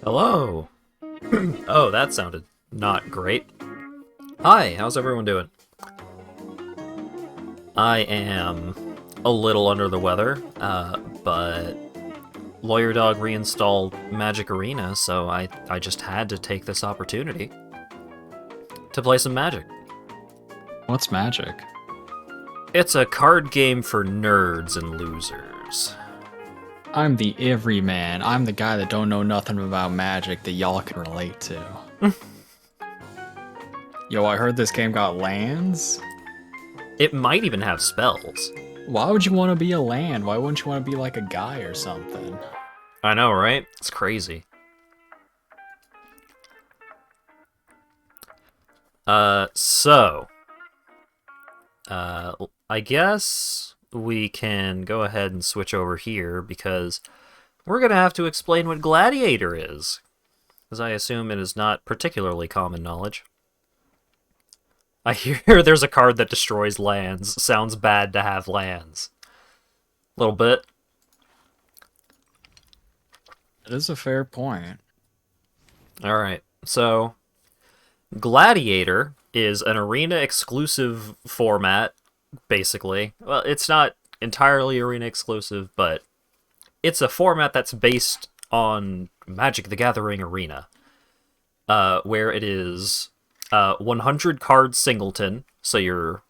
Hello. Oh, that sounded not great. Hi, how's everyone doing? I am a little under the weather, but LawyerDog reinstalled Magic Arena, so I just had to take this opportunity to play some Magic. What's Magic? It's a card game for nerds and losers. I'm the everyman. I'm the guy that don't know nothing about Magic that y'all can relate to. Yo, I heard this game got lands? It might even have spells. Why would you want to be a land? Why wouldn't you want to be like a guy or something? I know, right? It's crazy. I guess we can go ahead and switch over here because we're gonna have to explain what Gladiator is, because I assume it is not particularly common knowledge. I hear there's a card that destroys lands. Sounds bad to have lands. A little bit. It is a fair point. Alright, so Gladiator is an arena-exclusive format, basically. Well, it's not entirely arena-exclusive, but it's a format that's based on Magic the Gathering Arena, where it is 100 cards singleton, so your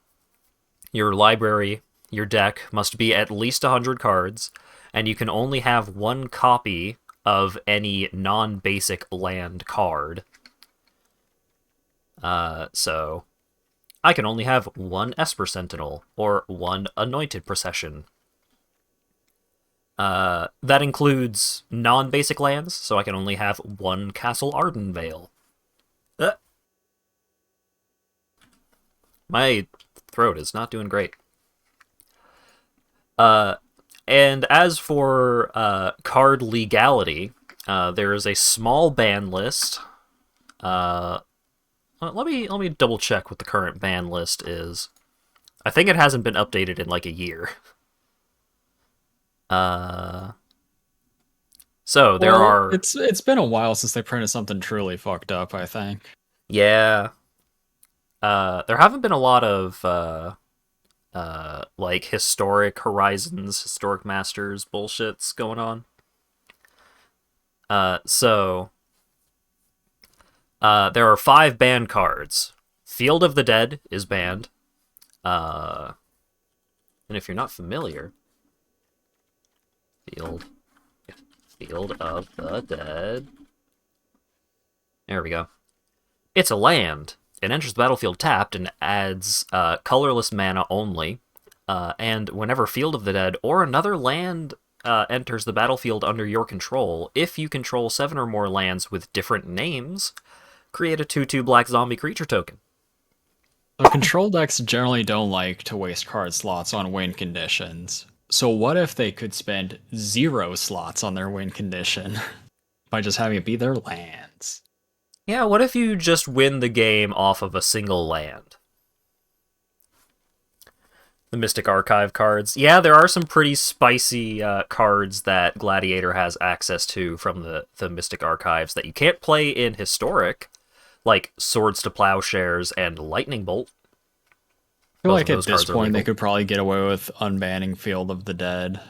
library, your deck must be at least 100 cards, and you can only have one copy of any non-basic land card. So I can only have one Esper Sentinel or one Anointed Procession. That includes non-basic lands, so I can only have one Castle Ardenvale. My throat is not doing great. And as for card legality, there is a small ban list. Let me double check what the current ban list is. I think it hasn't been updated in like a year. So there are. It's been a while since they printed something truly fucked up, I think. Yeah. There haven't been a lot of like historic Horizons, historic Masters bullshits going on. There are 5 banned cards. Field of the Dead is banned. And if you're not familiar, Field of the Dead. There we go. It's a land. It enters the battlefield tapped and adds colorless mana only. And whenever Field of the Dead or another land enters the battlefield under your control, if you control 7 or more lands with different names, create a 2/2 black zombie creature token. So control decks generally don't like to waste card slots on win conditions. So what if they could spend 0 slots on their win condition by just having it be their lands? Yeah, what if you just win the game off of a single land? The Mystic Archive cards. Yeah, there are some pretty spicy cards that Gladiator has access to from the Mystic Archives that you can't play in Historic, like Swords to Plowshares and Lightning Bolt. I feel like at this point they could probably get away with unbanning Field of the Dead.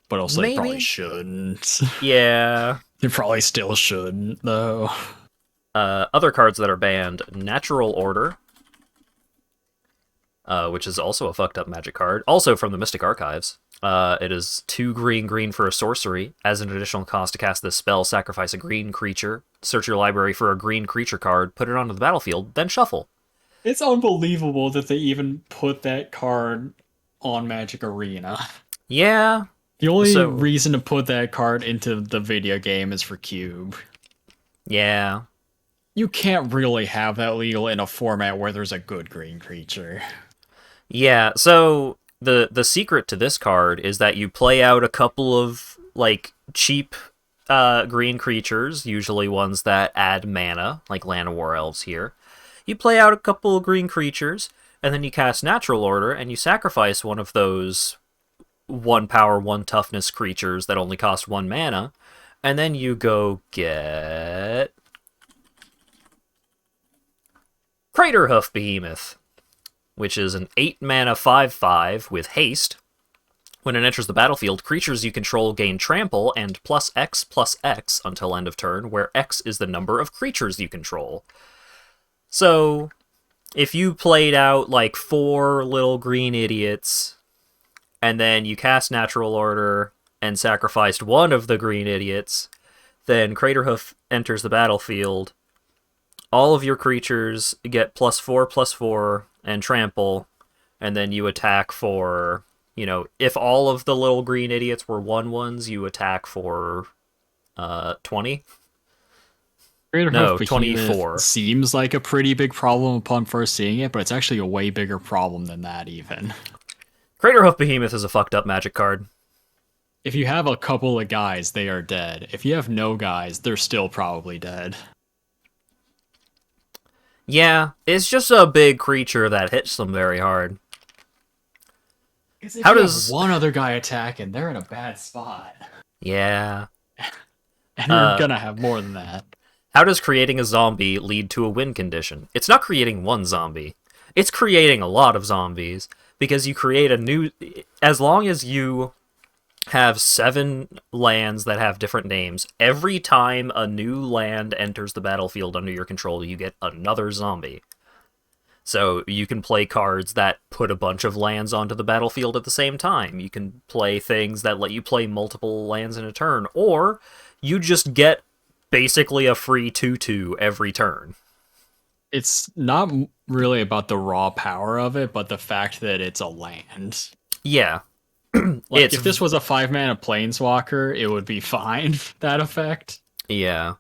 But also they probably shouldn't. Yeah. They probably still shouldn't, though. Other cards that are banned, Natural Order, which is also a fucked up Magic card, also from the Mystic Archives. It is 2 green for a sorcery. As an additional cost to cast this spell, sacrifice a green creature, search your library for a green creature card, put it onto the battlefield, then shuffle. It's unbelievable that they even put that card on Magic Arena. Yeah. The only reason to put that card into the video game is for Cube. Yeah. You can't really have that legal in a format where there's a good green creature. Yeah, so the secret to this card is that you play out a couple of like cheap green creatures, usually ones that add mana, like Land of War Elves here. You play out a couple of green creatures, and then you cast Natural Order, and you sacrifice one of those 1 power, 1 toughness creatures that only cost 1 mana, And then you go get Craterhoof Behemoth, which is an 8 mana 5/5 with haste. When it enters the battlefield, creatures you control gain trample and +X/+X until end of turn, where X is the number of creatures you control. So, if you played out like 4 little green idiots, and then you cast Natural Order and sacrificed one of the green idiots, then Craterhoof enters the battlefield. All of your creatures get +4/+4 and trample, and then you attack for, if all of the little green idiots were 1/1s, you attack for 20? Greater No, Hoof Behemoth 24. seems like a pretty big problem upon first seeing it, but it's actually a way bigger problem than that even. Craterhoof Behemoth is a fucked up Magic card. If you have a couple of guys, they are dead. If you have no guys, they're still probably dead. Yeah, it's just a big creature that hits them very hard. Because if How you does... have one other guy attacking, they're in a bad spot. Yeah. And you're gonna have more than that. How does creating a zombie lead to a win condition? It's not creating one zombie. It's creating a lot of zombies, because you create a new... As long as you have 7 lands that have different names, every time a new land enters the battlefield under your control, you get another zombie. So you can play cards that put a bunch of lands onto the battlefield at the same time. You can play things that let you play multiple lands in a turn, or you just get basically a free 2/2 every turn. It's not really about the raw power of it, but the fact that it's a land. Yeah. Like, if this was a 5-mana planeswalker, it would be fine, that effect. Yeah.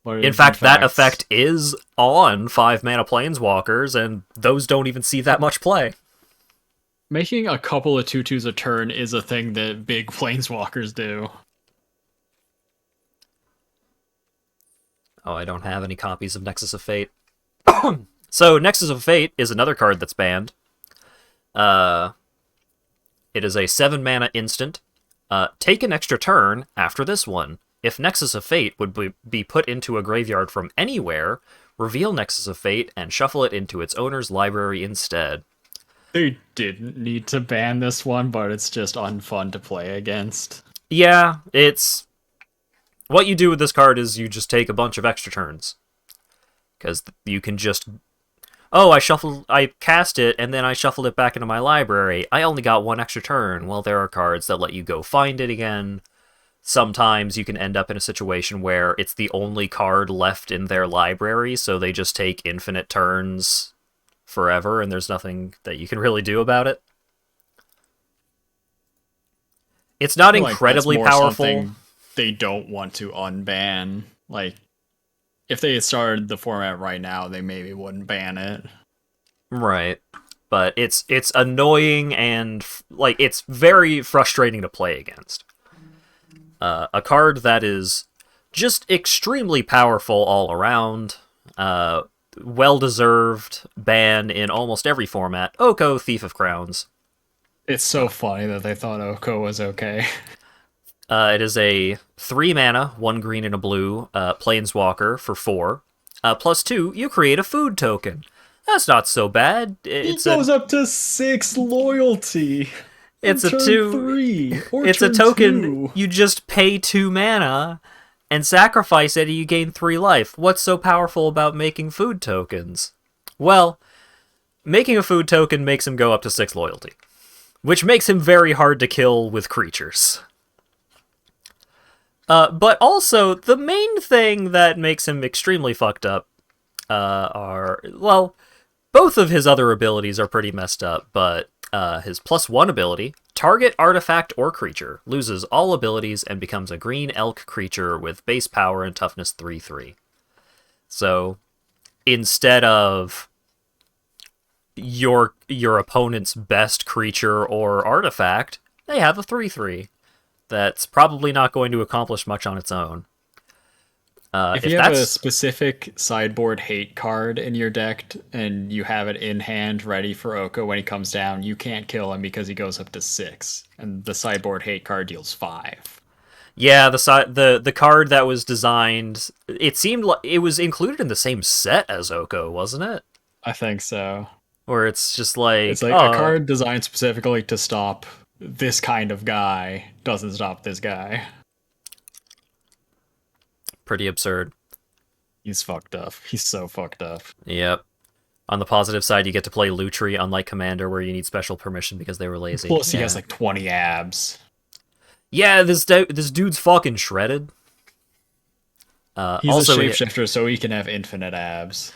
But In fact, that effect is on 5-mana planeswalkers, and those don't even see that much play. Making a couple of 2/2s a turn is a thing that big planeswalkers do. Oh, I don't have any copies of Nexus of Fate. So, Nexus of Fate is another card that's banned. It is a 7-mana instant. Take an extra turn after this one. If Nexus of Fate would be put into a graveyard from anywhere, reveal Nexus of Fate and shuffle it into its owner's library instead. They didn't need to ban this one, but it's just unfun to play against. Yeah, it's... What you do with this card is you just take a bunch of extra turns. Because you can just... Oh, I cast it, and then I shuffled it back into my library. I only got 1 extra turn. Well, there are cards that let you go find it again. Sometimes you can end up in a situation where it's the only card left in their library, so they just take infinite turns forever, and there's nothing that you can really do about it. It's not incredibly powerful. They don't want to unban. Like, if they had started the format right now, they maybe wouldn't ban it. Right. But it's annoying and, like, it's very frustrating to play against. A card that is just extremely powerful all around. Well-deserved ban in almost every format. Oko, Thief of Crowns. It's so funny that they thought Oko was okay. It is a 3-mana, 1 green and a blue, planeswalker for 4. +2, you create a food token. That's not so bad. It goes up to 6 loyalty. It's a 2. It's a token. You just pay 2 mana and sacrifice it, and you gain 3 life. What's so powerful about making food tokens? Well, making a food token makes him go up to 6 loyalty, which makes him very hard to kill with creatures. But also, the main thing that makes him extremely fucked up are, well, both of his other abilities are pretty messed up, but his +1 ability, target artifact or creature, loses all abilities and becomes a green elk creature with base power and toughness 3/3. So, instead of your opponent's best creature or artifact, they have a 3/3. That's probably not going to accomplish much on its own. If you have a specific sideboard hate card in your deck and you have it in hand ready for Oko when he comes down, you can't kill him because he goes up to 6, and the sideboard hate card deals 5. Yeah, the card that was designed, it seemed like it was included in the same set as Oko, wasn't it? I think so. Where it's just It's like, like a card designed specifically to stop this kind of guy doesn't stop this guy. pretty absurd. He's fucked up. He's so fucked up. Yep. On the positive side, you get to play Lutri, unlike Commander, where you need special permission because they were lazy. Plus, he has like 20 abs. Yeah, this dude's fucking shredded. He's Also, a shapeshifter, so he can have infinite abs.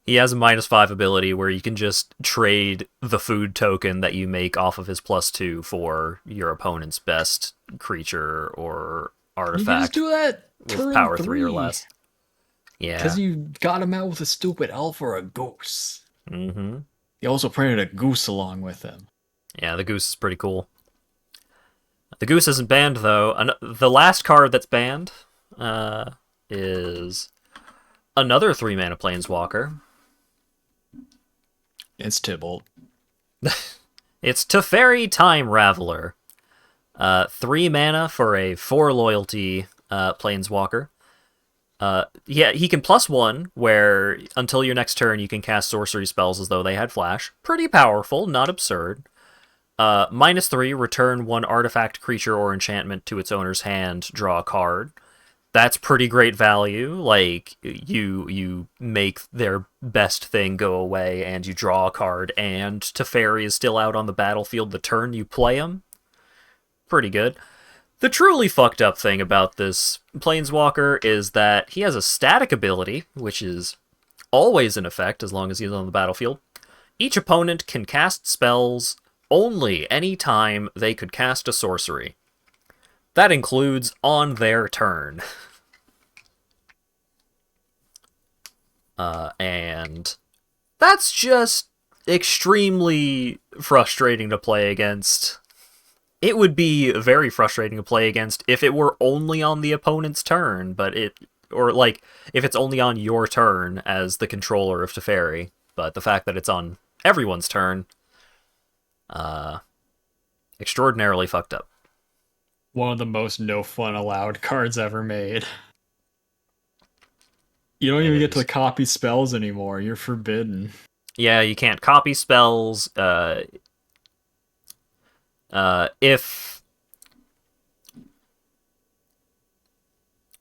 he has a -5 ability where you can just trade the food token that you make off of his +2 for your opponent's best creature or You can just artifact do that with turn power 3 3 or less. Yeah. because you got him out with a stupid elf or a goose. Mm-hmm. He also printed a goose along with him. Yeah, the goose is pretty cool. The goose isn't banned, though. The last card that's banned is another 3-mana Planeswalker. It's Tybalt. It's Teferi Time Raveler. 3 mana for a 4 loyalty Planeswalker. Yeah, he can +1, where until your next turn you can cast sorcery spells as though they had flash. Pretty powerful, not absurd. -3, return 1 artifact, creature, or enchantment to its owner's hand, draw a card. That's pretty great value. Like, you make their best thing go away, and you draw a card, and Teferi is still out on the battlefield the turn you play him. Pretty good. The truly fucked up thing about this Planeswalker is that he has a static ability, which is always in effect as long as he's on the battlefield. Each opponent can cast spells only any time they could cast a sorcery. That includes on their turn. And that's just extremely frustrating to play against. It would be very frustrating to play against if it were only on the opponent's turn, or like if it's only on your turn as the controller of Teferi. But the fact that it's on everyone's turn, extraordinarily fucked up. One of the most no fun allowed cards ever made. You don't even get to copy spells anymore. You're forbidden. Yeah, you can't copy spells.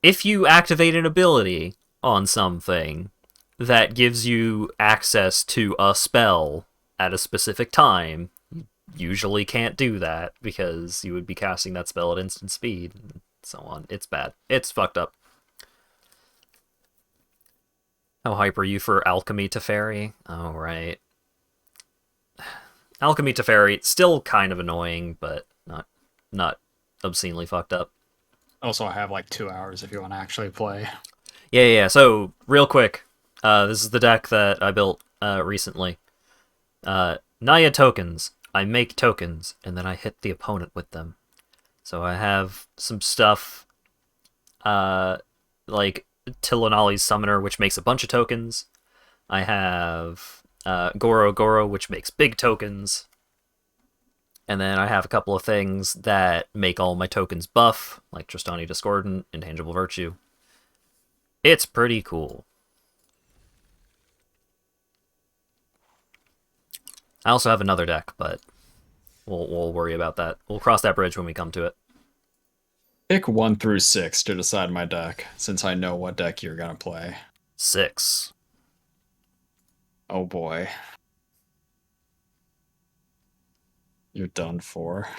If you activate an ability on something that gives you access to a spell at a specific time, you usually can't do that because you would be casting that spell at instant speed and so on. It's bad. It's fucked up. How hype are you for Alchemy Teferi? Oh, right. Alchemy Teferi, still kind of annoying, but not obscenely fucked up. Also, I have like 2 hours if you want to actually play. Yeah. So, real quick, this is the deck that I built recently. Naya tokens. I make tokens, and then I hit the opponent with them. So I have some stuff like Tilanali's Summoner, which makes a bunch of tokens. I have Goro Goro, which makes big tokens. And then I have a couple of things that make all my tokens buff, like Tristani Discordant, Intangible Virtue. It's pretty cool. I also have another deck, but we'll worry about that. We'll cross that bridge when we come to it. Pick 1 through 6 to decide my deck, since I know what deck you're gonna play. 6. Oh boy. You're done for.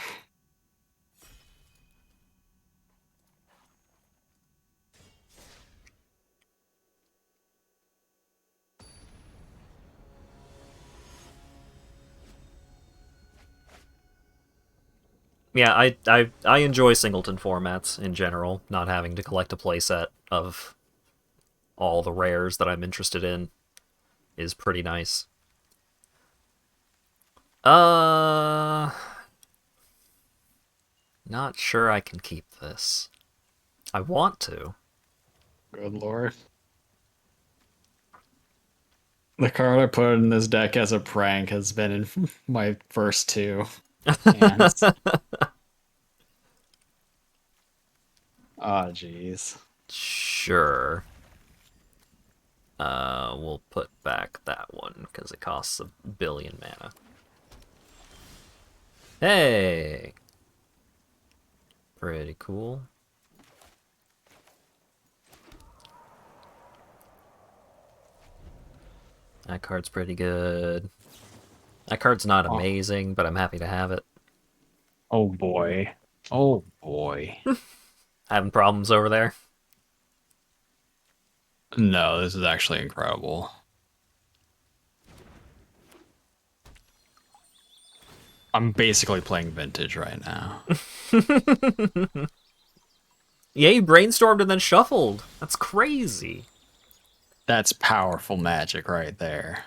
Yeah, I enjoy singleton formats in general, not having to collect a playset of all the rares that I'm interested in is pretty nice. Not sure I can keep this. I want to. Good lord. The card I put in this deck as a prank has been in my first 2 hands. Oh, jeez. Sure. We'll put back that one because it costs 1 billion mana. Hey! Pretty cool. That card's pretty good. That card's not Oh, amazing, but I'm happy to have it. oh boy. Oh boy. Having problems over there? No, this is actually incredible. I'm basically playing vintage right now. Yeah, you brainstormed and then shuffled. That's crazy. That's powerful magic right there.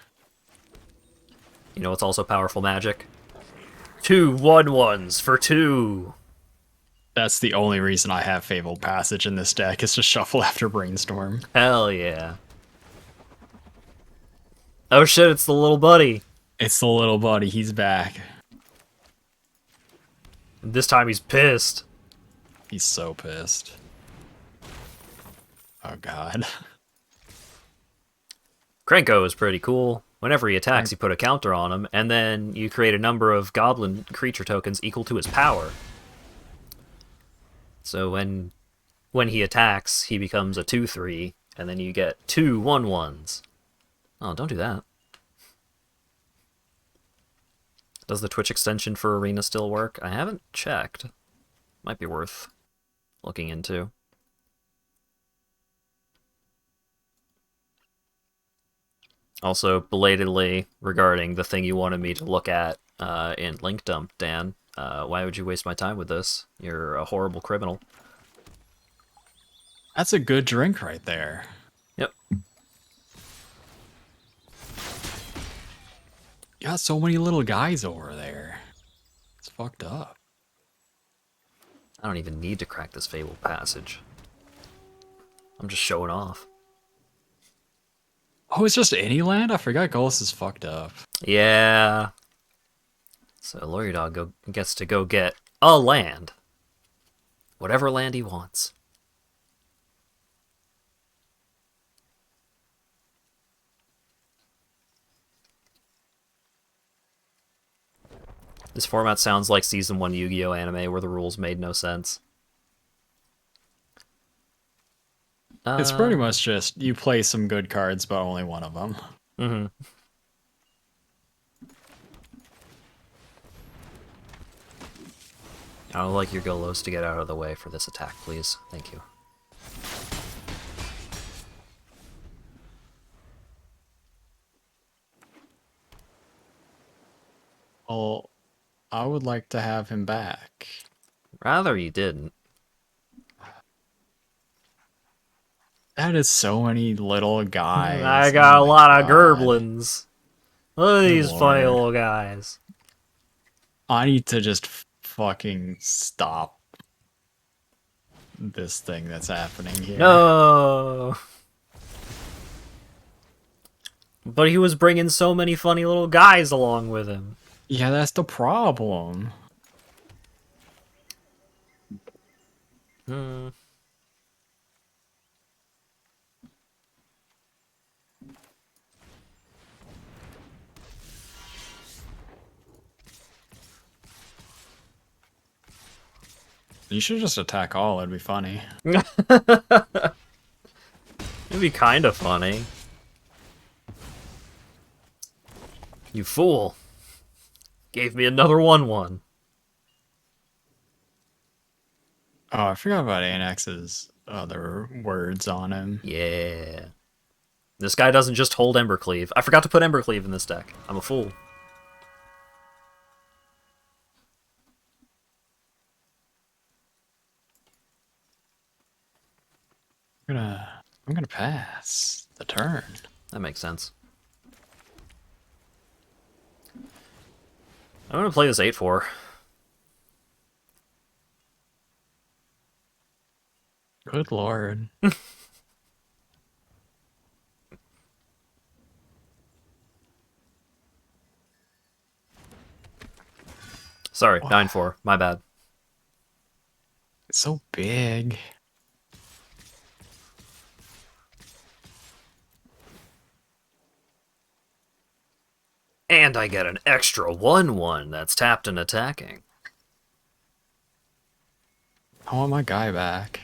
You know what's also powerful magic? 2/1/1s for 2. That's the only reason I have Fabled Passage in this deck is to shuffle after Brainstorm. Hell yeah. Oh shit, it's the little buddy. It's the little buddy, he's back. This time he's pissed. He's so pissed. Oh god. Krenko is pretty cool. Whenever he attacks, you put a counter on him, and then you create a number of goblin creature tokens equal to his power. So when he attacks, he becomes a 2/3, and then you get 2/1/1s. Oh, don't do that. Does the Twitch extension for Arena still work? I haven't checked. Might be worth looking into. Also, belatedly, regarding the thing you wanted me to look at in Link Dump, Dan, why would you waste my time with this? You're a horrible criminal. That's a good drink right there. Yep. You got so many little guys over there. It's fucked up. I don't even need to crack this Fable passage. I'm just showing off. Oh, it's just any land? I forgot Golos is fucked up. Yeah. So LawyerDog gets to go get a land. Whatever land he wants. This format sounds like Season 1 Yu-Gi-Oh! Anime where the rules made no sense. It's pretty much just you play some good cards, but only one of them. Mm-hmm. I would like your Golos to get out of the way for this attack, please. Thank you. Well, I would like to have him back. Rather you didn't. That is so many little guys. I got Oh a my lot of God. Gerblins. Look at Good these funny Lord. little guys. I need to just fucking stop this thing that's happening here. No. But he was bringing so many funny little guys along with him. Yeah, that's the problem. Hmm. You should just attack all, it'd be funny. It'd be kind of funny. You fool. Gave me another 1/1. Oh, I forgot about Annex's other words on him. Yeah. This guy doesn't just hold Embercleave. I forgot to put Embercleave in this deck. I'm a fool. I'm gonna pass the turn. That makes sense. I'm gonna play this 8/4. Good lord. Sorry, Wow. 9/4. My bad. It's so big. And I get an extra 1/1 that's tapped and attacking. I want my guy back.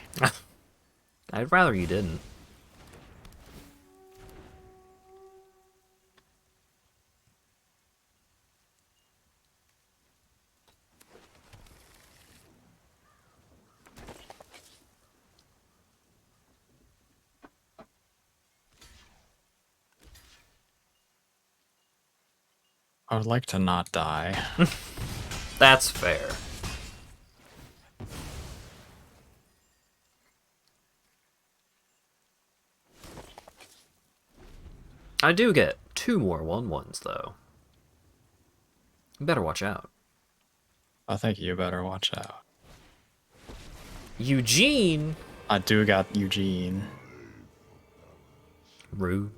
I'd rather you didn't. I would like to not die. That's fair. I do get 2 more 1/1s, though. You better watch out. I think you better watch out. Eugene! I do got Eugene. Rude.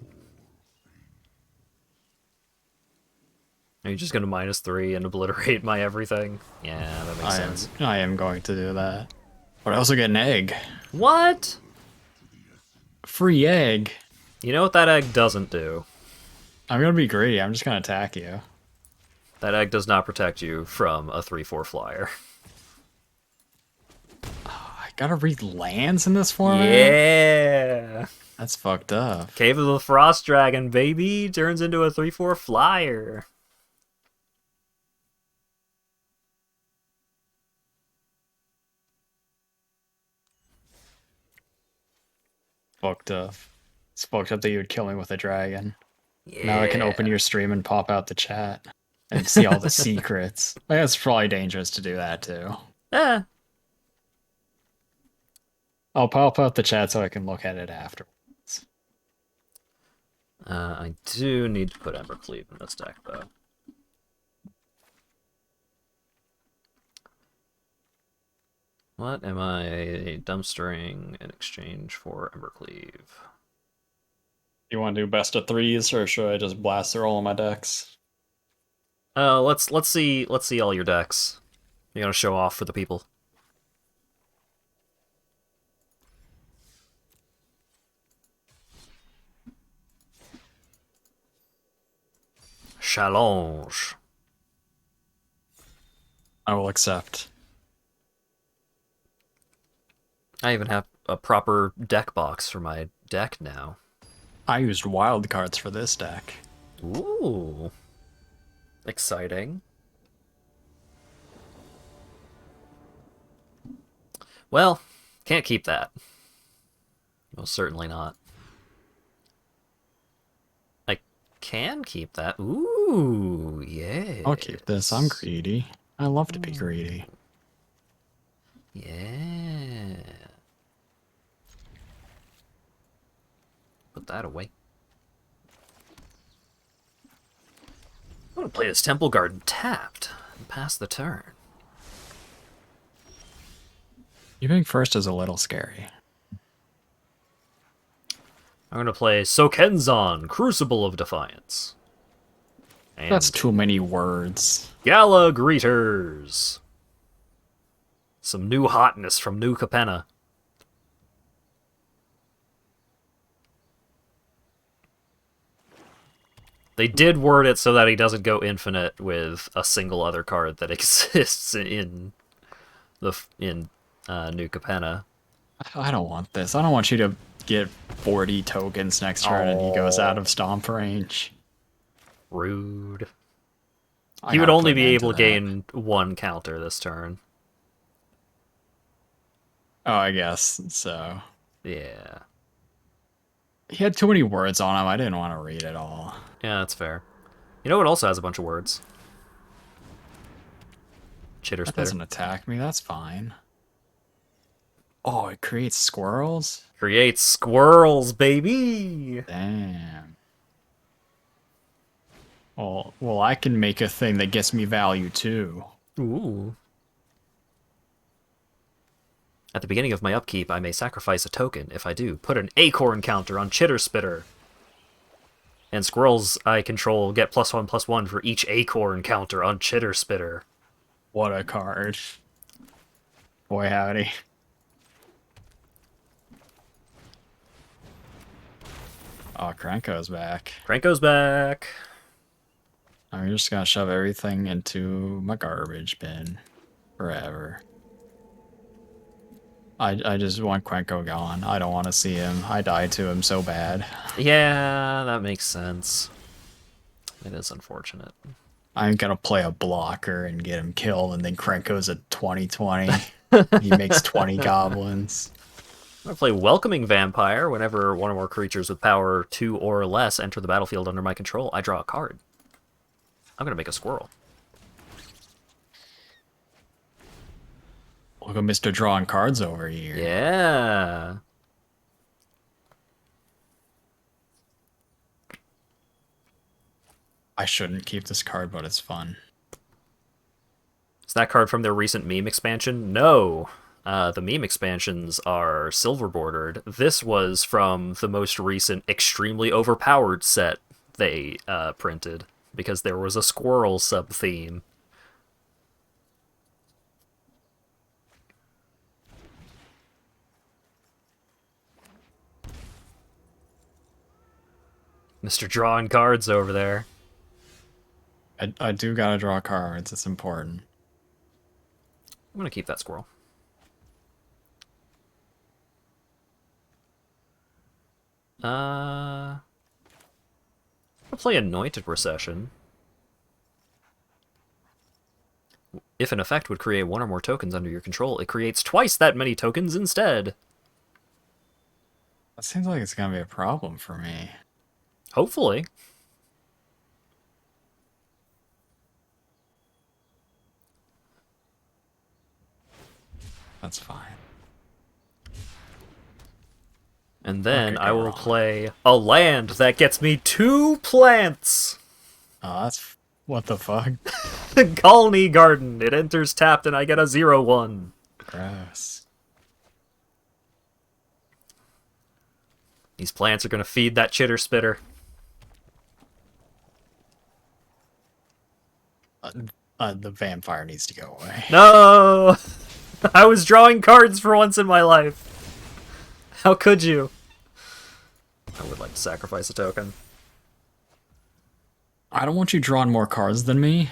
Are you just gonna -3 and obliterate my everything? Yeah, that makes sense. I am going to do that. But I also get an egg. What? Free egg. You know what that egg doesn't do? I'm gonna be greedy. I'm just gonna attack you. That egg does not protect you from a 3/4 flyer. I gotta read lands in this format? Yeah! That's fucked up. Cave of the Frost Dragon, baby! Turns into a 3/4 flyer. Fucked up. It's fucked up that you would kill me with a dragon. Yeah. Now I can open your stream and pop out the chat and see all the secrets. I guess it's probably dangerous to do that too. Eh. I'll pop out the chat so I can look at it afterwards. I do need to put Embercleave in this deck, though. What am I dumpstering in exchange for Embercleave? You want to do best of threes, or should I just blast through all of my decks? Let's see all your decks. You gotta show off for the people. Challenge. I will accept. I even have a proper deck box for my deck now. I used wild cards for this deck. Ooh. Exciting. Well, can't keep that. Most certainly not. I can keep that. Ooh, yeah. I'll keep this. I'm greedy. I love to be greedy. Yeah. Put that away. I'm gonna play this Temple Garden tapped and pass the turn. You being first is a little scary. I'm gonna play Sokenzon, Crucible of Defiance. And That's too many words. Gala Greeters. Some new hotness from New Capenna. They did word it so that he doesn't go infinite with a single other card that exists in New Capenna. I don't want this. I don't want you to get 40 tokens next turn and he goes out of stomp range. Rude. I He would gotta only put an be end to able to that. gain 1 counter this turn. Oh, I guess so. Yeah. He had too many words on him. I didn't want to read it all. Yeah, that's fair. You know what also has a bunch of words? Chitter That Spitter. doesn't attack me. That's fine. Oh, it creates squirrels? Create squirrels, baby! Damn. Well, I can make a thing that gets me value too. Ooh. At the beginning of my upkeep, I may sacrifice a token. If I do, put an acorn counter on Chitter Spitter. And squirrels I control get +1/+1 for each acorn counter on Chitter Spitter. What a card. Boy, howdy. Oh, Krenko's back. Krenko's back. I'm just gonna shove everything into my garbage bin forever. I just want Quenko gone. I don't want to see him. I died to him so bad. Yeah, that makes sense. It is unfortunate. I'm gonna play a blocker and get him killed, and then Krenko's at 2020. He makes 20 goblins. I'm going to play Welcoming Vampire. Whenever one or more creatures with power 2 or less enter the battlefield under my control, I draw a card. I'm going to make a squirrel. Look at Mr. Drawing Cards over here. Yeah. I shouldn't keep this card, but it's fun. Is that card from their recent meme expansion? No. The meme expansions are silver bordered. This was from the most recent extremely overpowered set they printed, because there was a squirrel sub-theme. Mr. Drawing Cards over there. I do gotta draw cards. It's important. I'm going to keep that squirrel. I'll play Anointed Recession. If an effect would create one or more tokens under your control, it creates twice that many tokens instead. That seems like it's gonna be a problem for me. Hopefully. That's fine. And then Okay, I go will wrong. play a land that gets me 2 plants. Oh, that's... What the fuck? Colony Garden. It enters tapped and I get a 0/1. Gross. These plants are going to feed that chitter spitter. The vampire needs to go away. No! I was drawing cards for once in my life. How could you? I would like to sacrifice a token. I don't want you drawing more cards than me.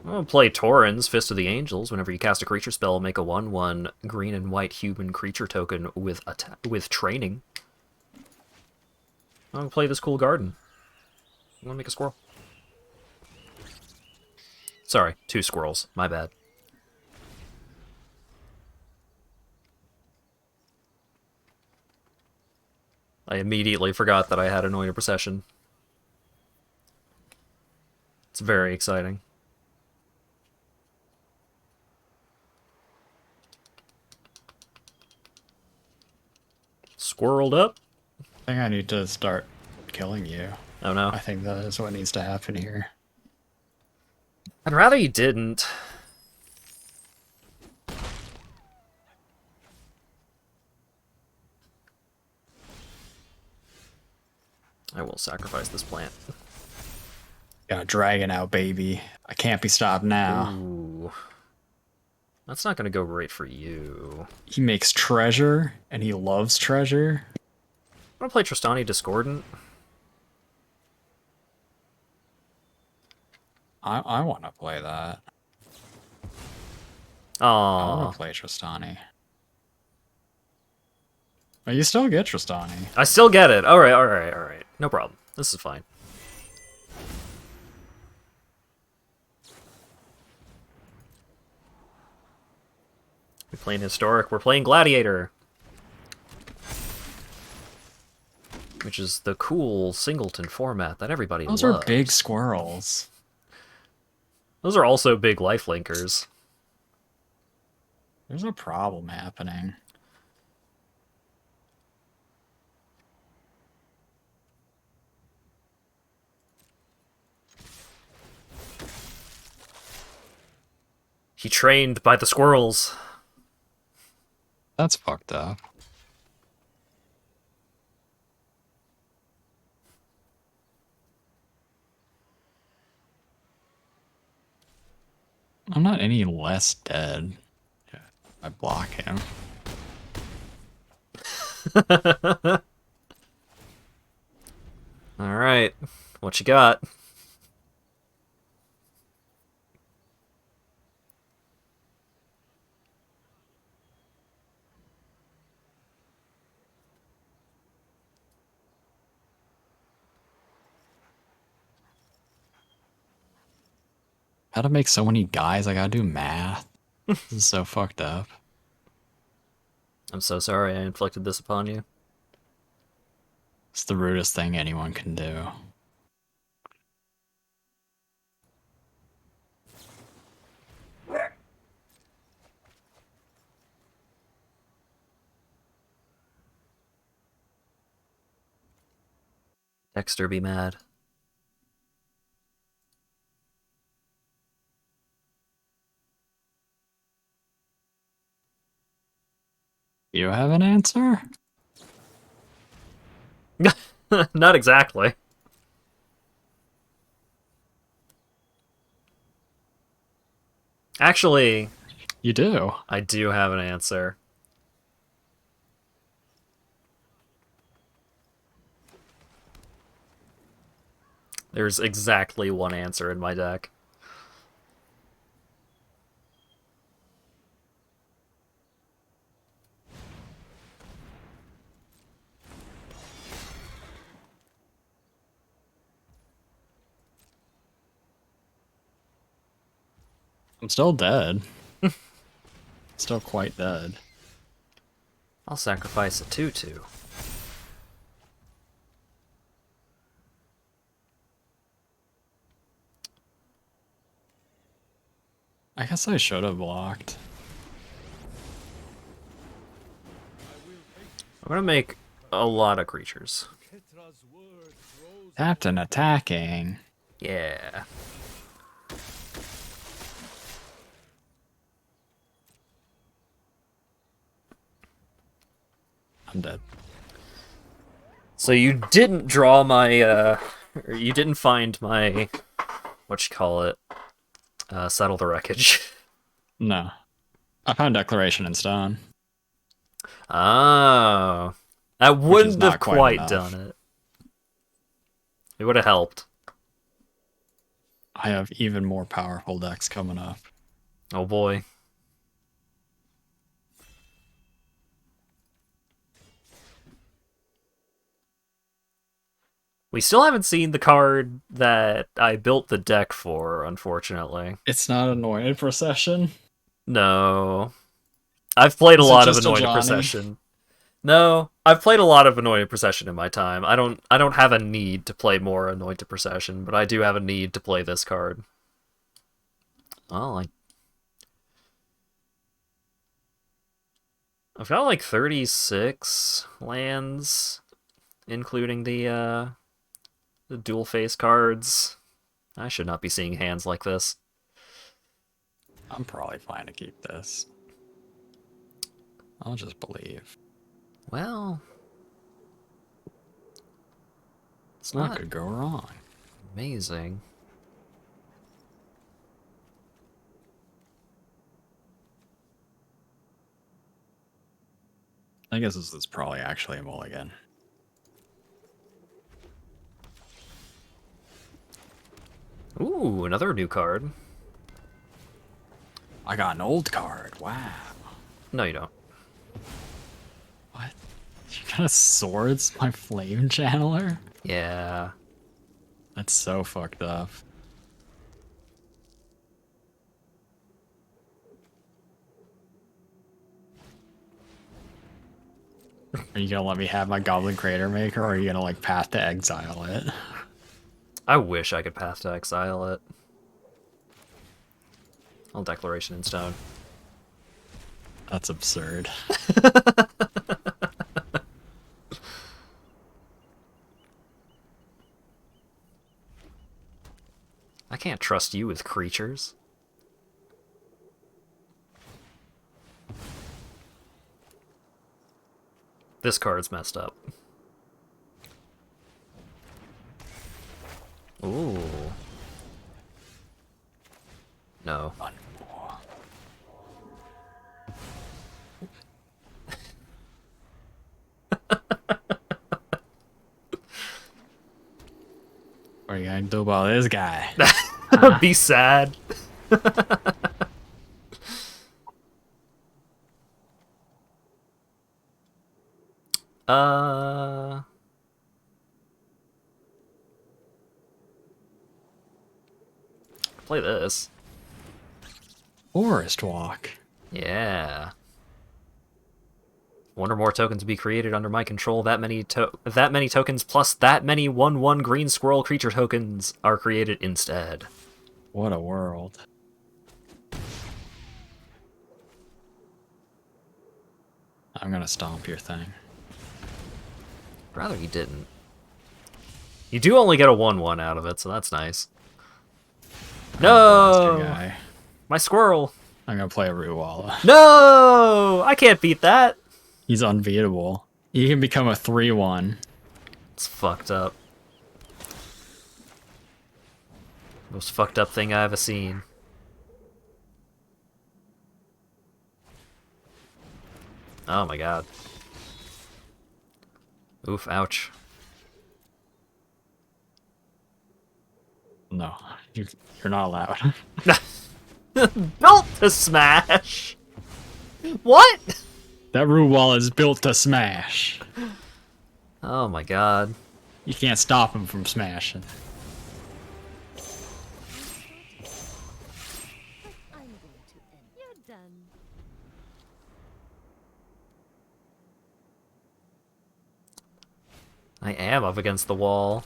I'm going to play Torrens, Fist of the Angels. Whenever you cast a creature spell, make a 1/1 green and white human creature token with training. I'm going to play this cool garden. I'm going to make a squirrel. Sorry, 2 squirrels. My bad. I immediately forgot that I had Anointed Procession. It's very exciting. Squirreled up. I think I need to start killing you. Oh no. I think that is what needs to happen here. I'd rather you didn't. I will sacrifice this plant. Got a dragon out, baby. I can't be stopped now. Ooh. That's not going to go great for you. He makes treasure, and he loves treasure. I'm going to play Tristani Discordant. I want to play that. I Aww. want to play Tristani. But you still get Tristani. I still get it. Alright, alright, alright. No problem. This is fine. We're playing Historic. We're playing Gladiator. Which is the cool singleton format that everybody loves. Those are big squirrels. Those are also big lifelinkers. There's a problem happening. He trained by the squirrels. That's fucked up. I'm not any less dead. Yeah, I block him. Alright. What you got? How to make so many guys? I gotta do math. This is so fucked up. I'm so sorry I inflicted this upon you. It's the rudest thing anyone can do. Dexter be mad. You have an answer? Not exactly. Actually, You do. I do have an answer. There's exactly one answer in my deck. I'm still dead. Still quite dead. I'll sacrifice a 2/2. I guess I should have blocked. I'm gonna make a lot of creatures. Tapped and attacking. Yeah. I'm dead. So you didn't draw my, or you didn't find my, settle the wreckage. No. I found Declaration in Stone. Oh. That Which is wouldn't have not quite quite enough. done it. It would have helped. I have even more powerful decks coming up. Oh boy. We still haven't seen the card that I built the deck for, unfortunately. It's not Anointed Procession. No. I've played a Is it lot of just a Anointed Johnny? Procession. No, I've played a lot of Anointed Procession in my time. I don't have a need to play more Anointed Procession, but I do have a need to play this card. Well, I've got like 36 lands, including the dual face cards. I should not be seeing hands like this. I'm probably fine to keep this. I'll just believe. Well, it's What not could go wrong? amazing. I guess this is probably actually a mulligan. Ooh, another new card. I got an old card. Wow. No, you don't. What? You got a swords? My flame channeler? Yeah. That's so fucked up. Are you gonna let me have my Goblin Crater Maker, or are you gonna like Path to Exile it? I wish I could path to exile it. I'll Declaration in Stone. That's absurd. I can't trust you with creatures. This card's messed up. Ooh. No. What are you gonna do about this guy? Huh? Be sad. Uh, play this. Forest Walk. Yeah. One or more tokens to be created under my control. That many tokens plus that many 1/1 green squirrel creature tokens are created instead. What a world. I'm gonna stomp your thing. Rather he didn't. You do only get a 1/1 out of it, so that's nice. No! Guy. My squirrel! I'm gonna play a Rootwalla. No! I can't beat that! He's unbeatable. He can become a 3/1. It's fucked up. Most fucked up thing I've ever seen. Oh my god. Oof, ouch. No, you're not allowed. Built to smash! What? That Rootwalla is built to smash. Oh my god. You can't stop him from smashing. You're done. I am up against the wall.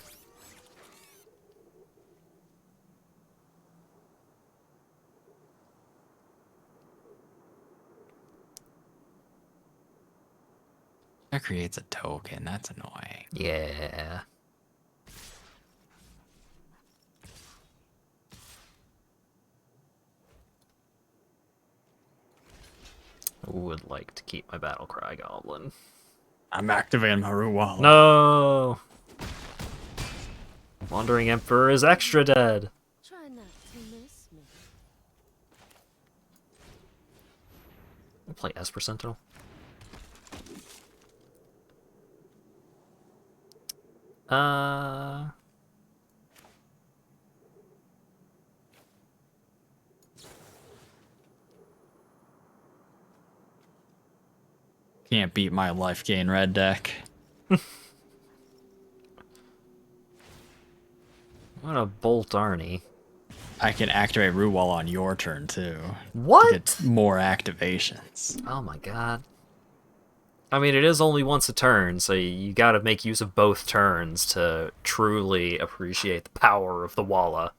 That creates a token. That's annoying. Yeah. Would like to keep my Battlecry Goblin. I'm activating my Rootwalla. No! Wandering Emperor is extra dead. Try not to miss me. We'll play Esper Sentinel. Can't beat my life gain red deck. What a bolt Arnie. I can activate Rootwalla on your turn too. What? To get more activations. Oh my god. I mean, it is only once a turn, so you gotta make use of both turns to truly appreciate the power of the Walla.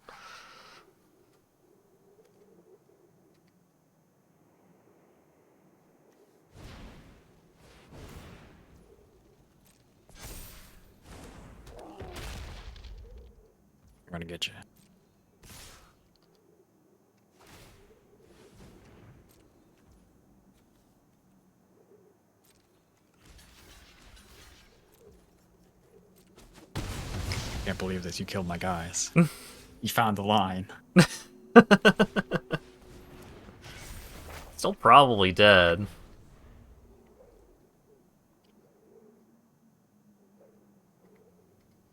I'm gonna get you. Can't believe this. You killed my guys. You found the line. Still probably dead.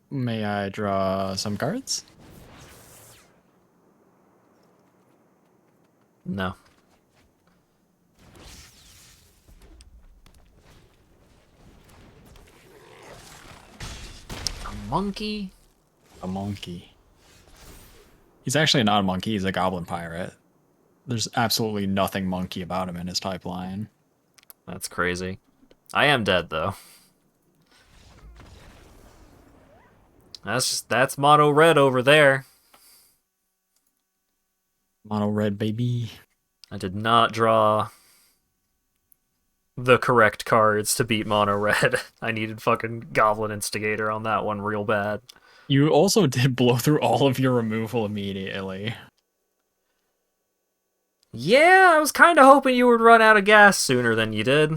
May I draw some cards? No. A monkey? A monkey. He's actually not a monkey, he's a goblin pirate. There's absolutely nothing monkey about him in his type line. That's crazy. I am dead, though. That's mono red over there. Mono red, baby. I did not draw the correct cards to beat mono red. I needed fucking Goblin Instigator on that one real bad. You also did blow through all of your removal immediately. Yeah, I was kind of hoping you would run out of gas sooner than you did.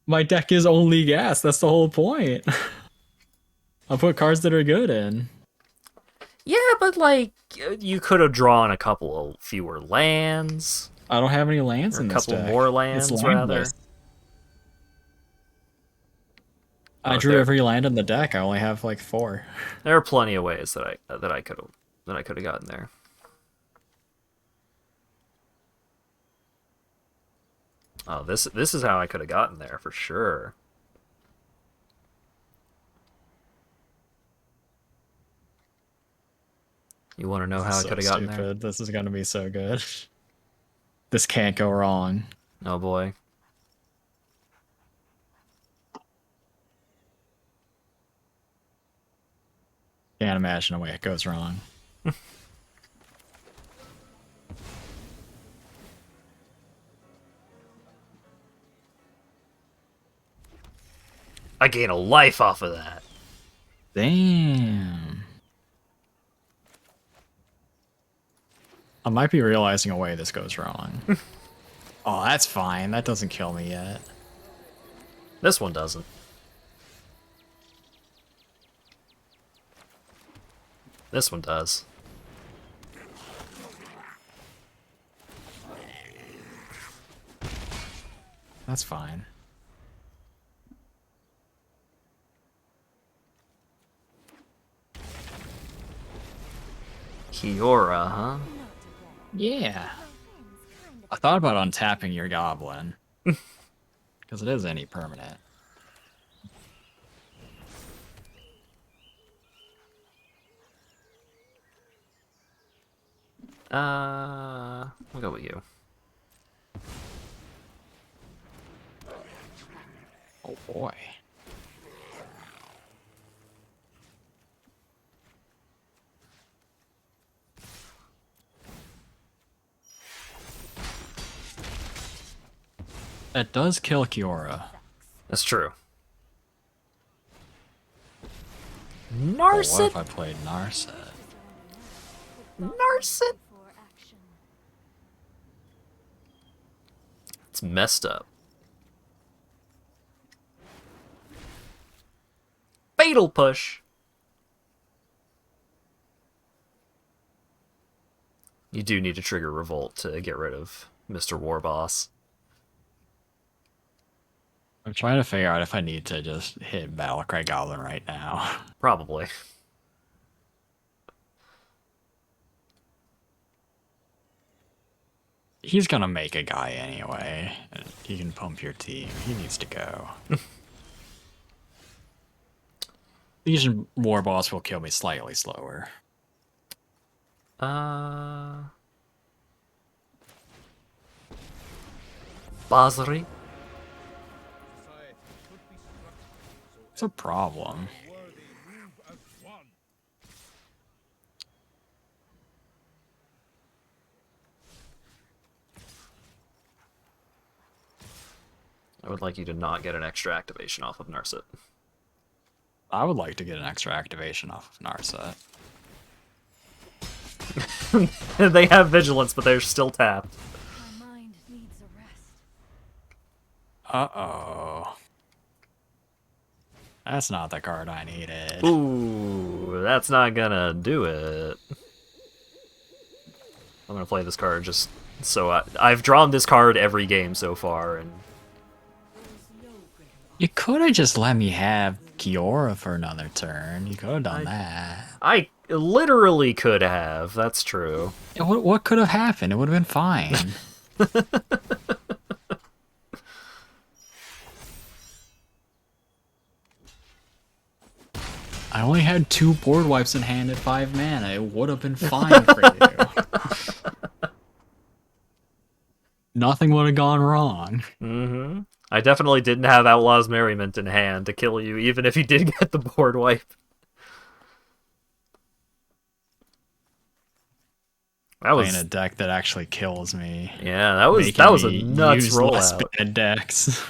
My deck is only gas, that's the whole point. I'll put cards that are good in. Yeah, but like, you could have drawn a couple of fewer lands. I don't have any lands Or in a this couple deck. more lands, It's rather. landless. I drew every land in the deck. I only have like 4. There are plenty of ways that I could have gotten there. Oh, this is how I could have gotten there for sure. You want to know how I could have gotten there? This is gonna be so good. This can't go wrong. Oh boy. Can't imagine a way it goes wrong. I gain a life off of that. Damn. I might be realizing a way this goes wrong. Oh, that's fine. That doesn't kill me yet. This one doesn't. This one does. That's fine. Kiora, huh? Yeah. I thought about untapping your goblin. Because it is any permanent. We'll go with you. Oh boy. That does kill Kiora. That's true. What Narset! if I played Narset? Narset! It's messed up. Fatal Push! You do need to trigger Revolt to get rid of Mr. Warboss. I'm trying to figure out if I need to just hit Battlecry Goblin right now. Probably. He's gonna make a guy anyway. He can pump your team. He needs to go. Legion Warboss will kill me slightly slower. Basri? It's a problem. I would like you to not get an extra activation off of Narset. I would like to get an extra activation off of Narset. They have Vigilance, but they're still tapped. My mind needs a rest. Uh-oh. That's not the card I needed. Ooh, that's not gonna do it. I'm gonna play this card just so I've drawn this card every game so far, and You could have just let me have Kiora for another turn. You could have done that. I literally could have. That's true. Yeah, what could have happened? It would have been fine. I only had 2 board wipes in hand at 5 mana. It would have been fine for you. Nothing would have gone wrong. Mm-hmm. I definitely didn't have Outlaw's Merriment in hand to kill you, even if you did get the board wipe. That was Playing a deck that actually kills me. Yeah, that was a nuts rollout. Bad decks.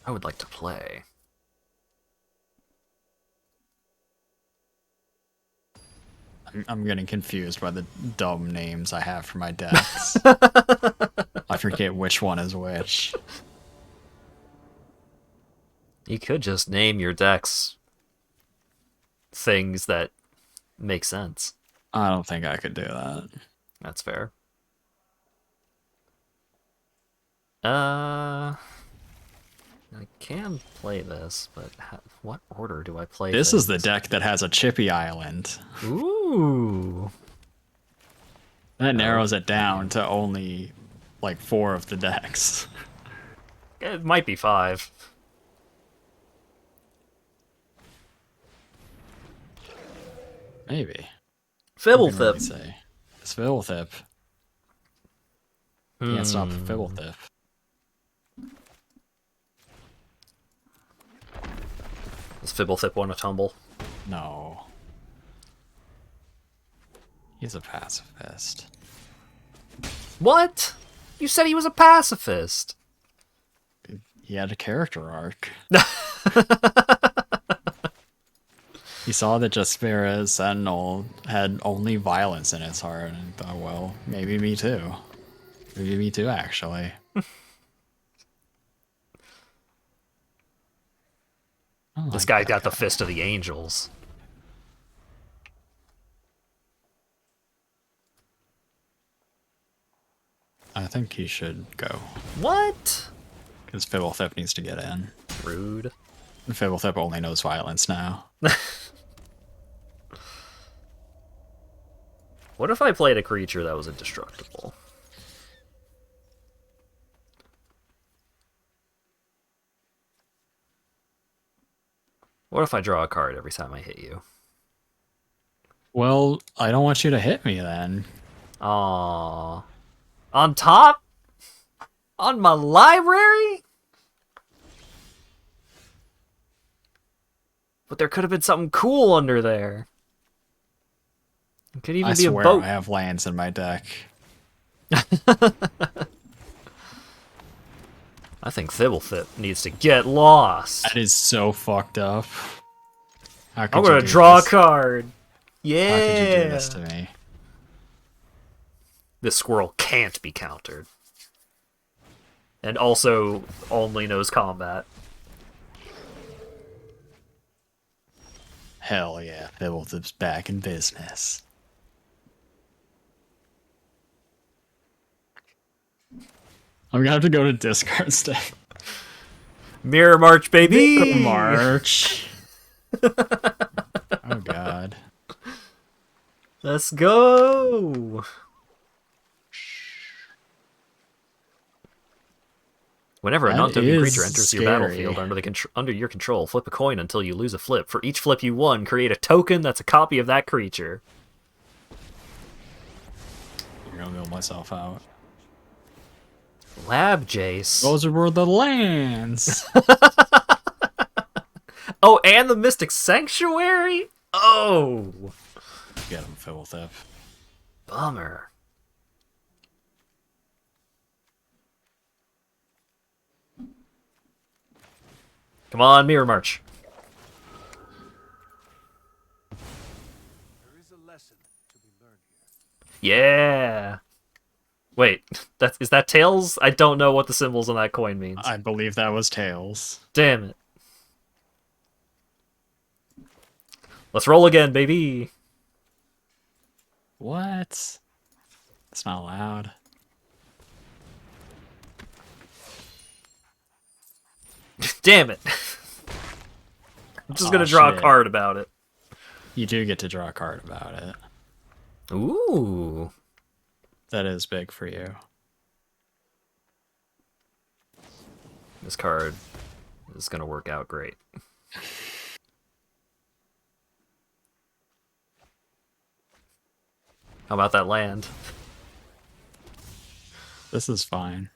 I would like to play. I'm getting confused by the dumb names I have for my decks. I forget which one is which. You could just name your decks things that make sense. I don't think I could do that. That's fair. I can play this, but what order do I play This is the things? deck that has a Chippy Island. Ooh. That narrows it down to only like 4 of the decks. It might be 5. Maybe. Fibble Who can really Fib. say? It's Fibblethip. Can't stop Fibblethip. Does Fibblethip want to tumble? No. He's a pacifist. What? You said he was a pacifist. He had a character arc. He saw that Jaspera's Sentinel had only violence in its heart, and thought, well, maybe me too. Maybe me too, actually. This guy got the Fist of the Angels. I think he should go. What? Because Fibblethip needs to get in. Rude. Fibblethip only knows violence now. What if I played a creature that was indestructible? What if I draw a card every time I hit you? Well, I don't want you to hit me then. Aww. On top? On my library? But there could have been something cool under there. It could even I be a swear boat. I have lands in my deck. I think Fibblethip needs to get lost. That is so fucked up. How could I'm you gonna do draw this? a card. Yeah. How could you do this to me? This squirrel can't be countered. And also only knows combat. Hell yeah, Fibblethip's back in business. I'm gonna have to go to discard stick. Mirror March, baby! March. Oh god. Let's go! Whenever a That non-token is creature enters your scary. battlefield under your control, flip a coin until you lose a flip. For each flip you won, create a token that's a copy of that creature. I'm gonna mill myself out. Lab Jace. Those were the lands. Oh, and the Mystic Sanctuary? Oh! Get him, Fibblethip. Bummer. Come on, Mirror March. There is a lesson to be learned here. Yeah. Wait, is that Tails? I don't know what the symbols on that coin means. I believe that was Tails. Damn it. Let's roll again, baby. What? It's not allowed. Damn it. I'm just gonna draw a card about it. You do get to draw a card about it. Ooh. That is big for you. This card is gonna work out great. How about that land? This is fine.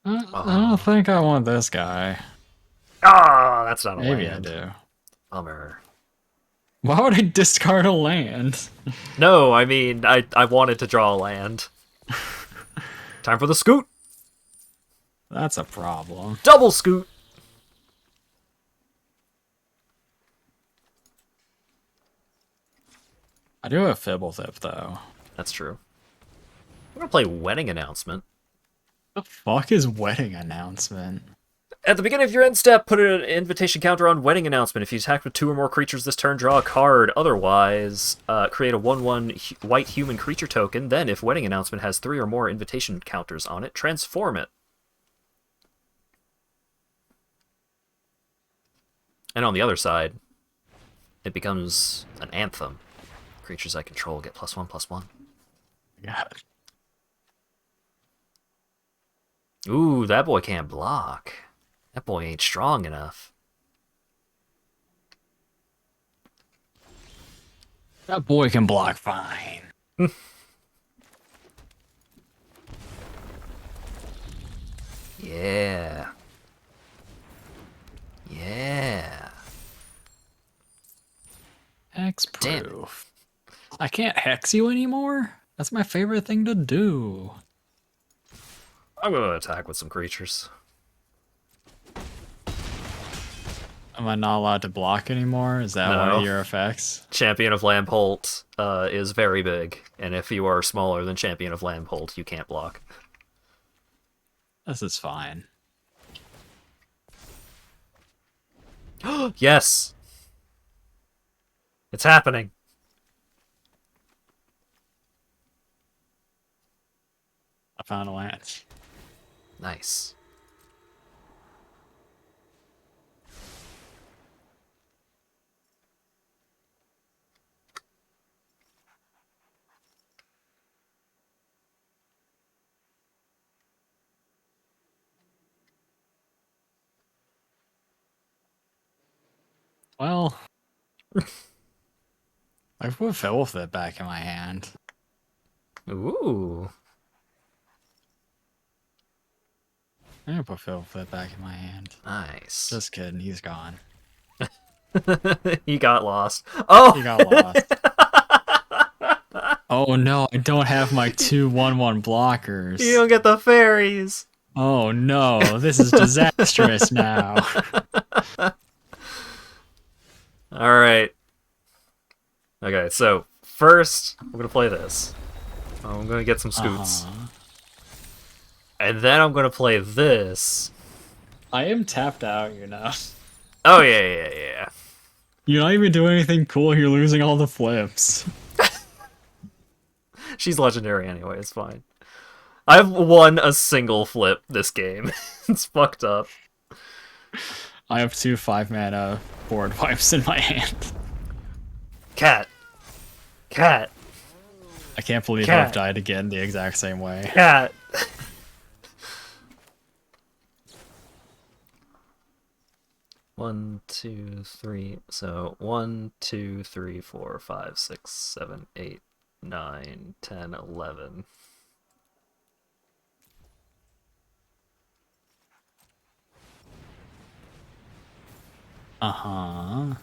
I don't think I want this guy. Ah, that's not a Maybe land. I do. Bummer. Why would I discard a land? No, I mean, I wanted to draw a land. Time for the scoot! That's a problem. Double scoot! I do have Fibblethip, though. That's true. We're gonna play Wedding Announcement. The fuck is Wedding Announcement? At the beginning of your end step, put an invitation counter on Wedding Announcement. If you attack with 2 or more creatures this turn, draw a card. Otherwise, create a 1/1 white human creature token. Then, if Wedding Announcement has 3 or more invitation counters on it, transform it. And on the other side, it becomes an anthem. Creatures I control get +1/+1. Got it. Ooh, that boy can't block. That boy ain't strong enough. That boy can block fine. Yeah. Yeah. Hexproof. I can't hex you anymore? That's my favorite thing to do. I'm gonna attack with some creatures. Am I not allowed to block anymore? Is that one No. of your effects? Champion of Lampholt is very big, and if you are smaller than Champion of Lampholt, you can't block. This is fine. Yes! It's happening! I found a lance. Nice. Well, I put Fibblethip back in my hand. Ooh. I'm gonna put Fibblethip back in my hand. Nice. Just kidding, he's gone. He got lost. Oh! He got lost. Oh no, I don't have my 2/1/1 blockers. You don't get the fairies! Oh no, this is disastrous now. Alright. Okay, so first, I'm gonna play this. I'm gonna get some scoots. And then I'm gonna play this. I am tapped out, you know. Oh, yeah. You're not even doing anything cool, you're losing all the flips. She's legendary anyway, it's fine. I've won a single flip this game. It's fucked up. I have 2 5-mana board wipes in my hand. Cat. Cat. I can't believe Cat. I've died again the exact same way. Cat. One, two, three. So 1, 2, 3, 4, 5, 6, 7, 8, 9, 10, 11. Uh-huh.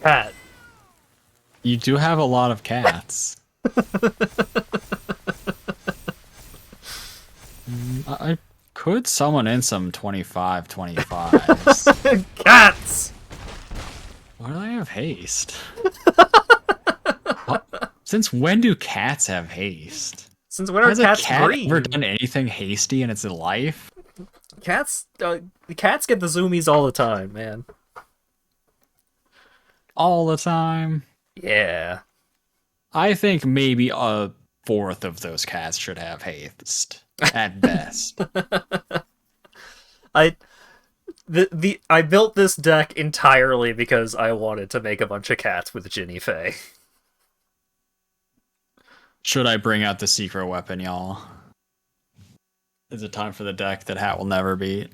Cat. You do have a lot of cats. I could summon in some 25/25s. Cats. Why do they have haste? Since when do cats have haste? Since when are Has a cats cat green? ever done anything hasty in its life? Cats, the cats get the zoomies all the time, man. All the time? Yeah. I think maybe a fourth of those cats should have haste, at best. I built this deck entirely because I wanted to make a bunch of cats with Ginny Faye. Should I bring out the secret weapon, y'all? Is it time for the deck that Hat will never beat?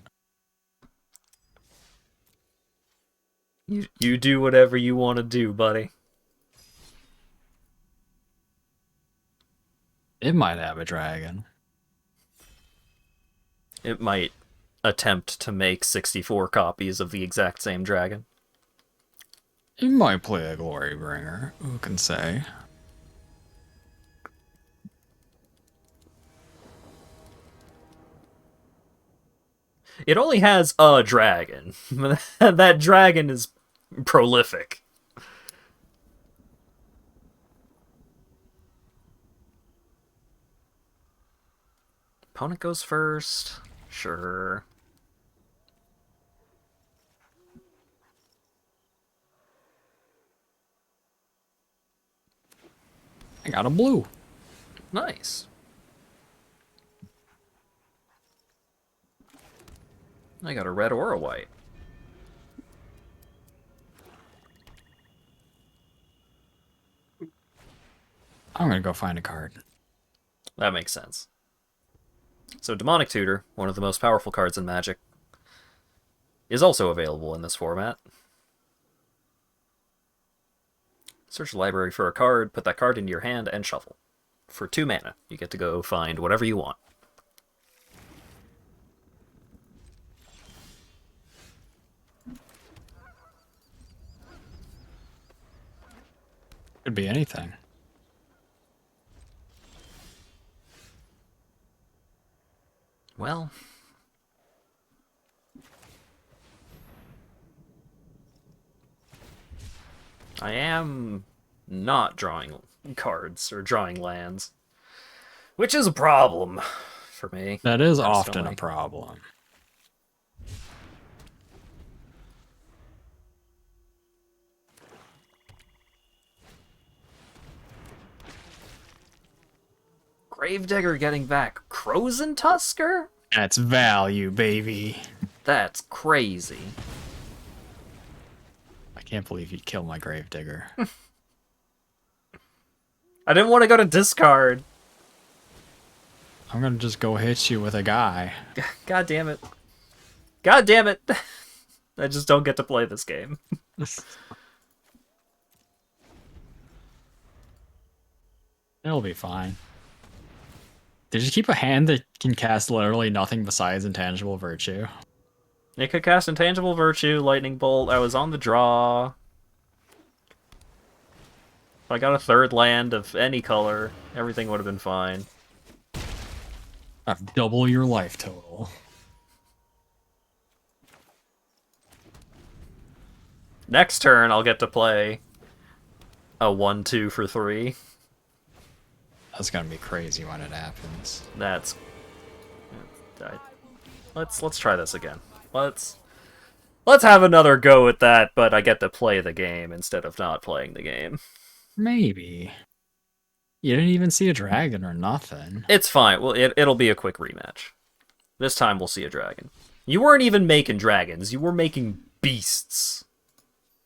You do whatever you want to do, buddy. It might have a dragon. It might attempt to make 64 copies of the exact same dragon. It might play a Glorybringer. Who can say? It only has a dragon. That dragon is prolific. Opponent goes first. Sure. I got a blue. Nice. I got a red or a white. I'm gonna go find a card. That makes sense. So Demonic Tutor, one of the most powerful cards in Magic, is also available in this format. Search the library for a card, put that card into your hand, and shuffle. For 2 mana, you get to go find whatever you want. Could be anything. Well, I am not drawing cards or drawing lands, which is a problem for me. That is often personally. a problem. Gravedigger getting back Crows and Tusker? That's value, baby. That's crazy. I can't believe you'd kill my Gravedigger. I didn't want to go to discard. I'm gonna just go hit you with a guy. God damn it. God damn it. I just don't get to play this game. It'll be fine. Did you keep a hand that can cast literally nothing besides Intangible Virtue? It could cast Intangible Virtue, Lightning Bolt. I was on the draw. If I got a 3rd land of any color, everything would have been fine. I've double your life total. Next turn, I'll get to play a 1/2 for 3. That's gonna be crazy when it happens. That's... Let's try this again. Let's have another go at that, but I get to play the game instead of not playing the game. Maybe. You didn't even see a dragon or nothing. It's fine. Well, it'll be a quick rematch. This time we'll see a dragon. You weren't even making dragons. You were making beasts.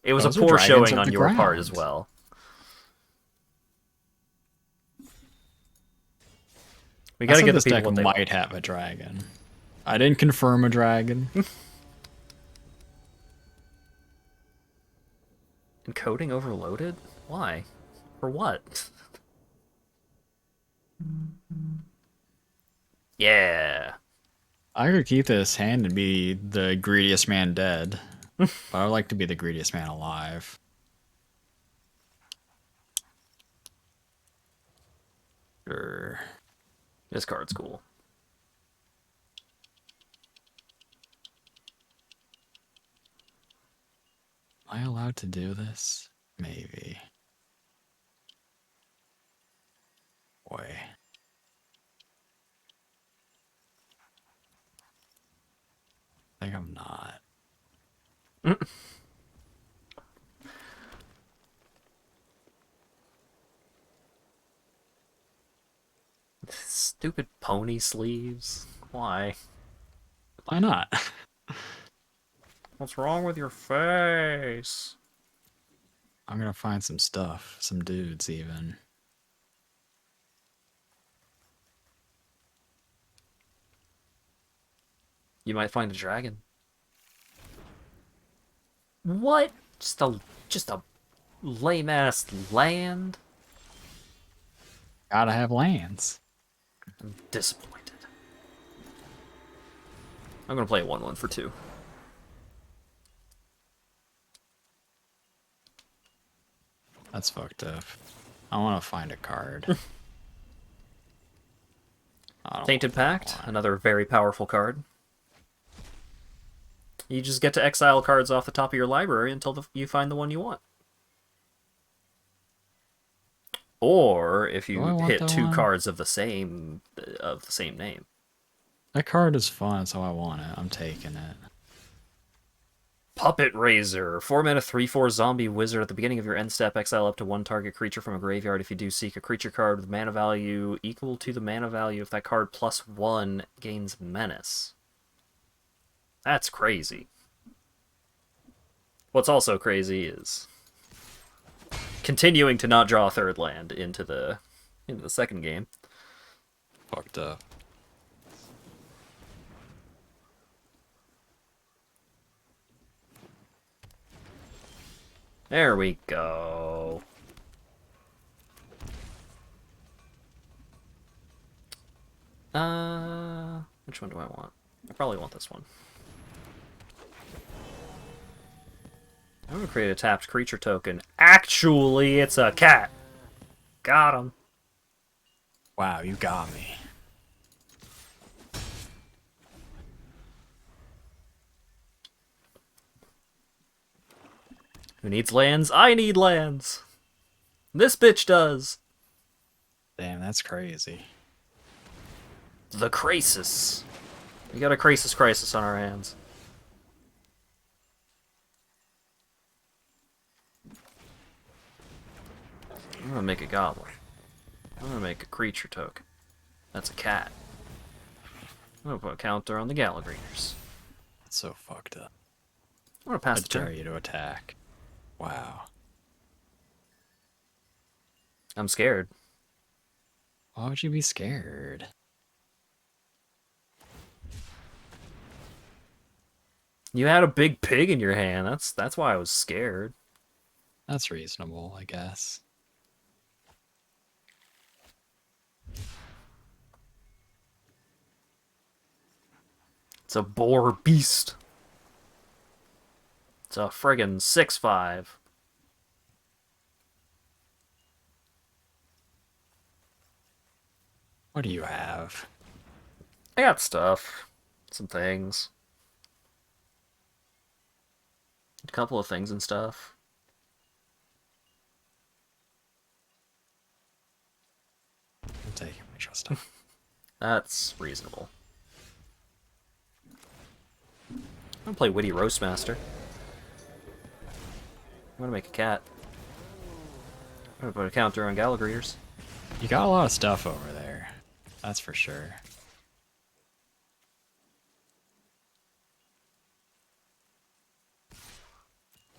It was Those a are poor dragons showing of on the your part ground. as well. We gotta get the this deck people what they might want. have a dragon. I didn't confirm a dragon. Encoding overloaded? Why? For what? Yeah. I could keep this hand and be the greediest man dead. But I would like to be the greediest man alive. Sure. This card's cool. Am I allowed to do this? Maybe. Boy. I think I'm not. Stupid pony sleeves. Why? Why not? What's wrong with your face? I'm gonna find some stuff. Some dudes, even. You might find a dragon. What? Just a lame ass land? Gotta have lands. I'm disappointed. I'm gonna play a 1/1 for 2. That's fucked up. I want to find a card. I don't Tainted want Pact, that one. another very powerful card. You just get to exile cards off the top of your library until you find the one you want. Or if Do I you want hit that 2 one? cards of the same name. That card is fun, so I want it. I'm taking it. Puppet Razor. 4-mana 3/4 zombie wizard. At the beginning of your end step, exile up to one target creature from a graveyard. If you do, seek a creature card with mana value equal to the mana value if that card +1 gains menace. That's crazy. What's also crazy is continuing to not draw a third land into the second game. Fucked up. There we go. Which one do I want? I probably want this one. I'm gonna create a tapped creature token. Actually, it's a cat. Got him. Wow, you got me. Who needs lands? I need lands. This bitch does. Damn, that's crazy. The Crisis. We got a Crisis on our hands. I'm gonna make a goblin. I'm gonna make a creature token. That's a cat. I'm gonna put a counter on the Gallagreators. That's so fucked up. I'm gonna pass I the dare turn. you to attack. Wow. I'm scared. Why would you be scared? You had a big pig in your hand. That's why I was scared. That's reasonable, I guess. It's a boar beast. It's a friggin' 6/5. What do you have? I got stuff. Some things. A couple of things and stuff. I'm taking my trust off. That's reasonable. I'm gonna play Witty Roastmaster. I'm gonna make a cat. I'm gonna put a counter on Gallagreators. You got a lot of stuff over there. That's for sure.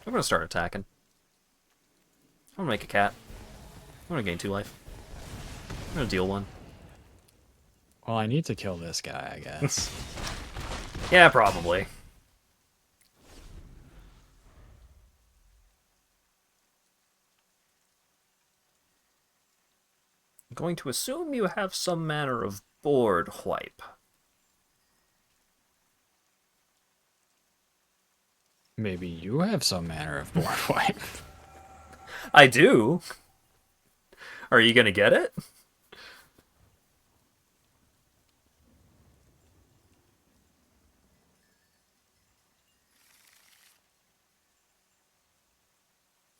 I'm gonna start attacking. I'm gonna make a cat. I'm gonna gain 2 life. I'm gonna deal 1. Well, I need to kill this guy, I guess. Yeah, probably. I'm going to assume you have some manner of board wipe. Maybe you have some manner of board wipe. I do. Are you gonna get it?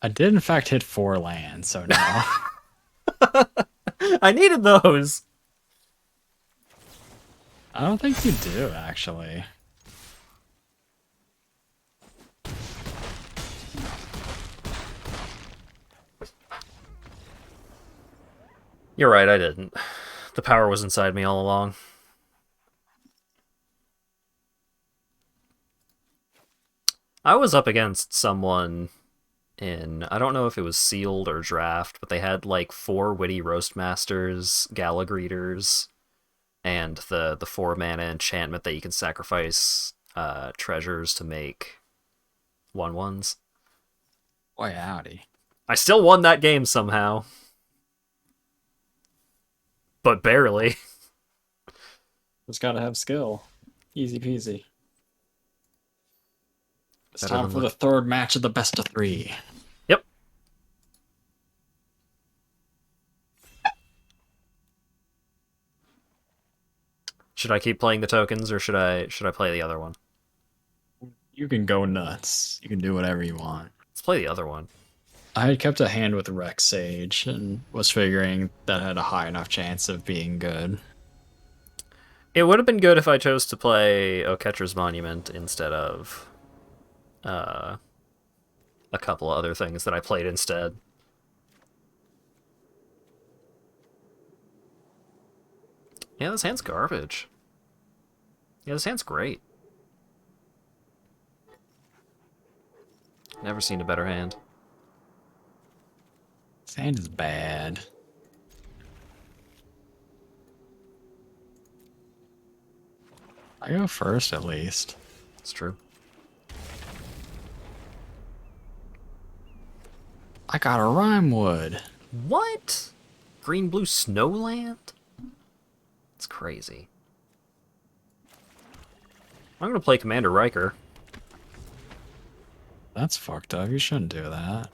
I did, in fact, hit 4 lands, so no. I needed those. I don't think you do, actually. You're right, I didn't. The power was inside me all along. I was up against someone in, I don't know if it was sealed or draft, but they had like 4 Witty Roastmasters, Gallagreators, and the 4-mana enchantment that you can sacrifice treasures to make 1/1s. Boy, howdy. I still won that game somehow. But barely. Just gotta have skill. Easy peasy. It's Better time than for the 3rd match of the best of 3. Yep. Should I keep playing the tokens or should I play the other one? You can go nuts. You can do whatever you want. Let's play the other one. I had kept a hand with Rex Sage and was figuring that had a high enough chance of being good. It would have been good if I chose to play Catcher's Monument instead of a couple of other things that I played instead. Yeah, this hand's garbage. Yeah, this hand's great. Never seen a better hand. Sand is bad. I go first at least. It's true. I got a rhyme wood. What? Green blue snowland? It's crazy. I'm gonna play Commander Riker. That's fucked up. You shouldn't do that.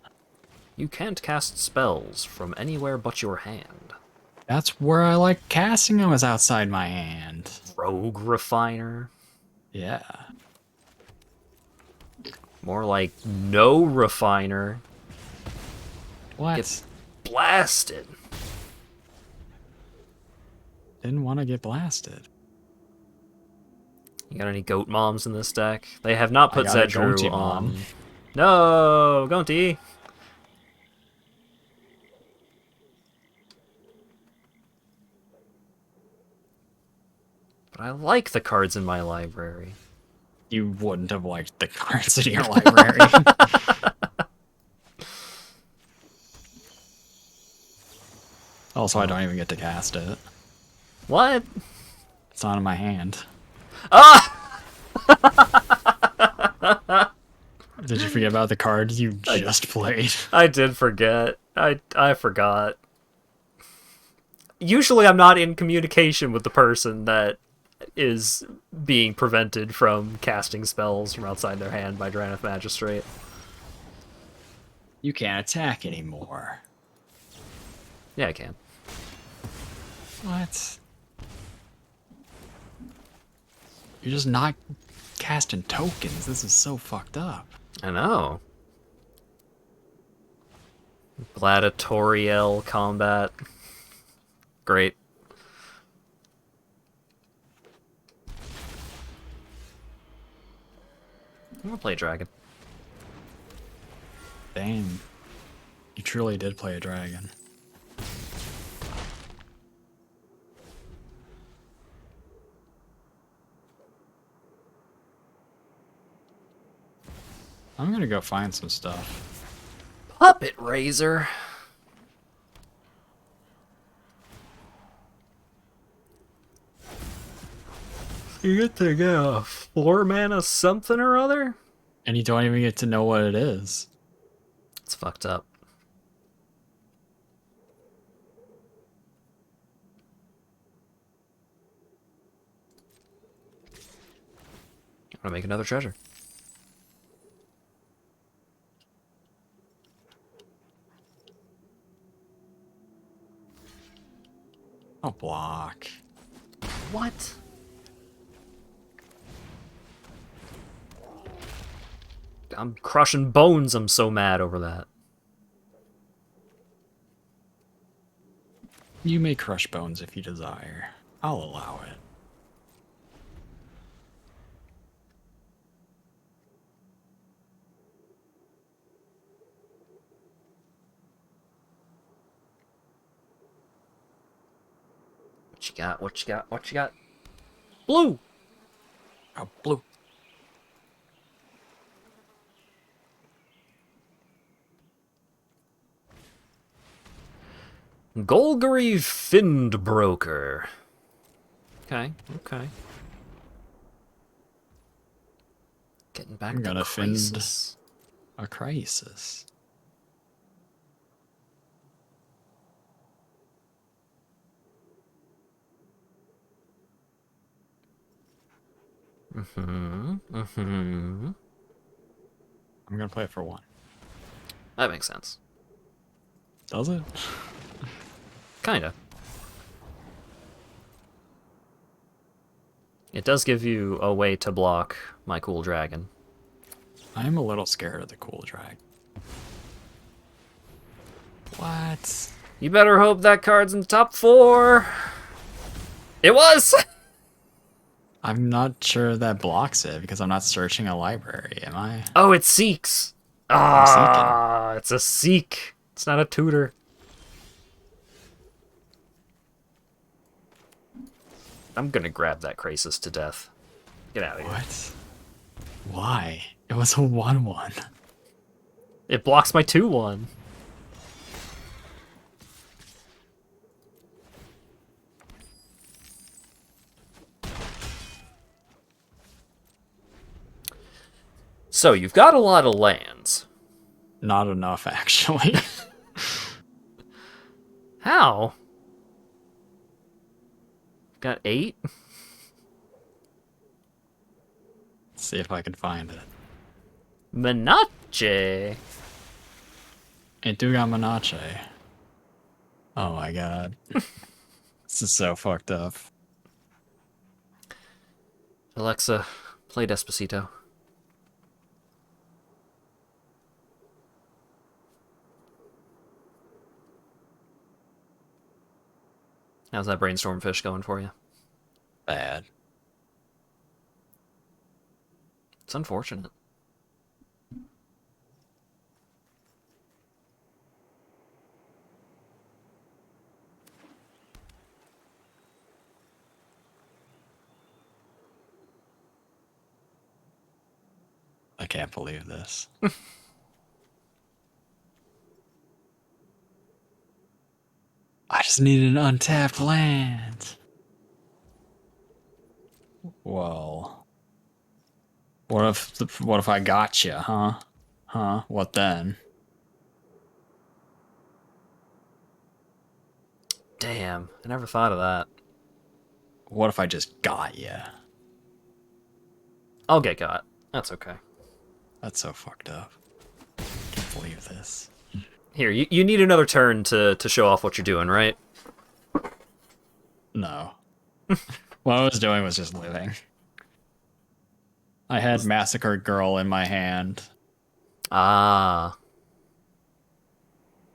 You can't cast spells from anywhere but your hand. That's where I like casting them, is outside my hand. Rogue Refiner. Yeah. More like no refiner. What? Gets blasted. Didn't want to get blasted. You got any goat moms in this deck? They have not put I got a Zedru Gonti on. mom. No, Gonti. But I like the cards in my library. You wouldn't have liked the cards in your library. Also, I don't even get to cast it. What? It's not in my hand. Ah! Did you forget about the cards you just played? I did forget. I forgot. Usually I'm not in communication with the person that is being prevented from casting spells from outside their hand by Drannith Magistrate. You can't attack anymore. Yeah, I can. What? You're just not casting tokens. This is so fucked up. I know. Gladiatorial combat. Great. I'm gonna play dragon. Damn. You truly did play a dragon. I'm gonna go find some stuff. Puppet Razor. You get to get a 4-mana something or other? And you don't even get to know what it is. It's fucked up. I'm gonna make another treasure. Oh, block. What? I'm crushing bones. I'm so mad over that. You may crush bones if you desire. I'll allow it. What you got? What you got? What you got? Blue! Oh, blue. Golgari Findbroker. Okay, okay. Getting back I'm to gonna find crisis. a crisis. Mm-hmm. I'm gonna play it for one. That makes sense. Does it? Kinda. It does give you a way to block my cool dragon. I'm a little scared of the cool drag. What? You better hope that card's in the top 4. It was! I'm not sure that blocks it because I'm not searching a library, am I? Oh, it seeks. I'm seeking. Ah, it's a seek. It's not a tutor. I'm gonna grab that Krasis to death. Get out of here. What? Why? It was a 1/1. It blocks my 2/1. So, you've got a lot of lands. Not enough, actually. How? Got 8? Let's see if I can find it. Menace. I do got Menace. Oh my god. This is so fucked up. Alexa, play Despacito. How's that brainstorm fish going for you? Bad. It's unfortunate. I can't believe this. I just need an untapped land. Well, what if I got you, huh? Huh? What then? Damn, I never thought of that. What if I just got you? I'll get got. That's okay. That's so fucked up. Can't believe this. Here, you need another turn to show off what you're doing, right? No. What I was doing was just living. I had Massacre Girl in my hand. Ah.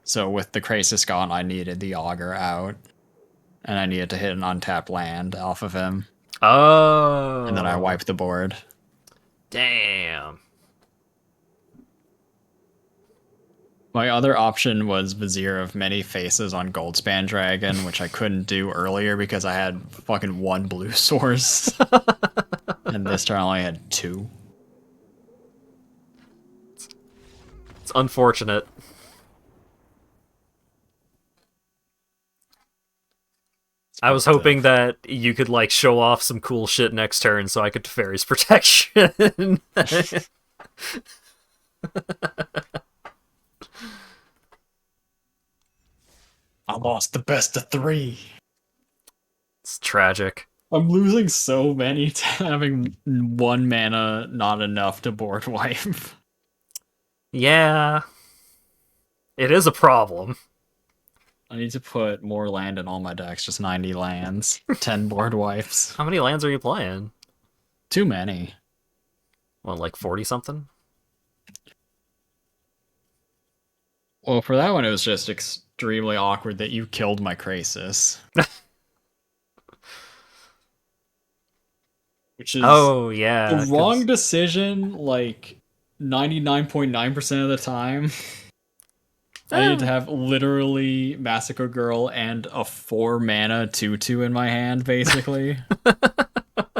So with the Krasis gone, I needed the Augur out. And I needed to hit an untapped land off of him. Oh. And then I wiped the board. Damn. My other option was Vizier of Many Faces on Goldspan Dragon, which I couldn't do earlier because I had fucking 1 blue source. And this turn I only had 2. It's unfortunate. I was hoping that you could, like, show off some cool shit next turn so I could Teferi's Protection. I lost the best of 3. It's tragic. I'm losing so many to having 1 mana not enough to board wipe. Yeah. It is a problem. I need to put more land in all my decks, just 90 lands, 10 board wipes. How many lands are you playing? Too many. Well, like 40-something? Well, for that one, it was just extremely awkward that you killed my Krasis. Which is Oh, yeah. the wrong decision, like, 99.9% of the time. I need to have literally Massacre Girl and a 4 mana 2/2 in my hand, basically.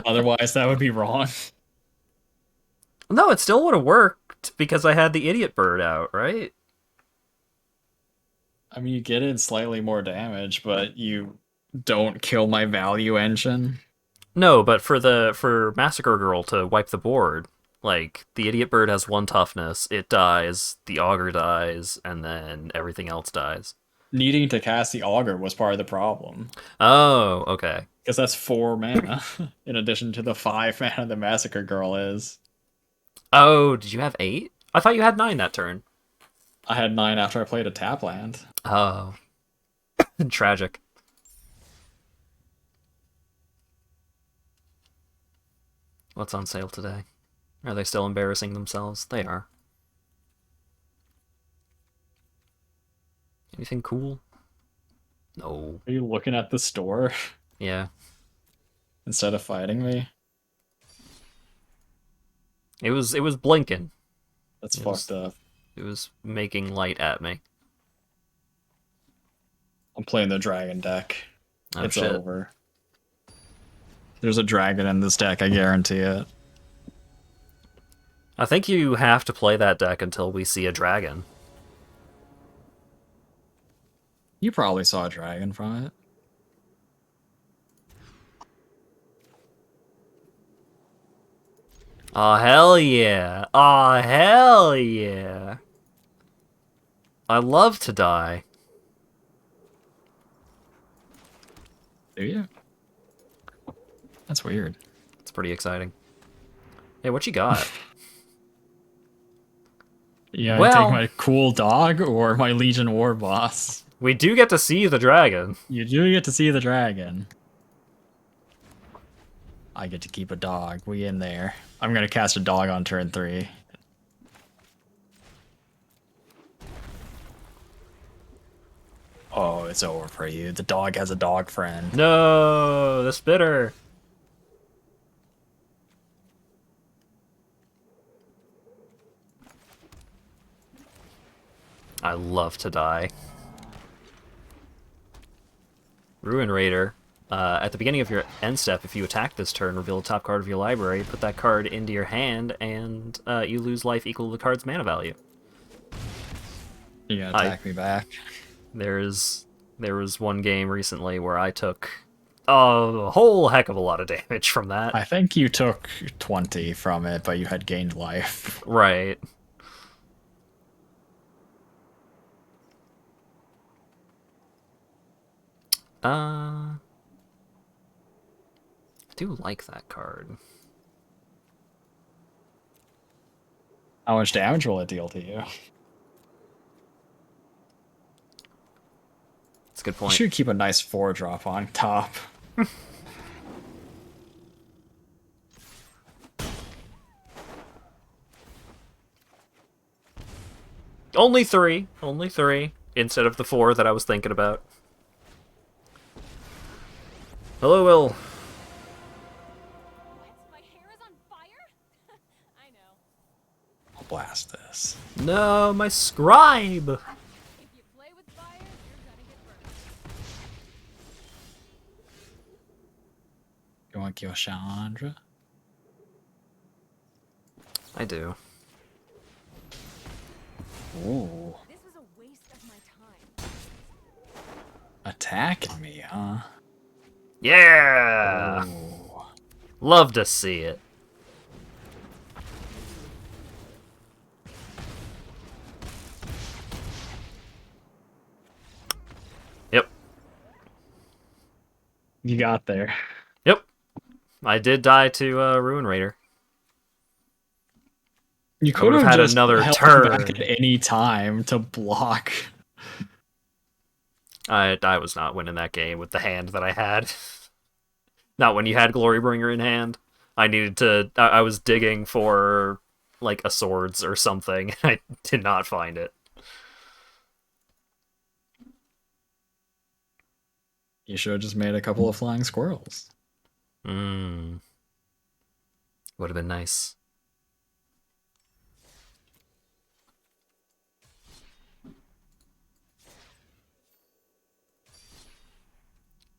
Otherwise, that would be wrong. No, it still would have worked because I had the Idiot Bird out, right? I mean, you get in slightly more damage, but you don't kill my value engine. No, but for Massacre Girl to wipe the board, like, the Idiot Bird has 1 toughness, it dies, the Augur dies, and then everything else dies. Needing to cast the Augur was part of the problem. Oh, okay. Because that's 4 mana, in addition to the 5 mana the Massacre Girl is. Oh, did you have 8? I thought you had 9 that turn. I had 9 after I played a tap land. Oh. Tragic. What's on sale today? Are they still embarrassing themselves? They are. Anything cool? No. Are you looking at the store Yeah. instead of fighting me? It was blinking. That's It was- fucked up. It was making light at me. I'm playing the dragon deck. Oh, It's shit. over. There's a dragon in this deck, I guarantee it. I think you have to play that deck until we see a dragon. You probably saw a dragon from it. Oh, hell yeah. Oh, hell yeah. I love to die. Do you? That's weird. It's pretty exciting. Hey, what you got? Yeah, I Well- take my cool dog or my Legion War boss. We do get to see the dragon. You do get to see the dragon. I get to keep a dog. We in there. I'm gonna cast a dog on turn 3. Oh, it's over for you. The dog has a dog friend. No, the spitter. I love to die. Ruin Raider. At the beginning of your end step, if you attack this turn, reveal the top card of your library, put that card into your hand, and you lose life equal to the card's mana value. You gonna attack me back? There was one game recently where I took a whole heck of a lot of damage from that. I think you took 20 from it, but you had gained life. Right. I do like that card. How much damage will it deal to you? It's a good You point. should keep a nice 4-drop on top. Only three instead of the 4 that I was thinking about. Hello, Will. What? My hair is on fire? I know. I'll blast this. No, my scribe. If you play with fire, you're gonna get burned. You want to kill Chandra? I do. Ooh. This was a waste of my time. Attacking me, huh? Yeah. Ooh. Love to see it. Yep. You got there. Yep. I did die to Ruin Raider. You I could would've have had just another held turn. back at any time to block. I was not winning that game with the hand that I had. Not when you had Glorybringer in hand. I needed to... I was digging for, like, a swords or something. I did not find it. You should have just made a couple of flying squirrels. Would have been nice.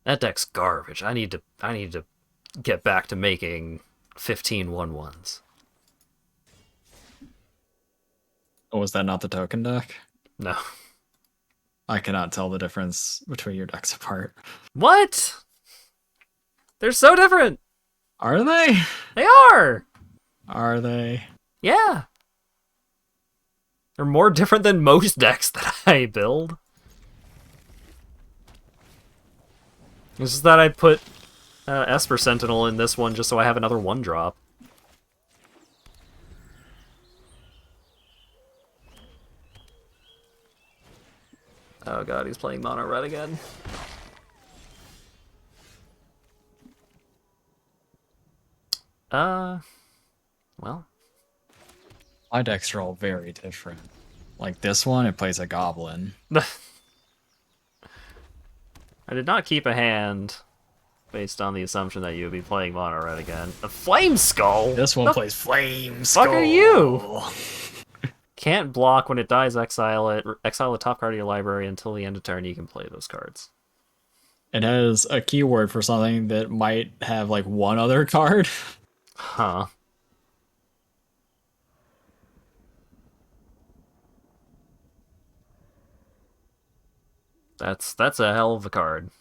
That deck's garbage. I need to get back to making 15 1/1s. Oh, was that not the token deck? No. I cannot tell the difference between your decks apart. What? They're so different. Are they? They are. Are they? Yeah. They're more different than most decks that I build. It's just that I put Esper Sentinel in this one just so I have another 1-drop. Oh god, he's playing mono red again. Well. My decks are all very different. Like this one, it plays a goblin. I did not keep a hand based on the assumption that you would be playing Mono Red again. A Flame Skull? This one The plays Flame fuck Skull. are you? Can't block when it dies, exile it. Exile the top card of your library until the end of turn. You can play those cards. It has a keyword for something that might have like one other card. Huh. That's a hell of a card.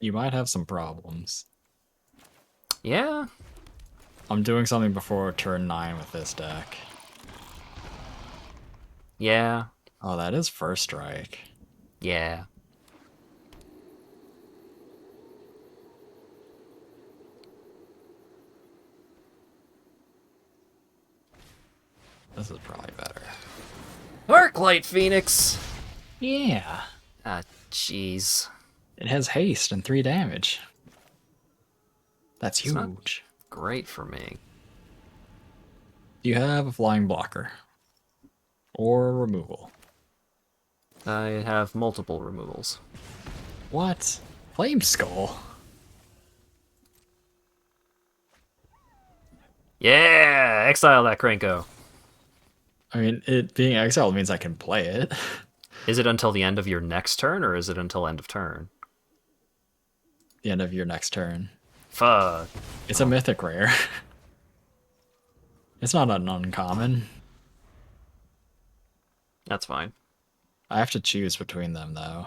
You might have some problems. Yeah. I'm doing something before turn 9 with this deck. Yeah. Oh, that is first strike. Yeah. This is probably better. Arclight Phoenix! Yeah. Ah, jeez. It has haste and 3 damage. That's It's not- huge. Great for me. Do you have a flying blocker? Or removal? I have multiple removals. What? Flame Skull? Yeah! Exile that Krenko. I mean, it being exiled means I can play it. Is it until the end of your next turn, or is it until end of turn? The end of your next turn. Fuck. It's a mythic rare. It's not an uncommon. That's fine. I have to choose between them, though.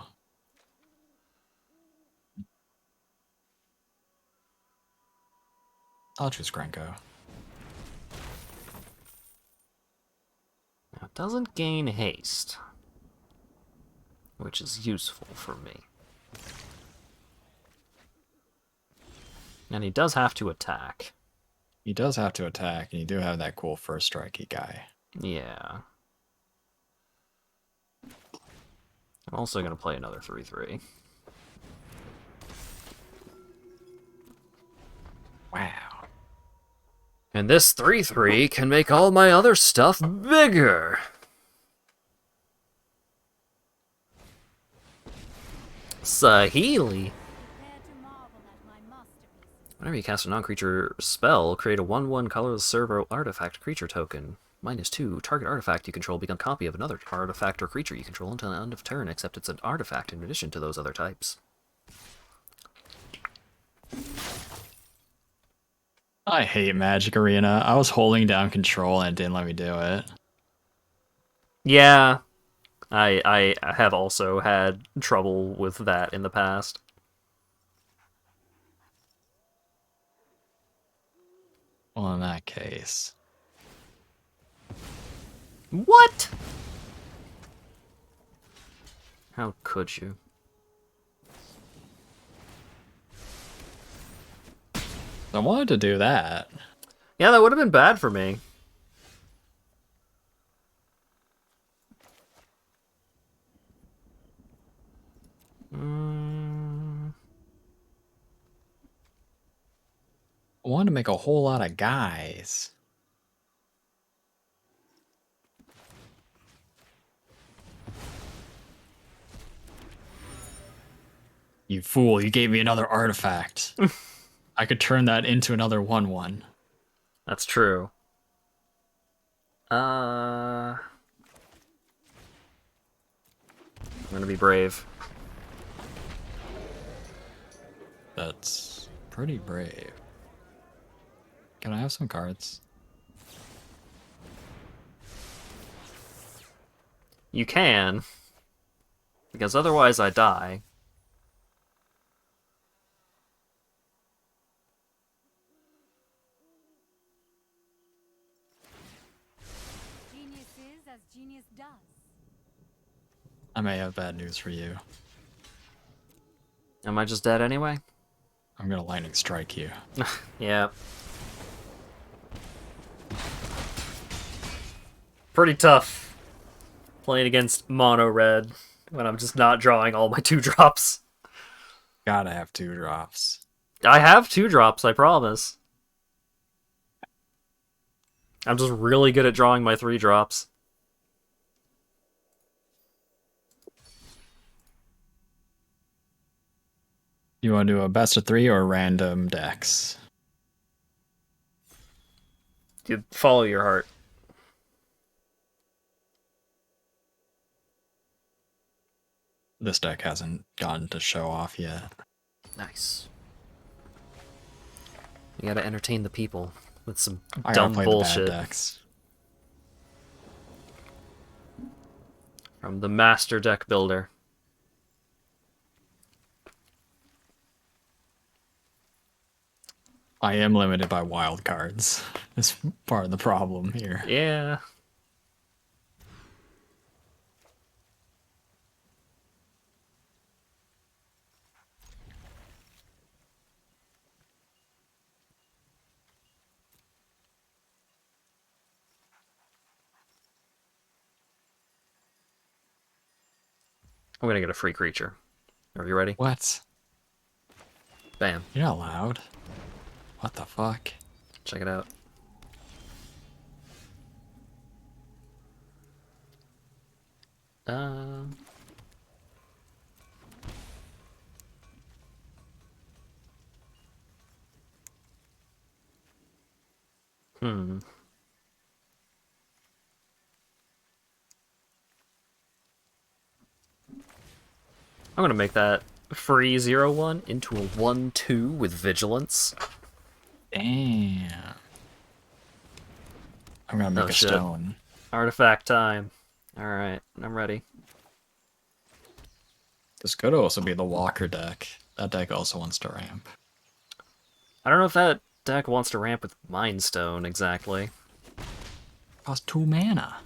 I'll choose Krenko. Now, it doesn't gain haste, which is useful for me. And he does have to attack. He does have to attack, and you do have that cool first strikey guy. Yeah. I'm also going to play another 3/3. Wow. And this 3/3 can make all my other stuff bigger. Sahili. Prepare to marvel at my masterpieces. Whenever you cast a non-creature spell, create a 1/1 colorless servo artifact creature token. -2. Target artifact you control become a copy of another artifact or creature you control until the end of turn, except it's an artifact in addition to those other types. I hate Magic Arena. I was holding down control and it didn't let me do it. Yeah, I have also had trouble with that in the past. Well, in that case. What? How could you? I wanted to do that. Yeah, that would have been bad for me. I wanted to make a whole lot of guys. You fool, you gave me another artifact. I could turn that into another 1/1. That's true. I'm gonna be brave. That's pretty brave. Can I have some cards? You can. Because otherwise I die. Genius is as genius does. I may have bad news for you. Am I just dead anyway? I'm gonna lightning strike you. Yeah. Pretty tough playing against mono red when I'm just not drawing all my 2-drops. Gotta have 2 drops. I have 2-drops, I promise. I'm just really good at drawing my 3-drops. You want to do a best of 3 or random decks? You follow your heart. This deck hasn't gotten to show off yet. Nice. You gotta entertain the people with some I gotta dumb play the bad bullshit decks. from the master deck builder. I am limited by wild cards. That's part of the problem here. Yeah. I'm gonna get a free creature. Are you ready? What? Bam. You're not allowed. What the fuck? Check it out. Um. Hmm. I'm gonna make that free 0/1 into a 1/2 with vigilance. Damn. I'm gonna make Oh, a shit. stone. Artifact time. Alright, I'm ready. This could also be the Walker deck. That deck also wants to ramp. I don't know if that deck wants to ramp with Mind Stone exactly. Cost 2 mana.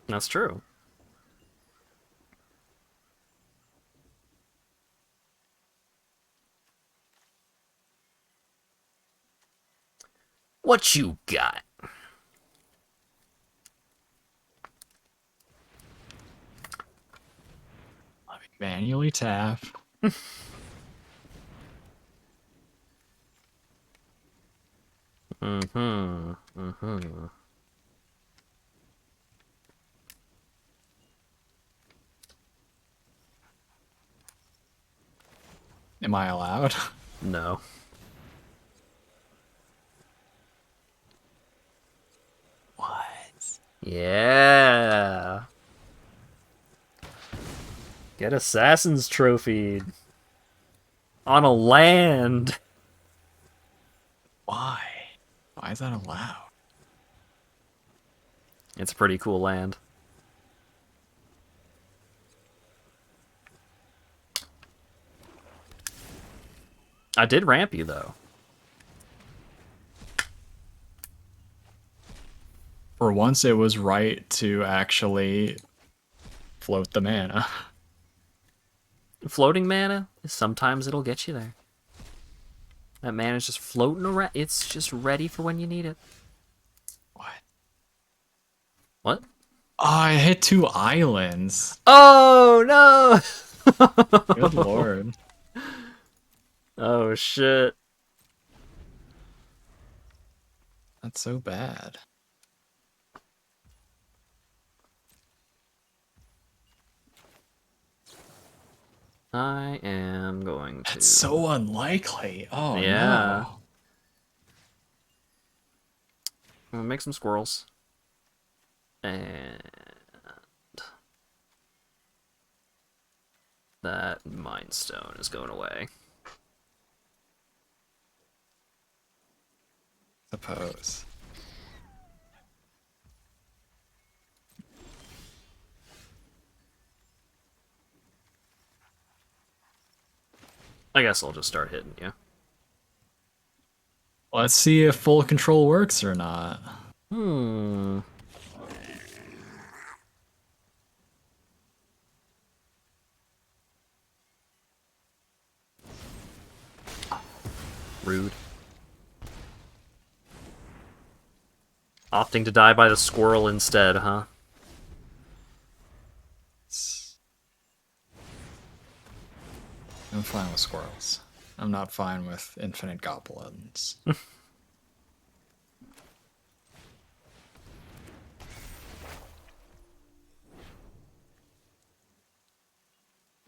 That's true. What you got? Let me manually tap. Mm-hmm. Mm-hmm. Am I allowed? No. What? Yeah. Get Assassin's Trophy on a land. Why? Why is that allowed? It's a pretty cool land. I did ramp you though. For once, it was right to actually float the mana. Floating mana, sometimes it'll get you there. That mana's just floating around. It's just ready for when you need it. What? What? Oh, I hit 2 islands. Oh no! Good lord. Oh shit. That's so bad. I am going to. That's so unlikely. Oh Yeah. no. I'm gonna make some squirrels. And that Mind Stone is going away. Suppose. I guess I'll just start hitting you. Let's see if full control works or not. Hmm. Rude. Opting to die by the squirrel instead, huh? I'm fine with squirrels. I'm not fine with infinite goblins.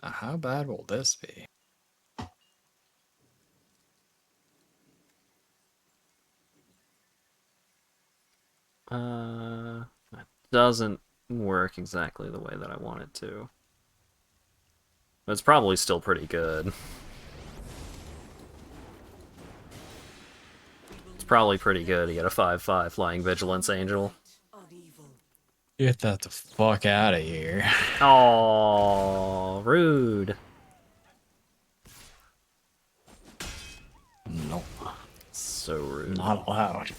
How bad will this be? It doesn't work exactly the way that I want it to. But it's probably still pretty good. It's probably pretty good to get a 5/5 Flying Vigilance Angel. Get that the fuck out of here. Oh, rude. Nope. So rude. Not allowed.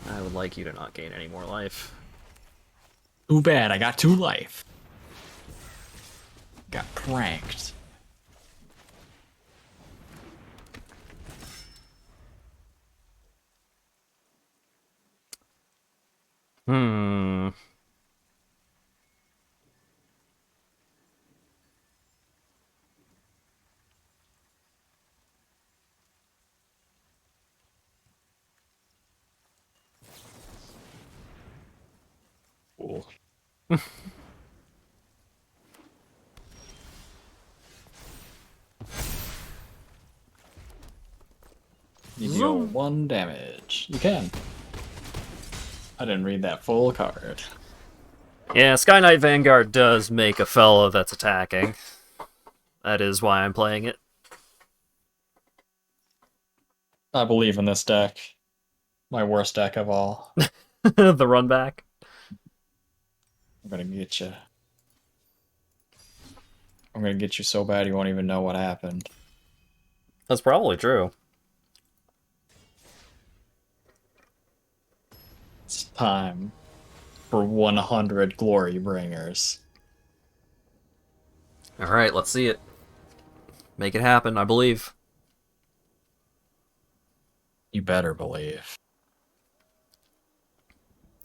I would like you to not gain any more life. Too bad, I got 2 life. Got pranked. Hmm. Cool. You deal 1 damage. You can. I didn't read that full card. Yeah, Sky Knight Vanguard does make a fellow that's attacking. That is why I'm playing it. I believe in this deck. My worst deck of all. The run back. I'm gonna get you. I'm gonna get you so bad you won't even know what happened. That's probably true. It's time for 100 Glory Bringers. Alright, let's see it. Make it happen, I believe. You better believe.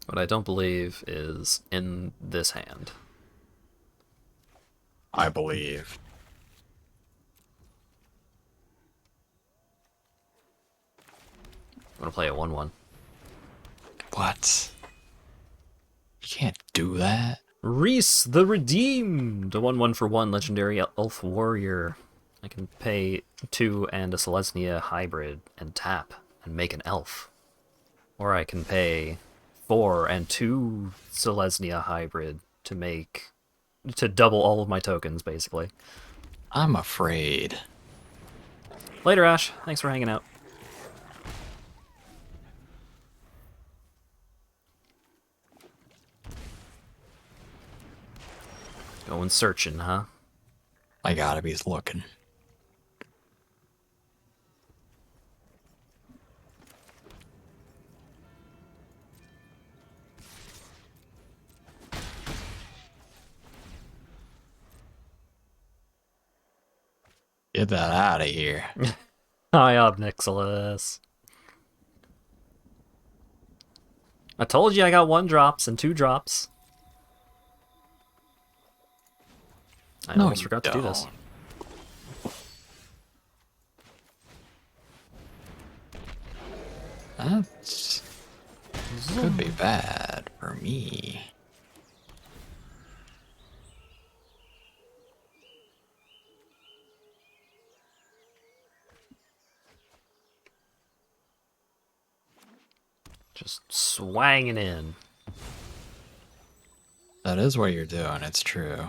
What I don't believe is in this hand. I believe. I'm gonna play a 1/1. What? You can't do that. Reese the Redeemed! A 1/1 for 1 legendary elf warrior. I can pay 2 and a Selesnya hybrid and tap and make an elf. Or I can pay 4 and 2 Selesnya hybrid to double all of my tokens, basically. I'm afraid. Later, Ash. Thanks for hanging out. Going searching, huh? I gotta be looking. Get that out of here. Hi, Obnixilis. I told you I got 1 drops and 2 drops. I No, almost you forgot to do this. That's could be bad for me. Just swanging in. That is what you're doing, it's true.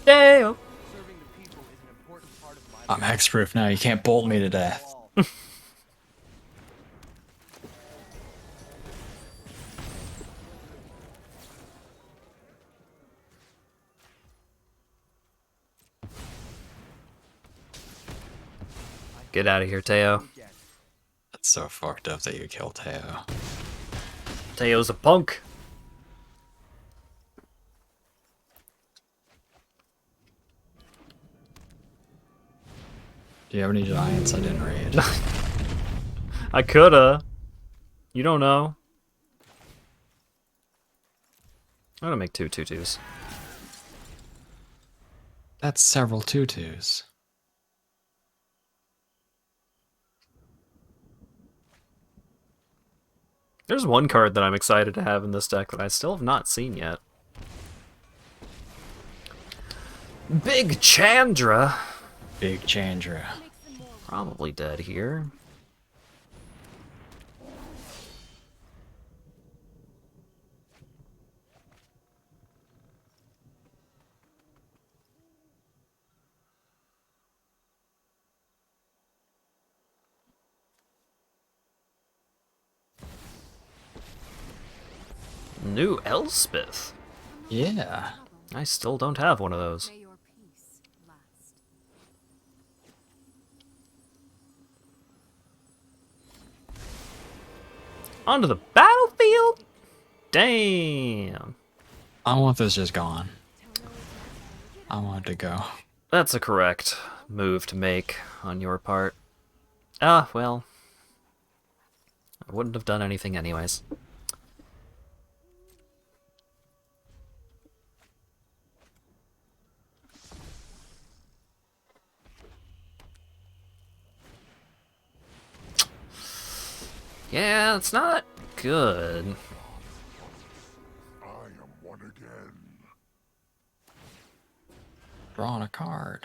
Damn! I'm hexproof now, you can't bolt me to death. Get out of here, Teo. That's so fucked up that you killed Teo. Teo's a punk. Do you have any giants I didn't raid? I coulda. You don't know. I'm gonna make 2 2/2s. That's several tutus. There's one card that I'm excited to have in this deck that I still have not seen yet. Big Chandra. Big Chandra. Probably dead here. New Elspeth. Yeah. I still don't have one of those. May your peace last. Onto the battlefield? Damn. I want this just gone. I want it to go. That's a correct move to make on your part. Ah, well. I wouldn't have done anything anyways. Yeah, it's not good. I am one again. Drawing a card.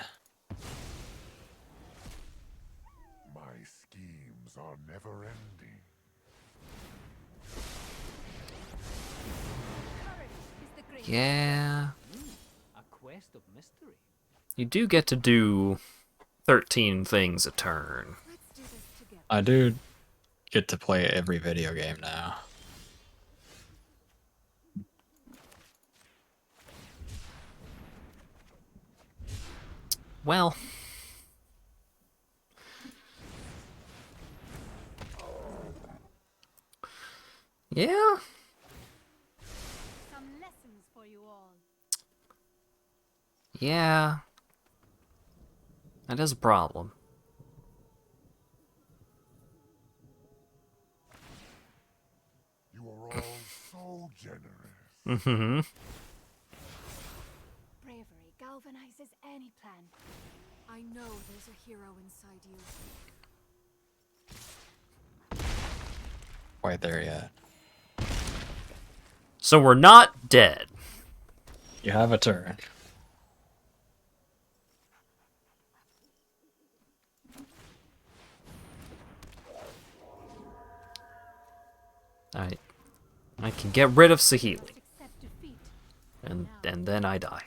My schemes are never ending. Yeah. A quest of mystery. You do get to do 13 things a turn. Let's do this together. I do get to play every video game now. Well. Yeah. Some lessons for you all. Yeah. That is a problem. You are all so generous. Mm-hmm. Bravery galvanizes any plan. I know there's a hero inside you. Quite there yet. So we're not dead. You have a turn. I can get rid of Sahili, Must accept defeat. and then I die.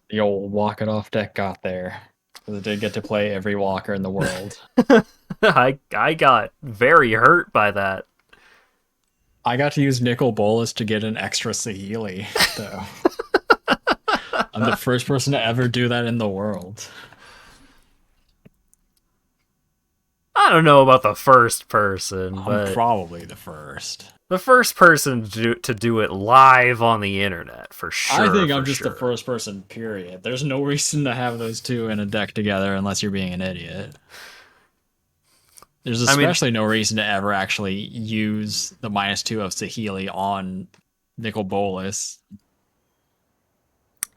The old walk it off deck got there. 'Cause it did get to play every walker in the world. I got very hurt by that. I got to use Nicol Bolas to get an extra Sahili, though. I'm the first person to ever do that in the world. I don't know about the first person, I'm but probably the first. the first person to do it live on the internet, for sure. I think I'm for just sure. the first person, period. There's no reason to have those two in a deck together unless you're being an idiot. There's especially no reason to ever actually use the -2 of Sahili on Nicol Bolas.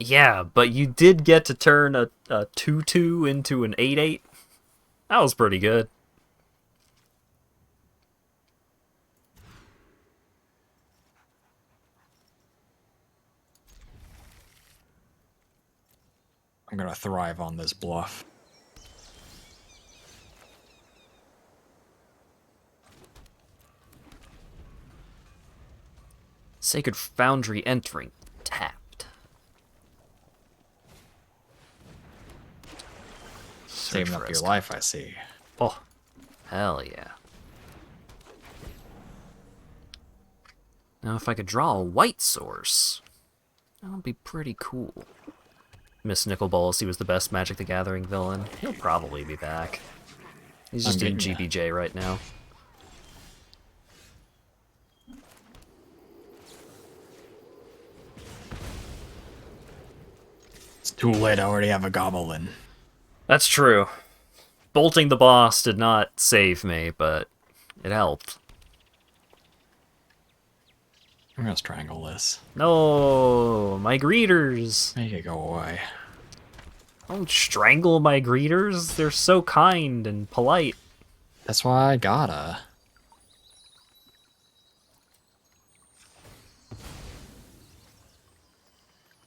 Yeah, but you did get to turn a 2/2 into an 8/8. That was pretty good. I'm gonna thrive on this bluff. Sacred Foundry entering. Tapped. Saving up your life, I see. Oh, hell yeah. Now if I could draw a white source, that would be pretty cool. Miss Nicol Bolas, he was the best Magic the Gathering villain. He'll probably be back. He's just in getting GBJ right now. It's too late, I already have a Goblin. That's true. Bolting the boss did not save me, but it helped. I'm gonna strangle this. No, my greeters. Make it go away. Don't strangle my greeters. They're so kind and polite. That's why I gotta.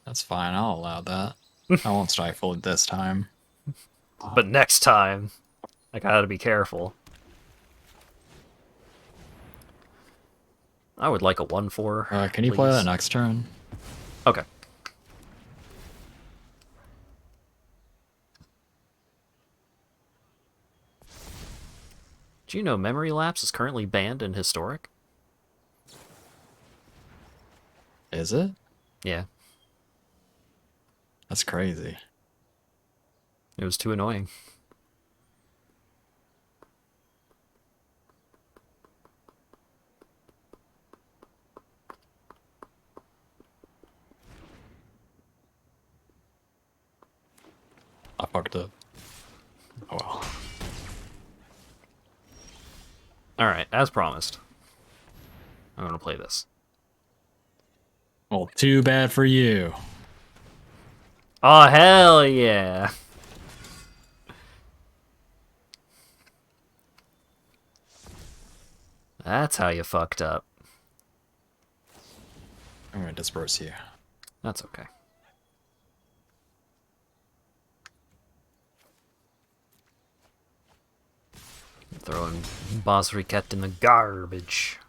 That's fine, I'll allow that. I won't stifle it this time. But next time, I gotta be careful. I would like a 1/4. Can you play that next turn? Okay. Do you know Memory Lapse is currently banned in Historic? Is it? Yeah, That's crazy. it was too annoying. I fucked up. Oh well. Alright, as promised. I'm gonna play this. Well, too bad for you. Oh, hell yeah! That's how you fucked up. I'm gonna disperse you. That's okay. Throwing Boss Riquette in the garbage.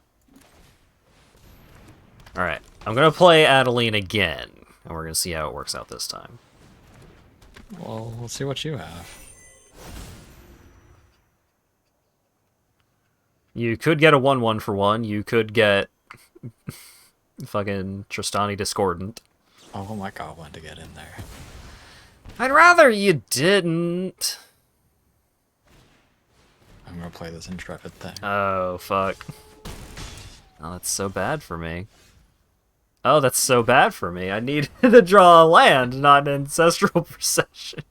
Alright, I'm gonna play Adeline again, and we're gonna see how it works out this time. Well, we'll see what you have. You could get a 1/1 for one, you could get fucking Tristani Discordant. Oh my goblin to get in there. I'd rather you didn't. I'm gonna play this intrepid thing. Oh, fuck. Oh, that's so bad for me. Oh, that's so bad for me. I need to draw a land, not an ancestral procession.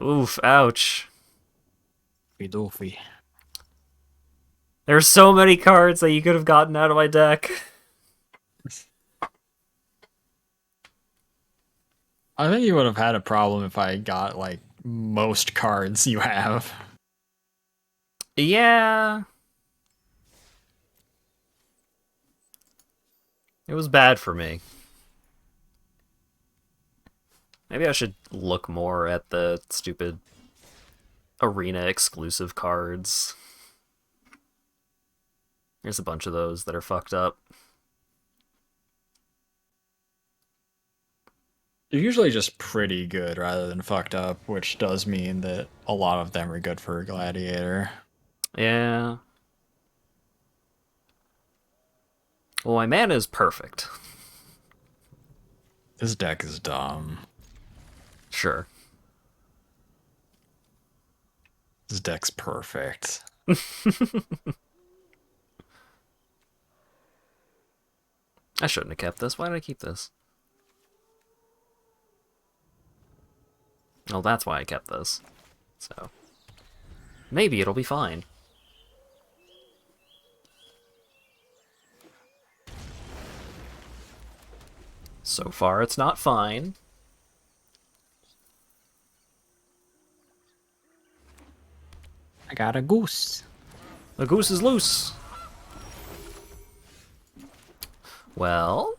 Oof, ouch. Doofy. There's so many cards that you could have gotten out of my deck. I think you would have had a problem if I got, like, most cards you have. Yeah. It was bad for me. Maybe I should look more at the stupid arena exclusive cards. There's a bunch of those that are fucked up. They're usually just pretty good rather than fucked up, which does mean that a lot of them are good for Gladiator. Yeah. Well, my mana is perfect. This deck is dumb. Sure. This deck's perfect. I shouldn't have kept this. Why did I keep this? Oh, that's why I kept this. So, maybe it'll be fine. So far, it's not fine. I got a goose. The goose is loose. Well,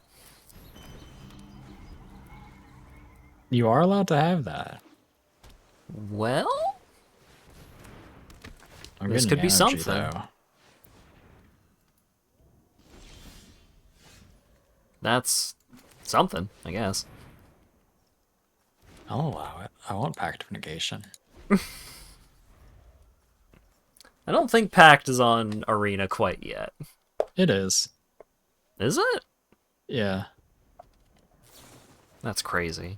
You are allowed to have that. well, I'm This getting could be energy, something. though. that's something, I guess. I'll allow it. I want Pact of Negation. I don't think Pact is on Arena quite yet. It is. Is it? Yeah. That's crazy.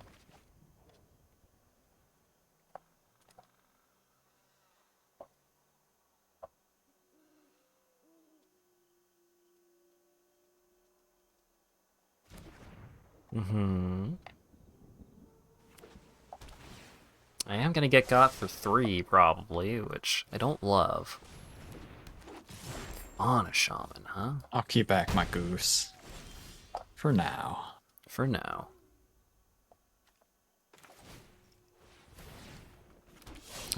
I am gonna get got for 3, probably, which I don't love. on a shaman, huh? I'll keep back my goose. For now. For now.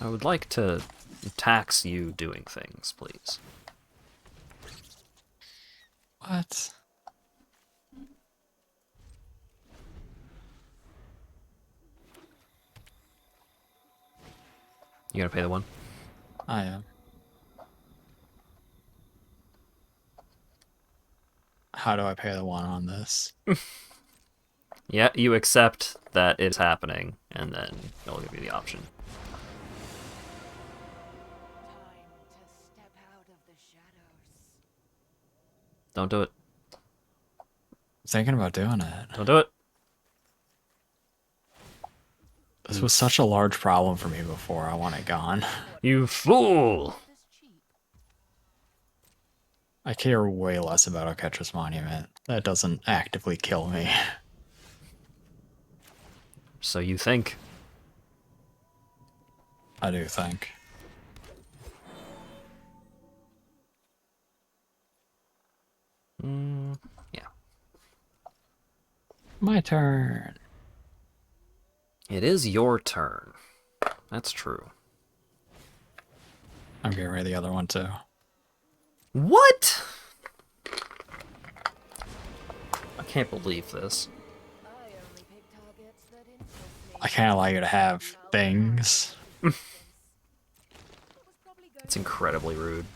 I would like to tax you doing things, please. What? You gonna pay the one? I am. How do I pay the one on this? Yeah, you accept that it's happening, and then it'll give you the option. Time to step out of the shadows. Don't do it. Thinking about doing it. Don't do it. This was such a large problem for me before. I want it gone. You fool! This cheap. I care way less about Oketra's Monument. That doesn't actively kill me. So you think. I do think. Yeah. My turn. It is your turn. That's true. I'm getting rid of the other one too. What? I can't believe this. I only pick targets that interest me. I can't allow you to have things. It's incredibly rude.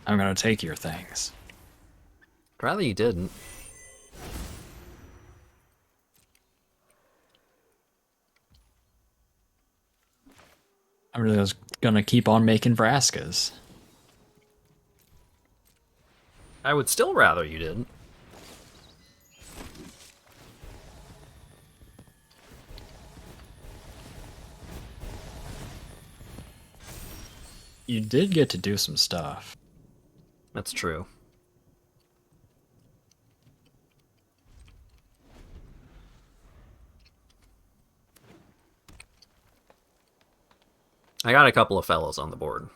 I'm gonna take your things. I'd rather you didn't. I'm just gonna keep on making Vraskas. I would still rather you didn't. You did get to do some stuff. That's true. I got a couple of fellows on the board.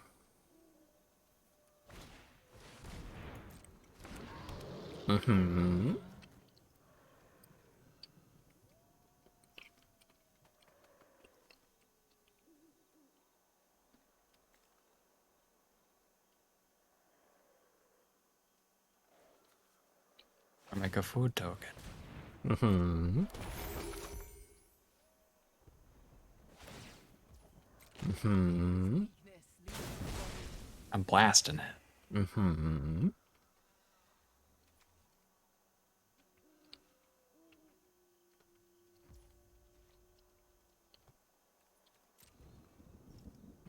Mm-hmm. Or make a food token. Mm-hmm. Mm-hmm. I'm blasting it. Mm-hmm.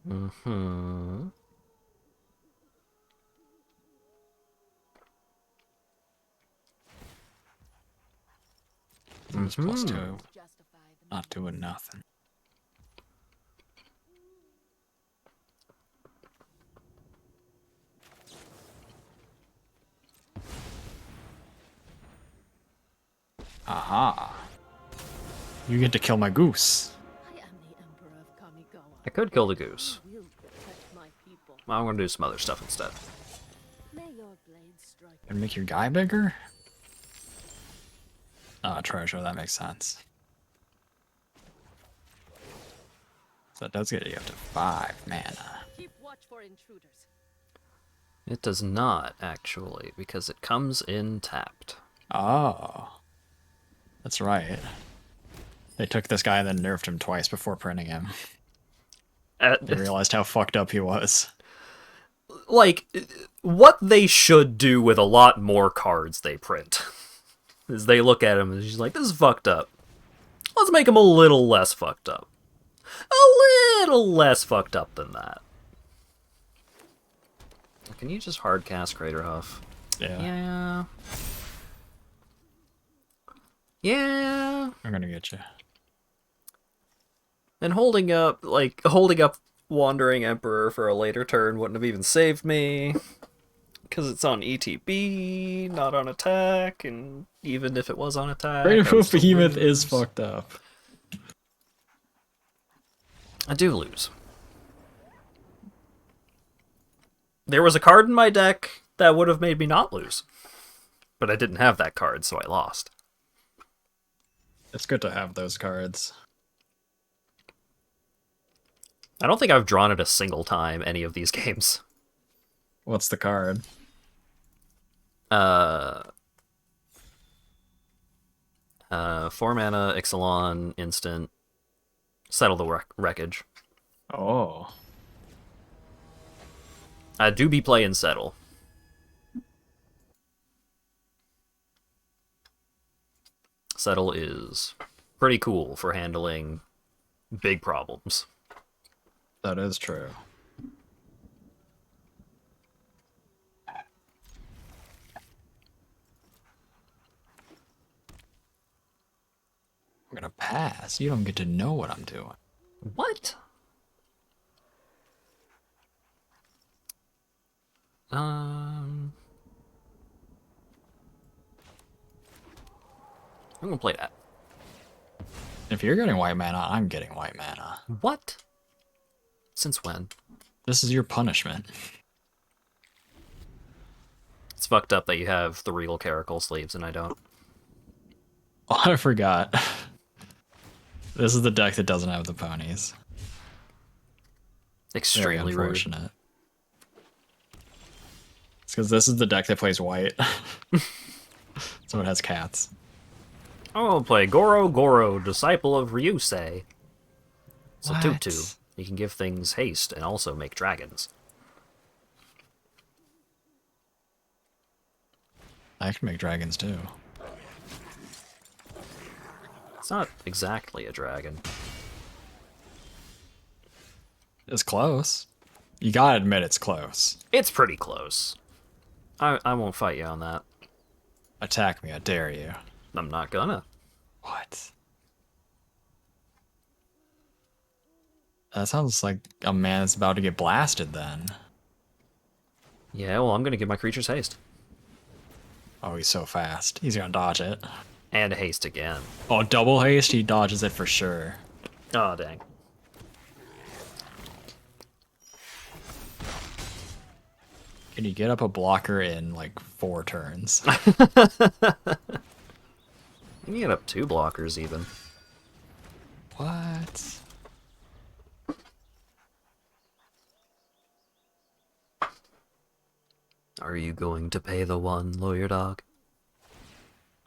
Mm-hmm. It's plus two. Justify the Not doing nothing. Aha. You get to kill my goose. I am the Emperor of Kamigawa. I could kill the goose. I will protect my people. Well, I'm gonna do some other stuff instead. May your blade strike. And make your guy bigger? Ah, treasure, that makes sense. So that does get you up to 5 mana. Keep watch for intruders. It does not, actually, because it comes in tapped. Oh. That's right. They took this guy and then nerfed him twice before printing him. They realized how fucked up he was. Like, what they should do with a lot more cards they print is they look at him and she's like, this is fucked up. Let's make him a little less fucked up. A little less fucked up than that. Can you just hardcast Crater Huff? Yeah. Yeah. Yeah. I'm gonna get you. And holding up Wandering Emperor for a later turn wouldn't have even saved me. Because it's on ETB, not on attack, and even if it was on attack... Great I would still Behemoth lose. is fucked up. I do lose. There was a card in my deck that would have made me not lose. But I didn't have that card, so I lost. It's good to have those cards. I don't think I've drawn it a single time any of these games. What's the card? 4 mana, Ixalan, instant, settle the wreckage. Oh. I do be playing settle. Settle is pretty cool for handling big problems. That is true. I'm gonna pass. You don't get to know what I'm doing. What? I'm gonna play that. If you're getting white mana, I'm getting white mana. What? Since when? This is your punishment. It's fucked up that you have the Regal Caracal sleeves and I don't. Oh, I forgot. This is the deck that doesn't have the ponies. Very Extremely rude. unfortunate. It's because this is the deck that plays white. So it has cats. I'm gonna play Goro, Disciple of Ryusei. It's a What? 2/2. You can give things haste and also make dragons. I can make dragons too. It's not exactly a dragon. It's close. You gotta admit it's close. It's pretty close. I won't fight you on that. Attack me, I dare you. I'm not gonna. What? That sounds like a man that's about to get blasted then. Yeah, well, I'm gonna give my creatures haste. Oh, he's so fast. He's gonna dodge it. And haste again. Oh, double haste? He dodges it for sure. Oh, dang. Can you get up a blocker in like 4 turns? You can get up 2 blockers even. What? Are you going to pay the 1, LawyerDog?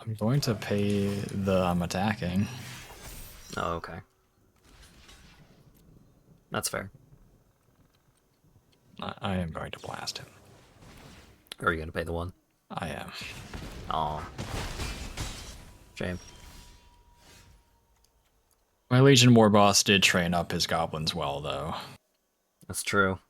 I'm going to pay the I'm attacking. Oh, okay. That's fair. I am going to blast him. Or are you gonna pay the 1? I am. Aw. Shame. My Legion War boss did train up his goblins well, though. That's true.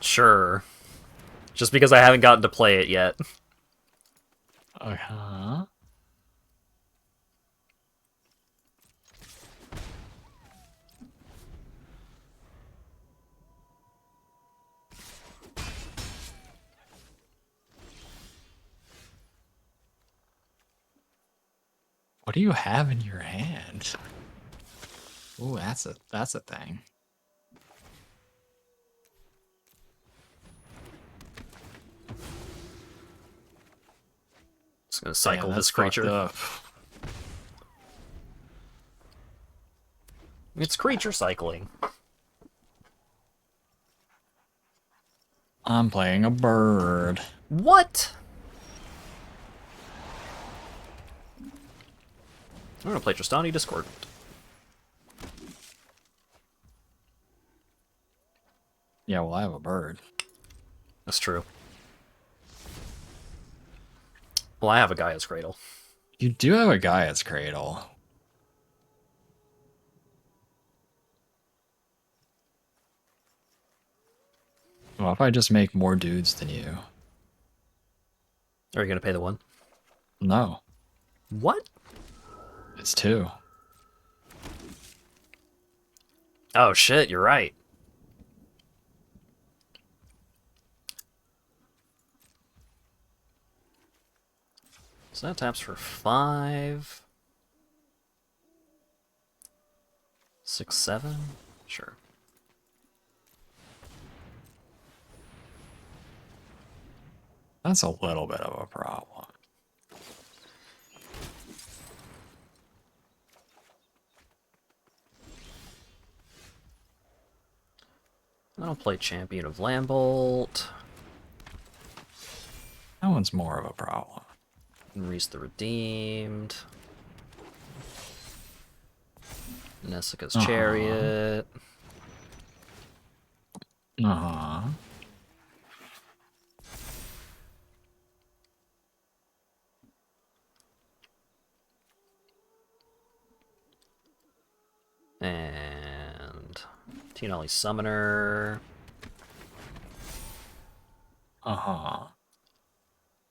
Sure. Just because I haven't gotten to play it yet. Uh-huh. What do you have in your hand? Ooh, that's a thing. Just gonna cycle Damn, this that's fucked creature. up. It's creature cycling. I'm playing a bird. What? I'm gonna play Tristani Discordant. Yeah, well, I have a bird. That's true. Well, I have a Gaia's Cradle. You do have a Gaia's Cradle. What if I just make more dudes than you? Are you gonna pay the 1? No, What? it's 2. Oh shit, you're right. So that taps for 5. 6, 7? Sure. That's a little bit of a problem. I'll play Champion of Lambolt. That one's more of a problem. Reese the Redeemed. Nessica's Chariot. Uh-huh. And Tinali Summoner. Uh-huh.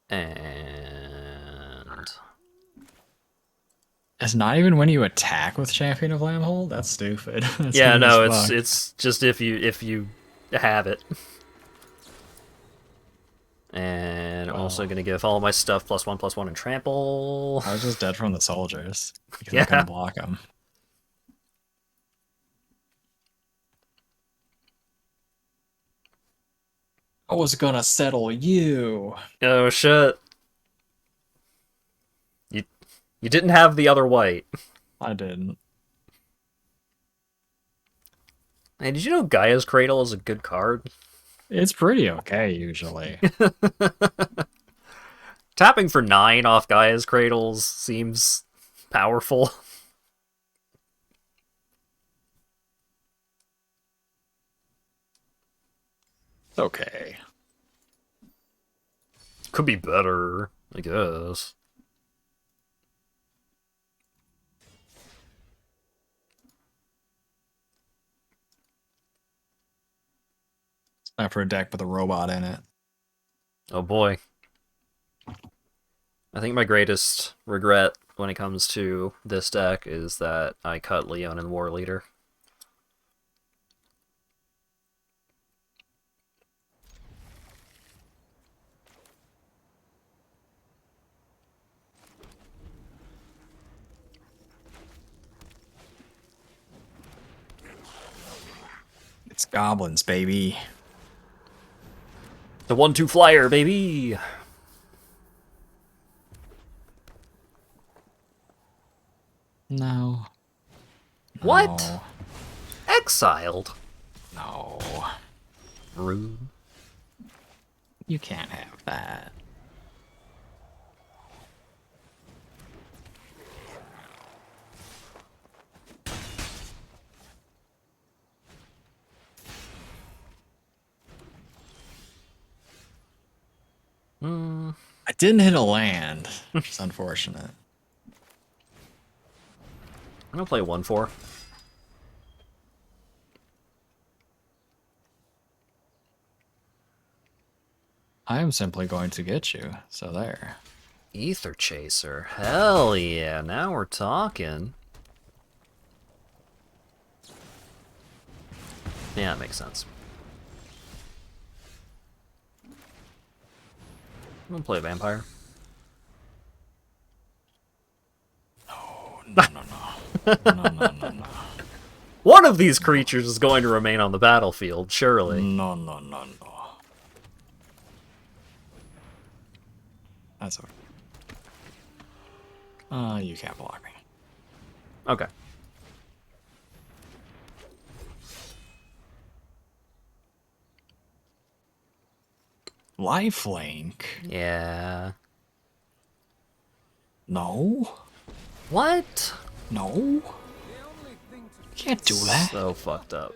And It's not even when you attack with Champion of Lamhole? That's stupid. That's yeah, mean no, as fuck. it's just if you have it. And I'm also gonna give all my stuff +1/+1 and trample. I was just dead from the soldiers because I Yeah. couldn't block them. I was gonna settle you. Oh shit. You didn't have the other white. I didn't. Hey, did you know Gaia's Cradle is a good card? It's pretty okay usually. Tapping for 9 off Gaia's Cradles seems powerful. It's okay. Could be better, I guess. It's not for a deck with a robot in it. Oh boy. I think my greatest regret when it comes to this deck is that I cut Leon and War Leader. It's goblins, baby. The 1/2 flyer, baby! No. What? No. Exiled? No. Rude. You can't have that. I didn't hit a land, which is unfortunate. I'm gonna play 1/4. I am simply going to get you, so there. Ether Chaser. Hell yeah, now we're talking. Yeah, that makes sense. I'm gonna play a Vampire. No, no, no. No, no, no, no. One of these creatures is going to remain on the battlefield, surely. No, no, no, no. That's okay. You can't block me. Okay. Lifelink? Yeah. No. What? No. You can't do that. So fucked up.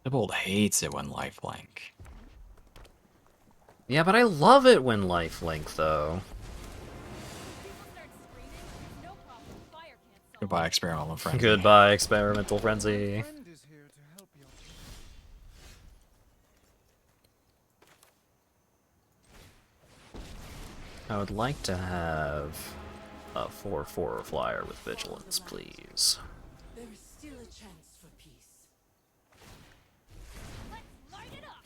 Tybalt hates it when lifelink. Yeah, but I love it when lifelink, though. Goodbye, experimental frenzy. Goodbye, experimental frenzy. I would like to have a 4/4 flyer with vigilance, please. There is still a chance for peace. Let's light it up!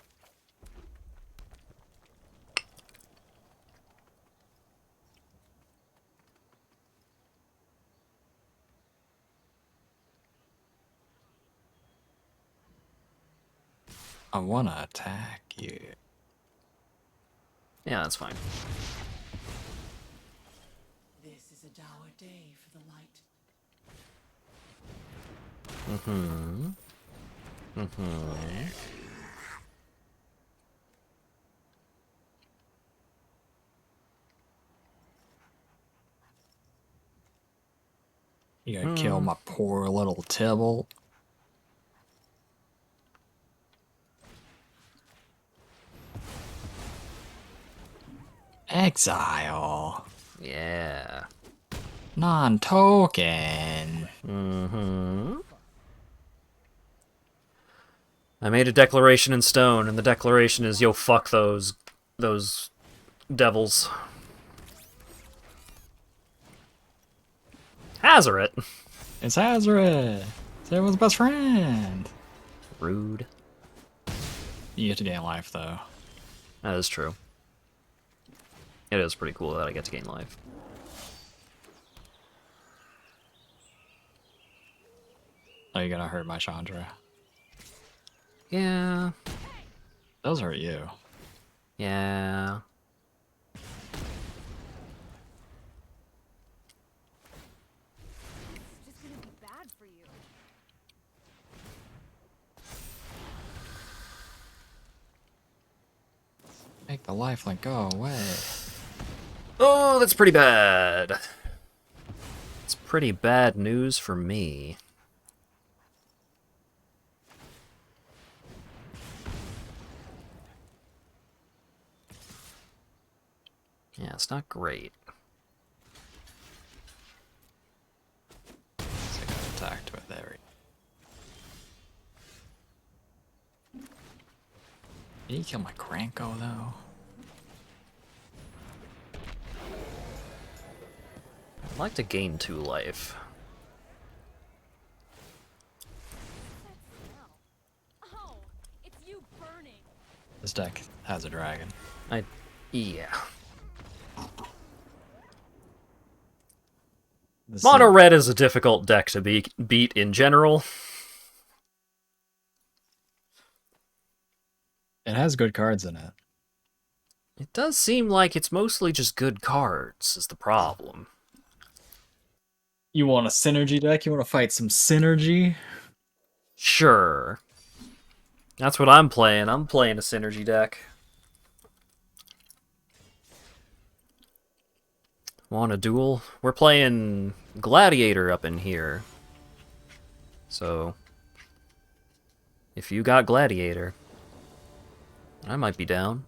I wanna attack you. Yeah, that's fine. This is a dour day for the light. You gonna kill my poor little Tybalt? Exile. Yeah. Non-token. I made a declaration in stone, and the declaration is, yo, fuck those devils. Hazaret! It's Hazaret. It's everyone's best friend. Rude. You get to gain life, though. That is true. It is pretty cool that I get to gain life. Oh, you're gonna hurt my Chandra. Yeah. Those hurt you. Yeah. It's just gonna be bad for you. Make the lifelink go away. Oh, that's pretty bad. It's pretty bad news for me. Yeah, it's not great. So I got attacked with every. Did you kill my Kranko though? I'd like to gain 2 life. That smell. Oh, it's you burning. This deck has a dragon. Yeah. This is- Mono red is a difficult deck to beat in general. It has good cards in it. It does seem like it's mostly just good cards, is the problem. You want a synergy deck? You want to fight some synergy? Sure. That's what I'm playing. I'm playing a synergy deck. Want a duel? We're playing Gladiator up in here. So, if you got Gladiator, I might be down.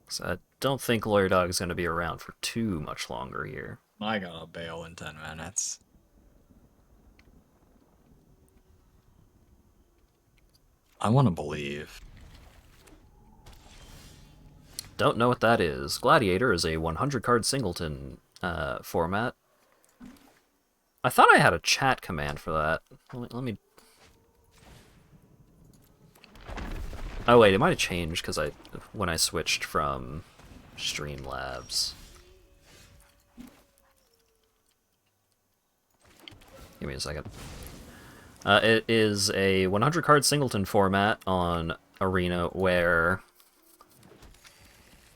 'Cause I don't think LawyerDog is going to be around for too much longer here. I gotta bail in 10 minutes. I want to believe. Don't know what that is. Gladiator is a 100-card singleton format. I thought I had a chat command for that. Let me... Oh wait, it might have changed because when I switched from Streamlabs. Give me a second. It is a 100-card singleton format on Arena where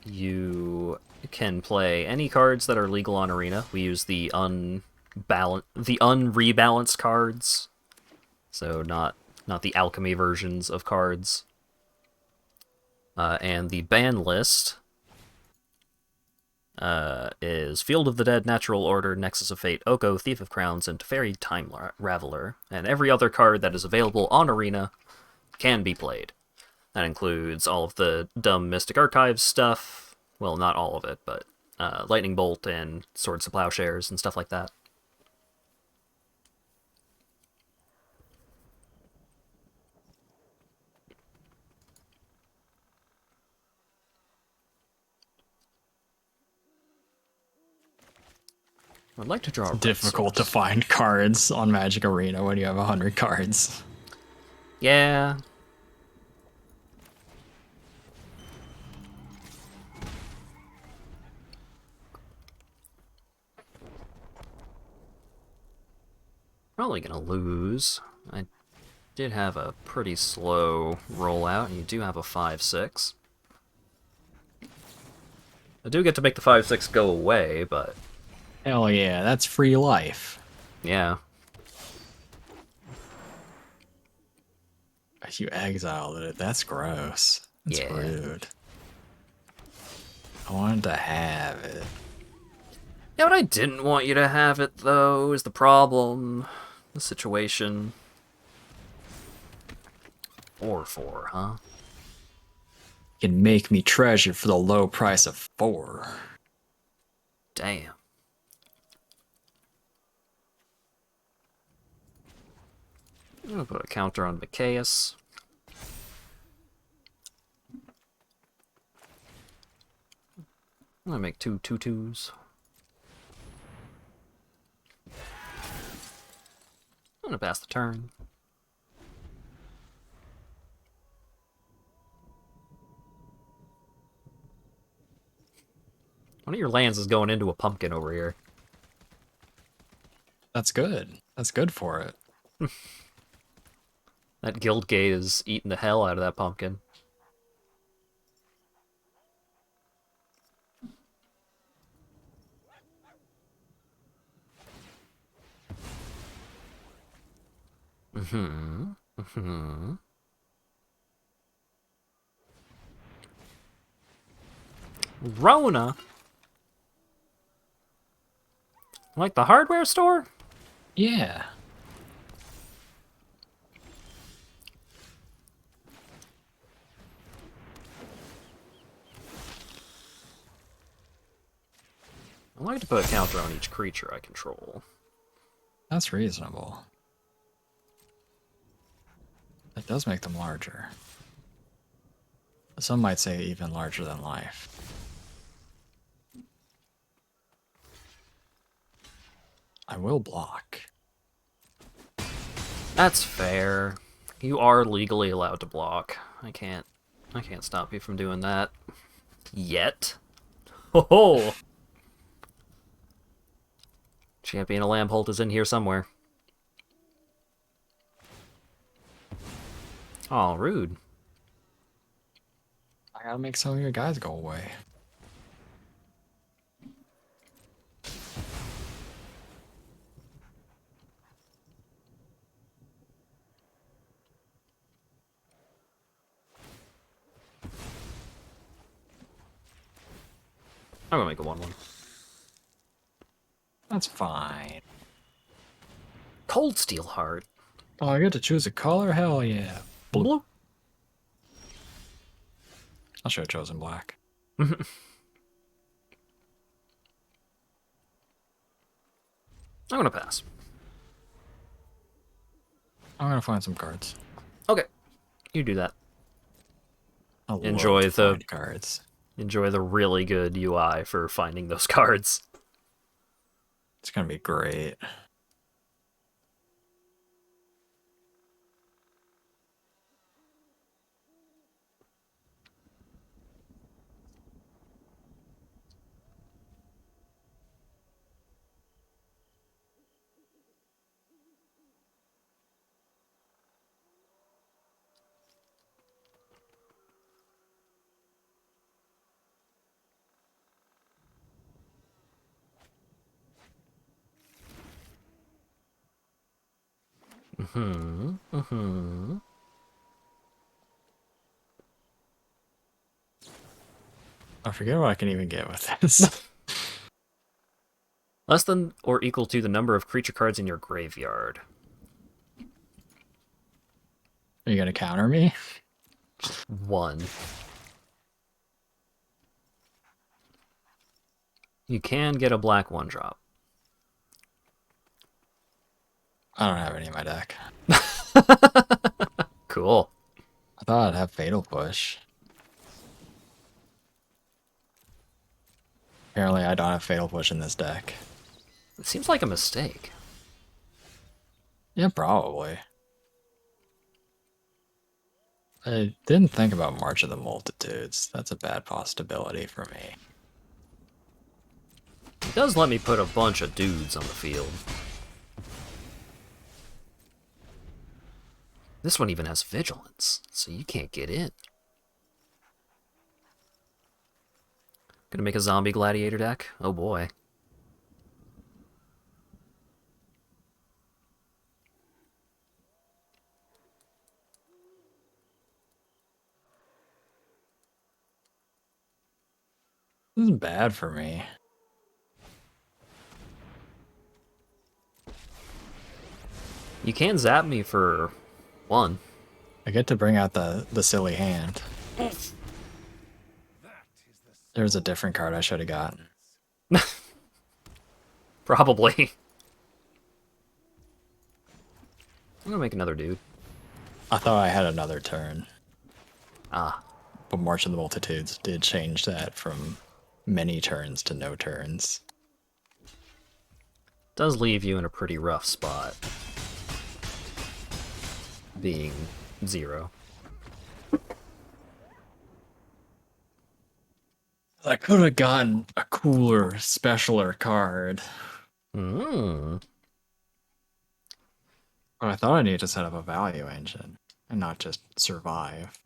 you can play any cards that are legal on Arena. We use the unrebalanced cards, so not the alchemy versions of cards. And the ban list is Field of the Dead, Natural Order, Nexus of Fate, Oko, Thief of Crowns, and Teferi Time Raveler. And every other card that is available on Arena can be played. That includes all of the dumb Mystic Archives stuff. Well, not all of it, but Lightning Bolt and Swords to Plowshares and stuff like that. I'd like to draw a red Difficult to source. find cards on Magic Arena when you have 100 cards. Yeah. Probably gonna lose. I did have a pretty slow rollout, and you do have a 5/6. I do get to make the 5/6 go away, but Hell yeah, that's free life. yeah. You exiled it. That's gross. That's Yeah. rude. I wanted to have it. Yeah, but I didn't want you to have it, though, is the problem. The situation. 4/4, huh? You can make me treasure for the low price of 4. Damn. I'm gonna put a counter on Micaeus. I'm gonna make 2 2/2s. I'm gonna pass the turn. One of your lands is going into a pumpkin over here. That's good. That's good for it. That guild gate is eating the hell out of that pumpkin. Rona? Like the hardware store? Yeah. I like to put a counter on each creature I control. That's reasonable. It does make them larger. Some might say even larger than life. I will block. That's fair. You are legally allowed to block. I can't stop you from doing that. Yet. Ho ho! Champion of Lampholt is in here somewhere. Oh, rude. I gotta make some of your guys go away. I'm gonna make a 1/1. That's fine. Cold Steel Heart. Oh, I get to choose a color? Hell yeah. Blue. I should have chosen black. I'm gonna pass. I'm gonna find some cards. Okay. You do that. I love Enjoy to the- find cards. Enjoy the really good UI for finding those cards. It's gonna be great. I forget what I can even get with this. Less than or equal to the number of creature cards in your graveyard. Are you gonna counter me? 1. You can get a black 1-drop. I don't have any in my deck. Cool. I thought I'd have Fatal Push. Apparently I don't have Fatal Push in this deck. It seems like a mistake. Yeah, probably. I didn't think about March of the Multitudes. That's a bad possibility for me. It does let me put a bunch of dudes on the field. This one even has vigilance, so you can't get in. Gonna make a zombie gladiator deck? Oh boy. This is bad for me. You can zap me for one. I get to bring out the silly hand. There's a different card I should have gotten. Probably. I'm gonna make another dude. I thought I had another turn, Ah. but March of the Multitudes did change that from many turns to no turns. Does leave you in a pretty rough spot. Being 0. I could have gotten a cooler, specialer card. Hmm. But I thought I needed to set up a value engine and not just survive.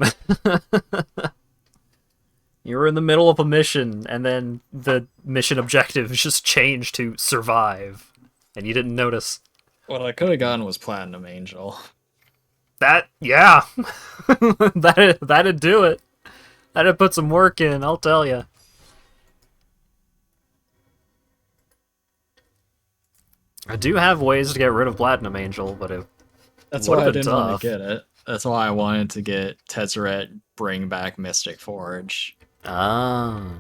You were in the middle of a mission, and then the mission objective just changed to survive, and you didn't notice. What I could have gotten was Platinum Angel. That, yeah. That'd do it. That'd put some work in, I'll tell you. I do have ways to get rid of Platinum Angel, but it That's would why I have been didn't want tough. to get it. That's why I wanted to get Tezzeret, bring back Mystic Forge. Ah.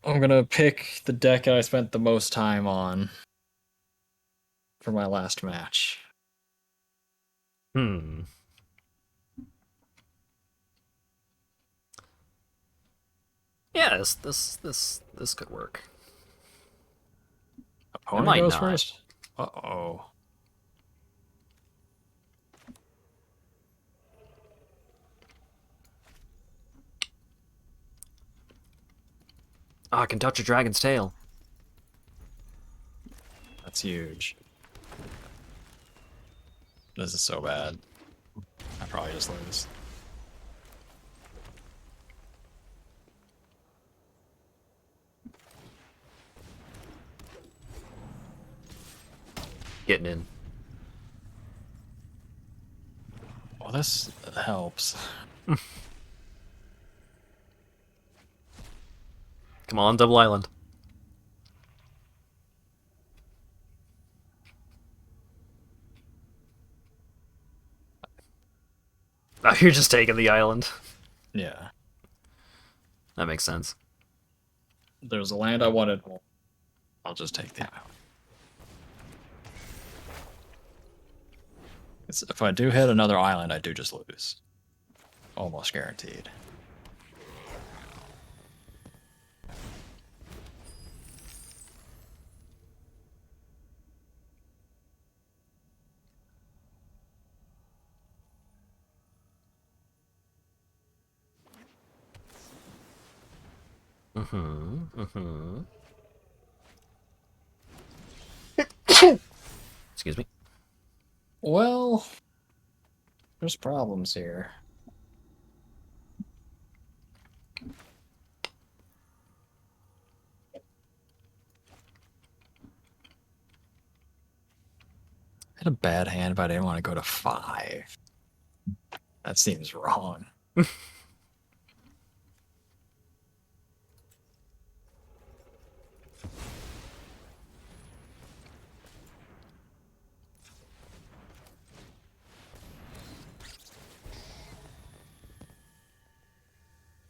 I'm gonna pick the deck I spent the most time on for my last match. Hmm. Yeah, this could work. Opponent might goes not. first? Uh-oh. Oh, I can touch a dragon's tail. That's huge. This is so bad. I probably just lose. Getting in. Well, this helps. Come on, Double Island. Oh, you're just taking the island. Yeah. That makes sense. There's a land I wanted. I'll just take the island. If I do hit another island, I do just lose. Almost guaranteed. Excuse me. Well, there's problems here. I had a bad hand, but I didn't want to go to 5. That seems wrong.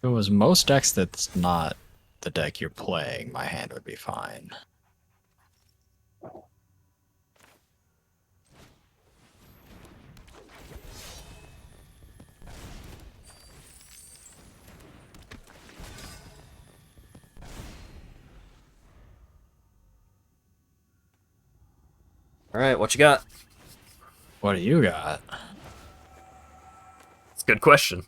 If it was most decks that's not the deck you're playing, my hand would be fine. Alright, what you got? What do you got? It's a good question.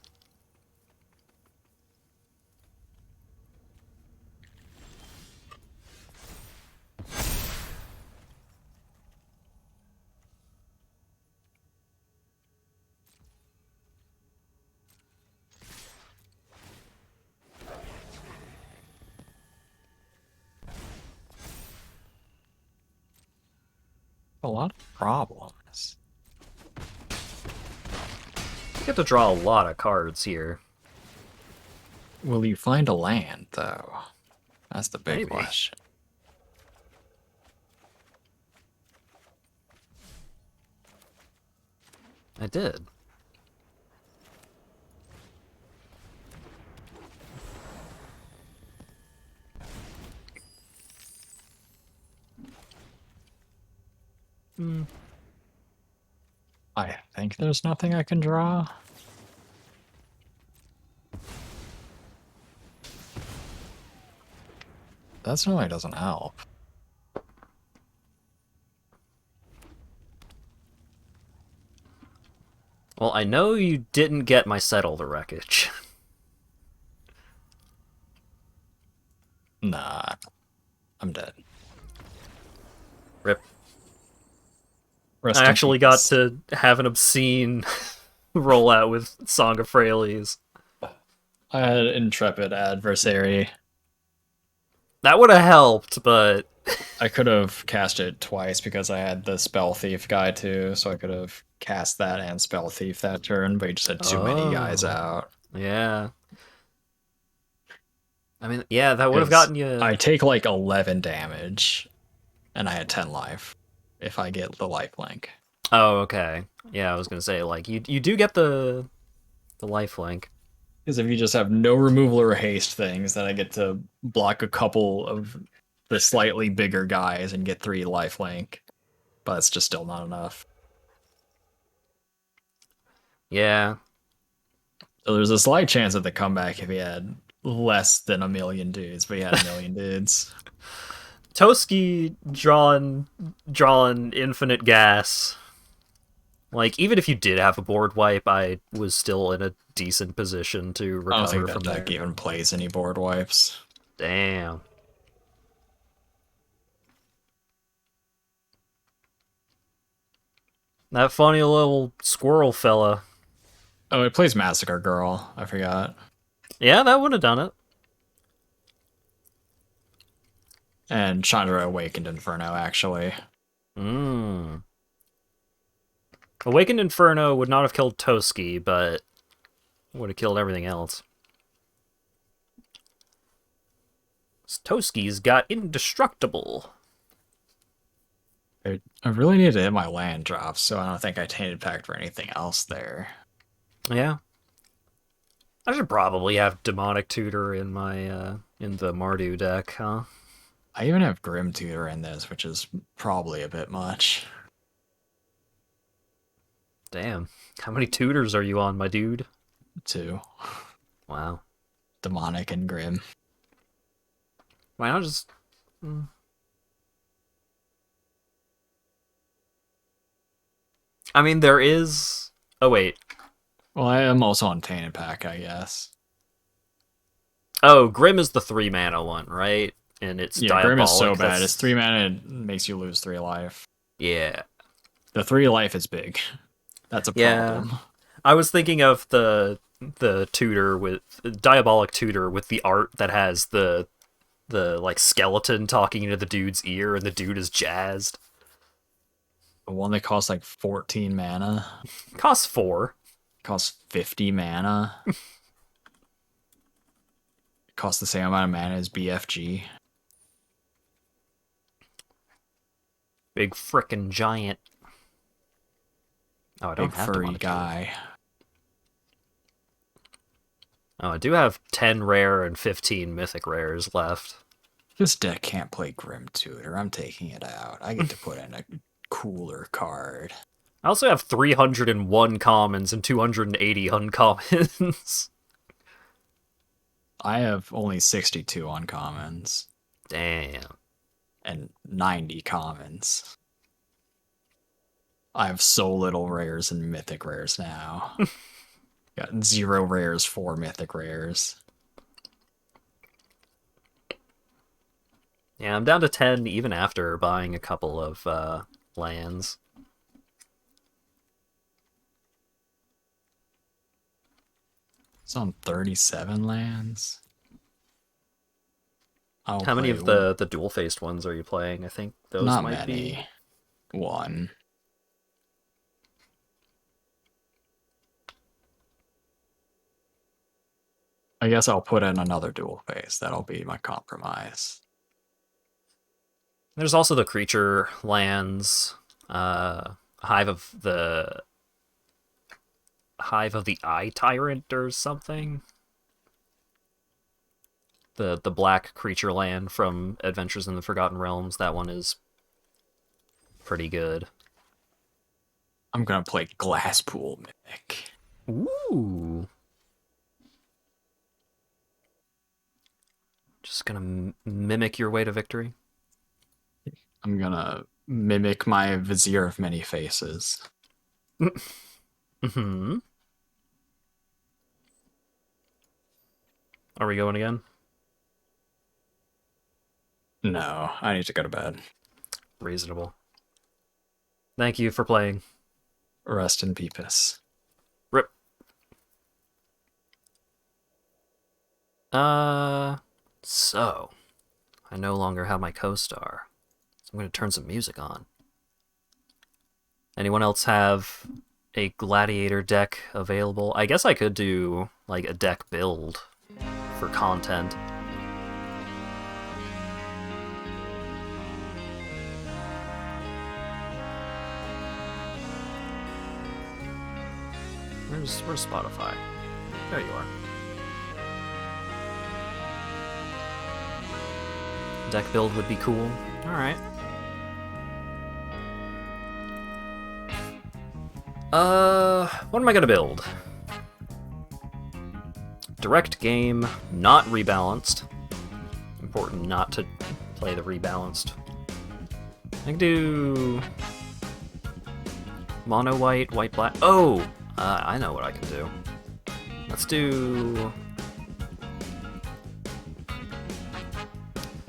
A lot of problems. You get to draw a lot of cards here. Will you find a land, though? That's the big Maybe. question. I did. I think there's nothing I can draw. That certainly doesn't help. Well, I know you didn't get my Settle the Wreckage. Nah, I'm dead. Rip. Rest I in actually got peace. to have an obscene rollout with Song of Freyalise. I had Intrepid Adversary. That would have helped, but I could have cast it twice because I had the Spell Thief guy too, so I could have cast that and Spell Thief that turn, but he just had too many guys Oh. out. yeah. I mean, yeah, that would have 'Cause gotten you. I take like 11 damage, and I had 10 life if I get the life link. Oh, okay. Yeah, I was gonna say like you do get the lifelink. Because if you just have no removal or haste things, then I get to block a couple of the slightly bigger guys and get 3 life link. But it's just still not enough. Yeah. So there's a slight chance of the comeback if he had less than a million dudes, but he had a million dudes. Toski drawing infinite gas. Like, even if you did have a board wipe, I was still in a decent position to I don't recover think from that deck there. even plays any board wipes. Damn. That funny little squirrel fella. Oh, it plays Massacre Girl. I forgot. Yeah, that would have done it. And Chandra Awakened Inferno, actually. Mmm. Awakened Inferno would not have killed Toski, but would have killed everything else. Toski's got indestructible. I really need to hit my land drops, so I don't think I tainted pact for anything else there. Yeah. I should probably have Demonic Tutor in my in the Mardu deck, huh? I even have Grim Tutor in this, which is probably a bit much. Damn. How many tutors are you on, my dude? 2. Wow. Demonic and Grim. Why not just... I mean, there is... Oh, wait. Well, I am also on Tainted Pack, I guess. Oh, Grim is the 3-mana one, right? And it's Yeah, diabolic. Grim is so bad. That's- It's 3 mana, it makes you lose 3 life. Yeah. The 3 life is big. That's a Yeah. problem. I was thinking of the tutor with... Diabolic Tutor with the art that has the like skeleton talking into the dude's ear and the dude is jazzed. The one that costs like 14 mana. Costs 4. Costs 50 mana. It costs the same amount of mana as BFG. Big frickin' giant. Oh, I don't Big have furry Demonic Tutor. guy. Oh, I do have 10 rare and 15 mythic rares left. This deck can't play Grim Tutor. I'm taking it out. I get to put in a cooler card. I also have 301 commons and 280 uncommons. I have only 62 uncommons Damn. and 90 commons. I have so little rares and mythic rares now. Got 0 rares, 4 mythic rares. Yeah, I'm down to 10 even after buying a couple of lands. It's on 37 lands. How many of the dual-faced ones are you playing? I think those not might many. be... 1. I guess I'll put in another dual face. That'll be my compromise. There's also the creature lands, Hive of the Eye Tyrant or something. The black creature land from Adventures in the Forgotten Realms. That one is pretty good. I'm gonna play Glasspool Mythic. Ooh. Just gonna mimic your way to victory. I'm gonna mimic my Vizier of Many Faces. Mm-hmm. Are we going again? No, I need to go to bed. Reasonable. Thank you for playing. Rest in peace. Rip. So, I no longer have my co-star, so I'm going to turn some music on. Anyone else have a Gladiator deck available? I guess I could do, like, a deck build for content. Where's Spotify? There you are. Deck build would be cool. Alright. What am I gonna build? Direct game, not rebalanced. Important not to play the rebalanced. I can do mono white, white black. Oh! I know what I can do. Let's do...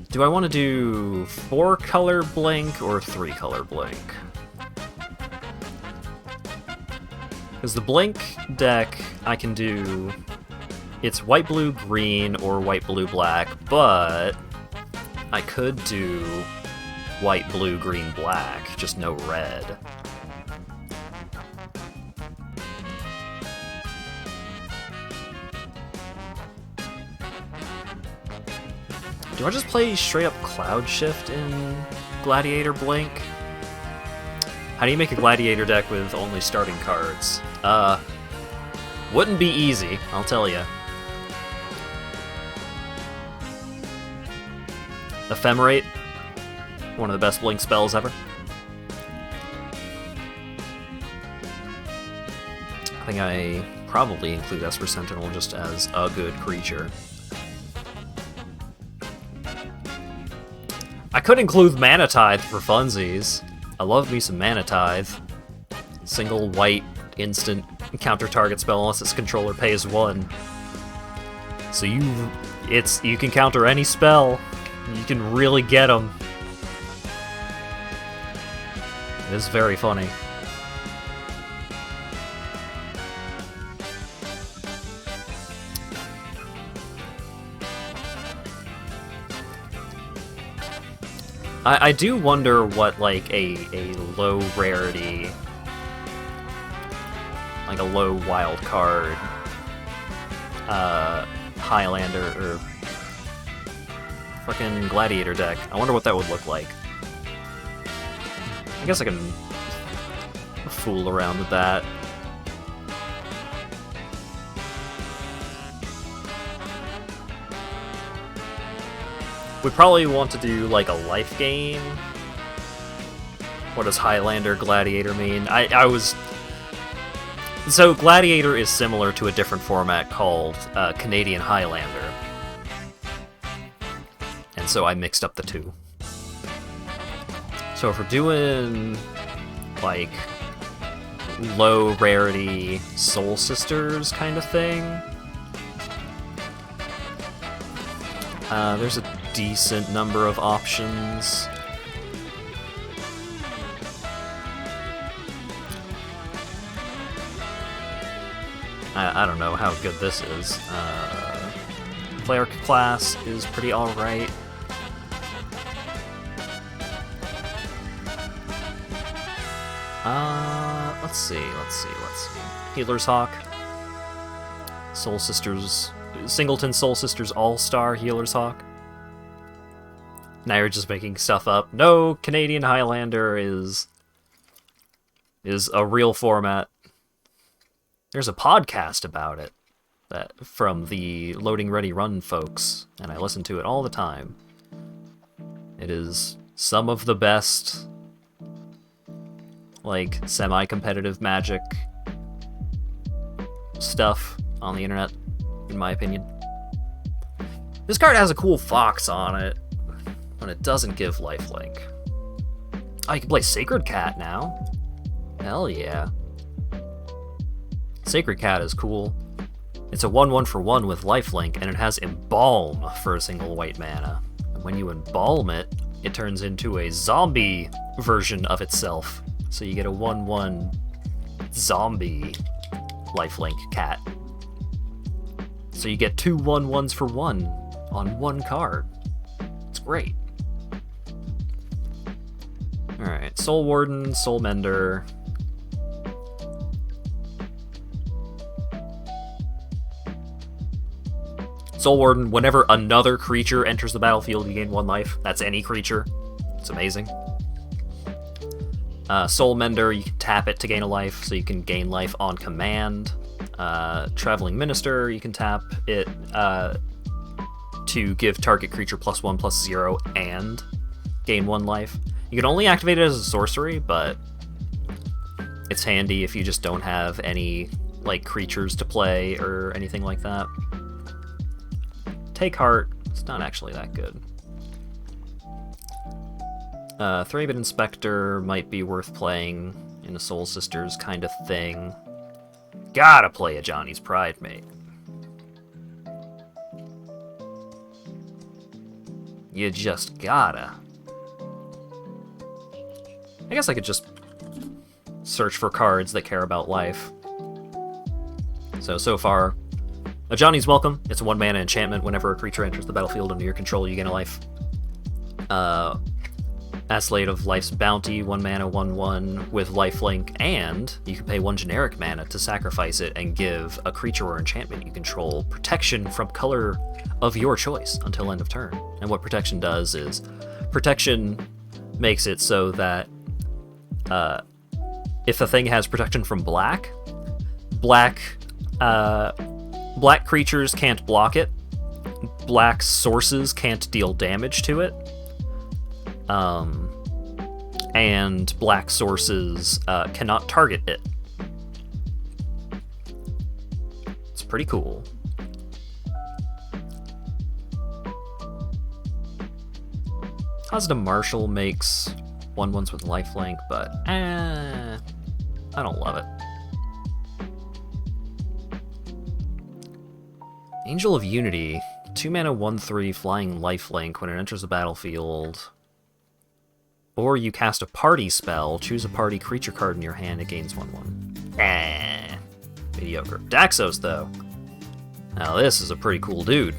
Do I want to do 4-color blink or 3-color blink? Because the blink deck I can do... It's white, blue, green, or white, blue, black, but I could do white, blue, green, black, just no red. Do I just play straight up Cloud Shift in Gladiator Blink? How do you make a Gladiator deck with only starting cards? Wouldn't be easy, I'll tell ya. Ephemerate, one of the best Blink spells ever. I think I probably include Esper Sentinel just as a good creature. I could include Mana Tithe for funsies. I love me some Mana Tithe. Single white, instant, counter target spell unless its controller pays 1. So you can counter any spell. You can really get them. It is very funny. I do wonder what, like, a low rarity, like a low wild card, Highlander, or fucking Gladiator deck. I wonder what that would look like. I guess I can fool around with that. We probably want to do, like, a life gain. What does Highlander Gladiator mean? So Gladiator is similar to a different format called Canadian Highlander. And so I mixed up the two. So if we're doing, like, low rarity Soul Sisters kind of thing. There's a decent number of options. I don't know how good this is. Cleric class is pretty alright. Let's see. Healer's Hawk. Soul Sisters. Singleton Soul Sisters All-Star Healer's Hawk. Now you're just making stuff up. No, Canadian Highlander is a real format. There's a podcast about it from the Loading Ready Run folks, and I listen to it all the time. It is some of the best, like, semi-competitive Magic stuff on the internet, in my opinion. This card has a cool fox on it, but it doesn't give lifelink. Oh, you can play Sacred Cat now. Hell yeah. Sacred Cat is cool. It's a 1/1 for 1 with lifelink, and it has Embalm for a single white mana. And when you embalm it, it turns into a zombie version of itself. So you get a 1/1 zombie lifelink cat. So you get 2 1/1s for 1 on one card. It's great. Alright, Soul Warden, Soul Mender. Soul Warden, whenever another creature enters the battlefield, you gain 1 life. That's any creature. It's amazing. Soul Mender, you can tap it to gain a life, so you can gain life on command. Traveling Minister, you can tap it to give target creature +1/+0 and gain 1 life. You can only activate it as a sorcery, but it's handy if you just don't have any like creatures to play or anything like that. Take Heart, it's not actually that good. Thraben Inspector might be worth playing in a Soul Sisters kind of thing. Gotta play a Johnny's Pride Mate. You just gotta. I guess I could just search for cards that care about life. So far, a Johnny's Welcome. It's a 1 mana enchantment. Whenever a creature enters the battlefield under your control, you gain a life. Athlete of Life's Bounty, 1 mana, 1/1 with lifelink, and you can pay 1 generic mana to sacrifice it and give a creature or enchantment you control protection from color of your choice until end of turn. And what protection does is, protection makes it so that if a thing has protection from black creatures can't block it, black sources can't deal damage to it, and black sources cannot target it. It's pretty cool. Hazda Marshall makes 1/1s with lifelink, but I don't love it. Angel of Unity, 2 mana, 1/3 flying lifelink. When it enters the battlefield, or you cast a party spell, choose a party creature card in your hand, it gains 1/1. Mediocre. Daxos, though. Now this is a pretty cool dude.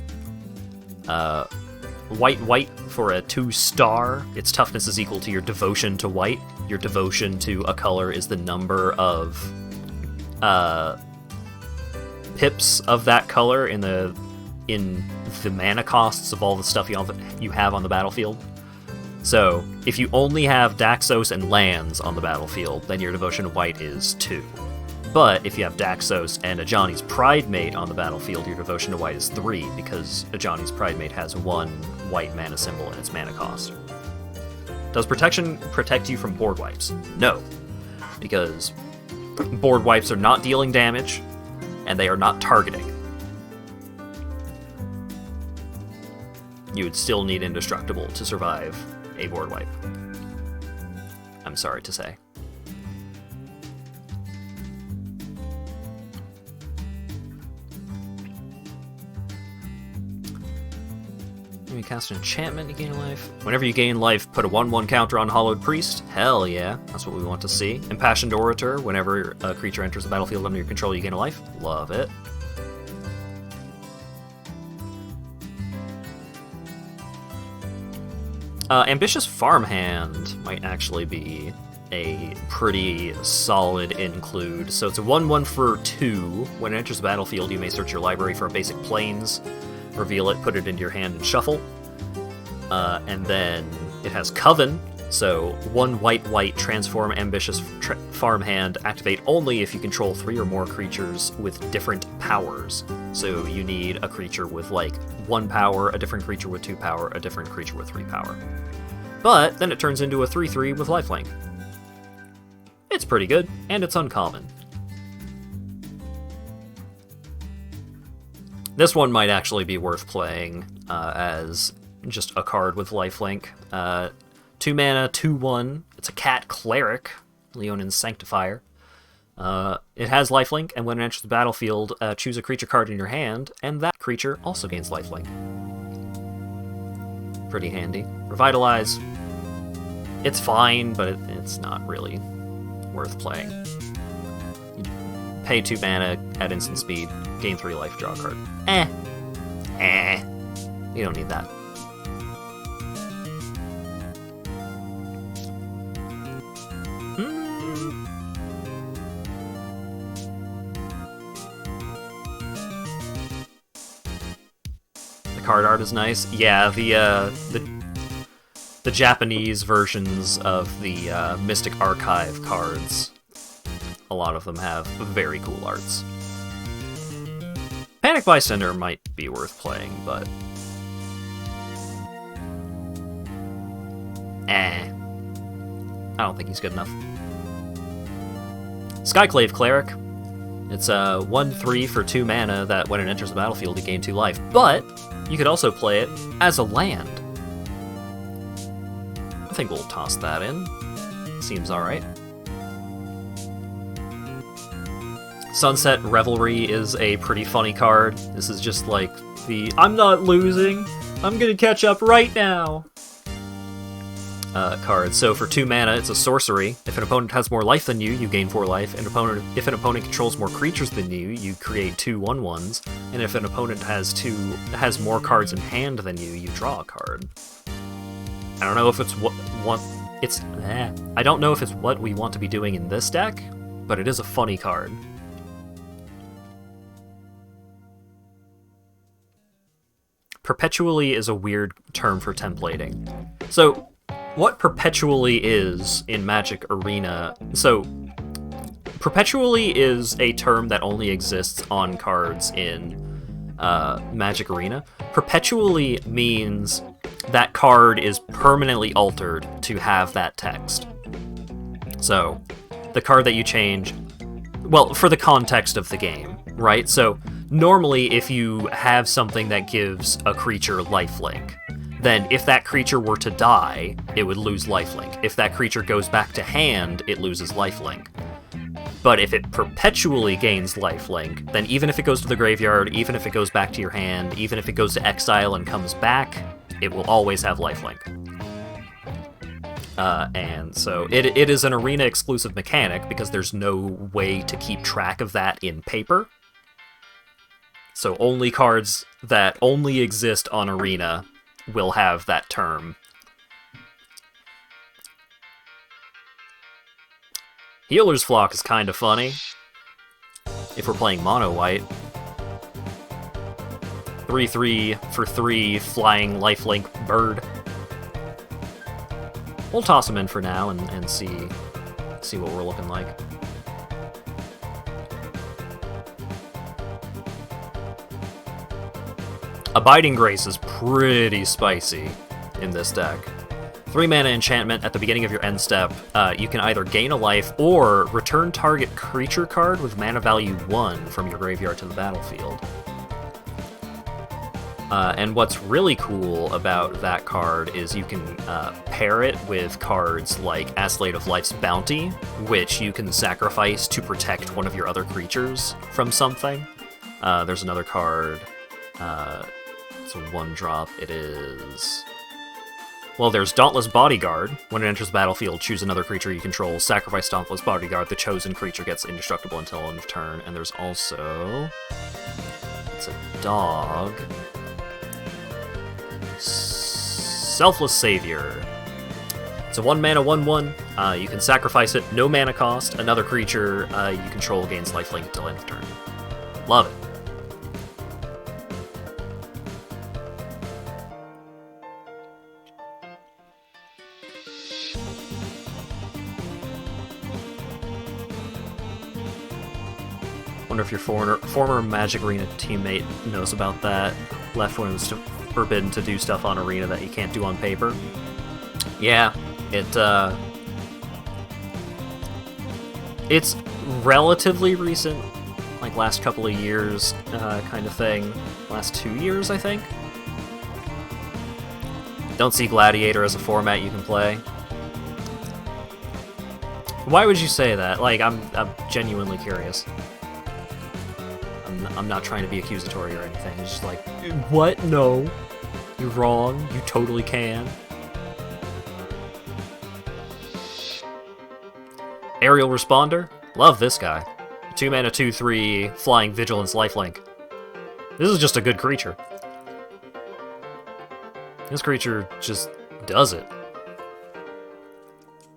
White for a 2-star. Its toughness is equal to your devotion to white. Your devotion to a color is the number of pips of that color in the mana costs of all the stuff you have on the battlefield. So if you only have Daxos and lands on the battlefield, then your devotion to white is 2. But if you have Daxos and a Johnny's Pride Mate on the battlefield, your devotion to white is 3, because a Johnny's Pride Mate has 1 white mana symbol in its mana cost. Does protection protect you from board wipes? No, because board wipes are not dealing damage, and they are not targeting. You would still need Indestructible to survive a board wipe. I'm sorry to say. you cast an enchantment, you gain life. Whenever you gain life, put a 1/1 counter on Hollowed Priest. Hell yeah, that's what we want to see. Impassioned Orator, whenever a creature enters the battlefield under your control, you gain a life. Love it. Ambitious Farmhand might actually be a pretty solid include. So it's a 1/1 for 2. When it enters the battlefield, you may search your library for a basic plains, reveal it, put it into your hand, and shuffle. And then it has Coven, so 1 white, transform Ambitious Farmhand, activate only if you control 3 or more creatures with different powers. So you need a creature with like 1 power, a different creature with 2 power, a different creature with 3 power. But then it turns into a 3/3 with lifelink. It's pretty good, and it's uncommon. This one might actually be worth playing as just a card with lifelink. 2 mana, 2/1. It's a cat cleric, Leonine Sanctifier. It has lifelink, and when it enters the battlefield, choose a creature card in your hand, and that creature also gains lifelink. Pretty handy. Revitalize. It's fine, but it's not really worth playing. You pay 2 mana at instant speed, gain 3 life, draw a card. You don't need that. The card art is nice. Yeah, the Japanese versions of the Mystic Archive cards, a lot of them have very cool arts. Panic Bystander might be worth playing, but I don't think he's good enough. Skyclave Cleric. It's a 1/3 for 2 mana that when it enters the battlefield you gain 2 life, but you could also play it as a land. I think we'll toss that in. Seems alright. Sunset Revelry is a pretty funny card. This is just like the I'm not losing, I'm gonna catch up right now card. So for 2 mana, it's a sorcery. If an opponent has more life than you, you gain 4 life. If an opponent controls more creatures than you create 2 1/1s. And if an opponent has more cards in hand than you draw a card. I don't know if it's I don't know if it's what we want to be doing in this deck, but it is a funny card. Perpetually is a weird term for templating. So, what perpetually is in Magic Arena... So, perpetually is a term that only exists on cards in Magic Arena. Perpetually means that card is permanently altered to have that text. So, the card that you change... Well, for the context of the game, right? So, normally if you have something that gives a creature lifelink, then if that creature were to die, it would lose lifelink. If that creature goes back to hand, it loses lifelink. But if it perpetually gains lifelink, then even if it goes to the graveyard, even if it goes back to your hand, even if it goes to exile and comes back, it will always have lifelink. And so it is an arena-exclusive mechanic because there's no way to keep track of that in paper. So only cards that only exist on Arena will have that term. Healer's Flock is kind of funny if we're playing mono-white. 3/3 for 3 flying lifelink bird. We'll toss him in for now and see what we're looking like. Abiding Grace is pretty spicy in this deck. 3 mana enchantment at the beginning of your end step. You can either gain a life or return target creature card with mana value 1 from your graveyard to the battlefield. And what's really cool about that card is you can pair it with cards like Aslate of Life's Bounty, which you can sacrifice to protect one of your other creatures from something. There's another card, It's a 1-drop. It is... Well, there's Dauntless Bodyguard. When it enters the battlefield, choose another creature you control. Sacrifice Dauntless Bodyguard. The chosen creature gets indestructible until end of turn. And there's also... It's a dog. Selfless Savior. It's a 1-mana 1/1. You can sacrifice it, no mana cost. Another creature you control gains lifelink until end of turn. Love it. Wonder if your former Magic Arena teammate knows about that. Left when it was forbidden to do stuff on Arena that you can't do on paper. Yeah, it's relatively recent, like last couple of years kind of thing. Last 2 years, I think. Don't see Gladiator as a format you can play. Why would you say that? Like, I'm genuinely curious. I'm not trying to be accusatory or anything. It's just like, what? No. You're wrong. You totally can. Aerial Responder? Love this guy. 2-mana 2/3 flying Vigilance lifelink. This is just a good creature. This creature just does it.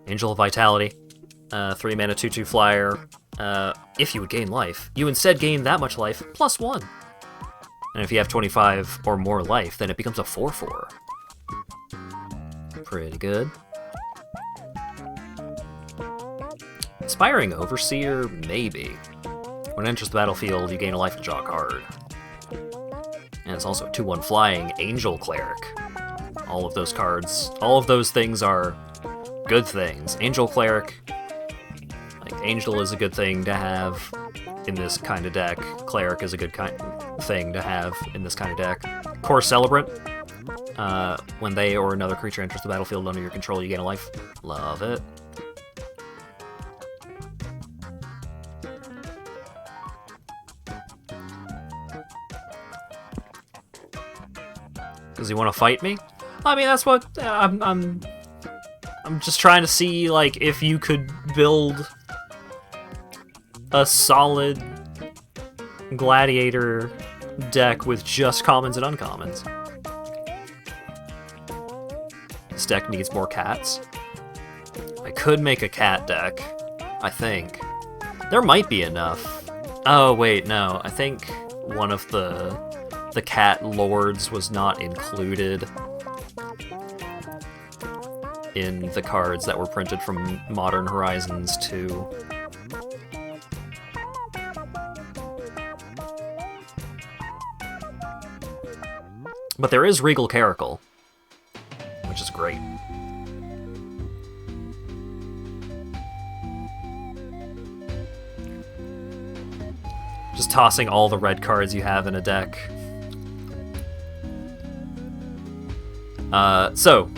Angel of Vitality. 3-mana 2/2 flyer. If you would gain life, you instead gain that much life plus 1. And if you have 25 or more life, then it becomes a 4/4. Pretty good. Inspiring Overseer, maybe. When it enters the battlefield, you gain a life and draw a card. And it's also a 2/1 flying Angel Cleric. All of those cards, all of those things are good things. Angel Cleric, like Angel is a good thing to have in this kind of deck. Cleric is a good thing to have in this kind of deck. Core Celebrant, when they or another creature enters the battlefield under your control, you gain a life. Love it. Does he want to fight me? I mean, that's what I'm just trying to see, like, if you could build a solid Gladiator deck with just commons and uncommons. This deck needs more cats. I could make a cat deck, I think. There might be enough. Oh, wait, no. I think one of the cat lords was not included in the cards that were printed from Modern Horizons 2. But there is Regal Caracal, which is great. Just tossing all the red cards you have in a deck. So,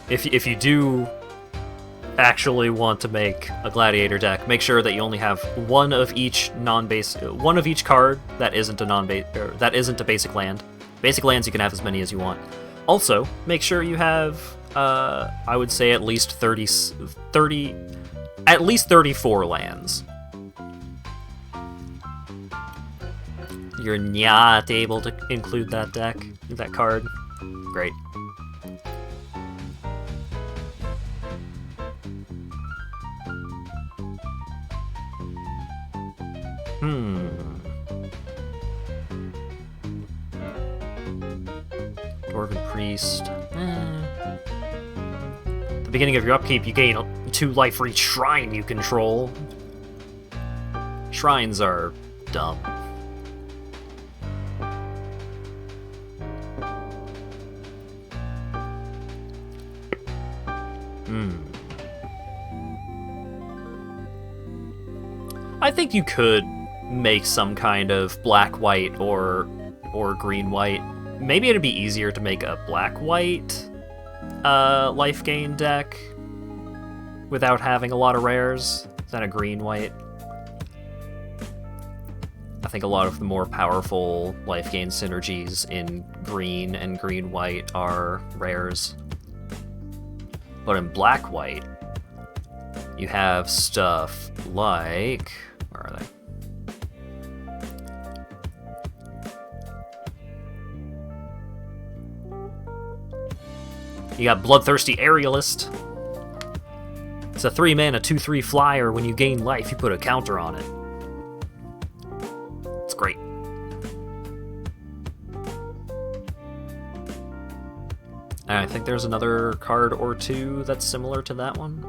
if you do actually want to make a Gladiator deck, make sure that you only have one of each card that isn't a basic land. Basic lands you can have as many as you want. Also, make sure you have I would say at least 34 lands. You're not able to include that card. Great. Dwarven Priest. At the beginning of your upkeep, you gain 2 life for each shrine you control. Shrines are dumb. I think you could make some kind of black-white or green-white. Maybe it'd be easier to make a black-white life gain deck without having a lot of rares than a green-white. I think a lot of the more powerful life gain synergies in green and green-white are rares. But in black-white, you have stuff like... Where are they? You got Bloodthirsty Aerialist. It's a 3-mana 2/3 flyer. When you gain life, you put a counter on it. It's great. And I think there's another card or two that's similar to that one.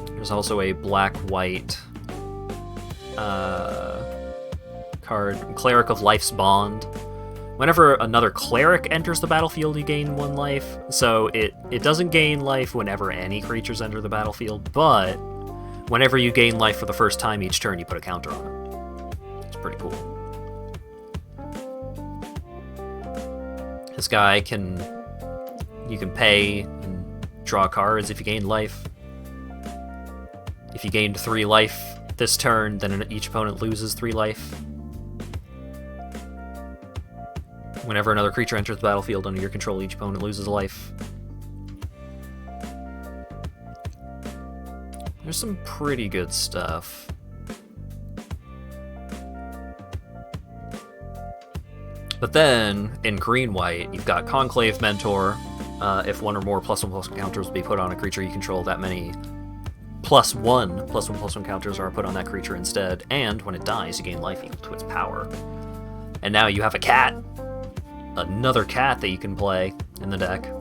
There's also a black-white card, Cleric of Life's Bond. Whenever another cleric enters the battlefield, you gain 1 life. So it doesn't gain life whenever any creatures enter the battlefield, but whenever you gain life for the first time each turn, you put a counter on it. It's pretty cool. This guy you can pay and draw cards if you gain life. If you gained 3 life this turn, then each opponent loses 3 life. Whenever another creature enters the battlefield under your control, each opponent loses a life. There's some pretty good stuff. But then, in green-white, you've got Conclave Mentor. If 1 or more +1/+1 counters will be put on a creature you control, that many +1/+1 counters are put on that creature instead. And when it dies, you gain life equal to its power. And now you have a cat. Another cat that you can play in the deck.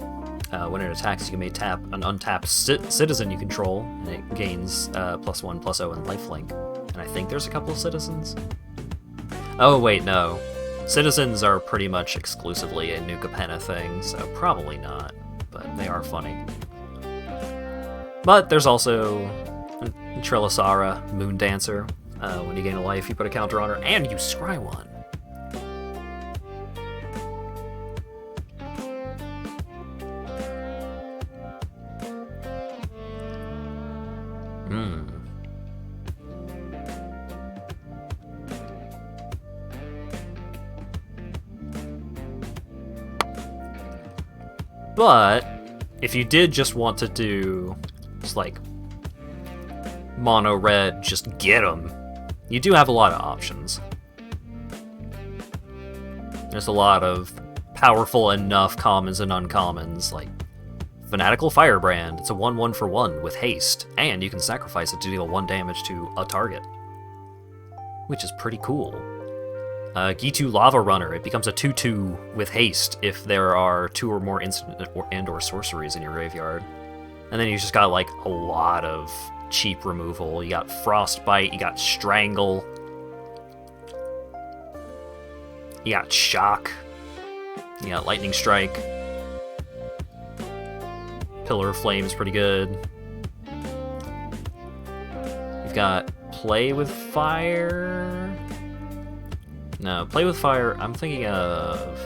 When it attacks, you may tap an untapped citizen you control, and it gains +1/+0 and lifelink. And I think there's a couple of citizens. Oh wait, no. Citizens are pretty much exclusively a new Capenna thing, so probably not, but they are funny. But there's also Trilisara, Moon Dancer. When you gain a life, you put a counter on her, and you scry 1. But if you did just want to do just like mono red, just get them, you do have a lot of options. There's a lot of powerful enough commons and uncommons, like Fanatical Firebrand. It's a 1/1 for 1 with haste, and you can sacrifice it to deal 1 damage to a target, which is pretty cool. Gitu Lava Runner, it becomes a 2/2 with haste if there are 2 or more instant and/or sorceries in your graveyard. And then you just got like a lot of cheap removal. You got Frostbite, you got Strangle, you got Shock, you got Lightning Strike, Pillar of Flame's pretty good. You've got Play with Fire. No, Play with Fire, I'm thinking of...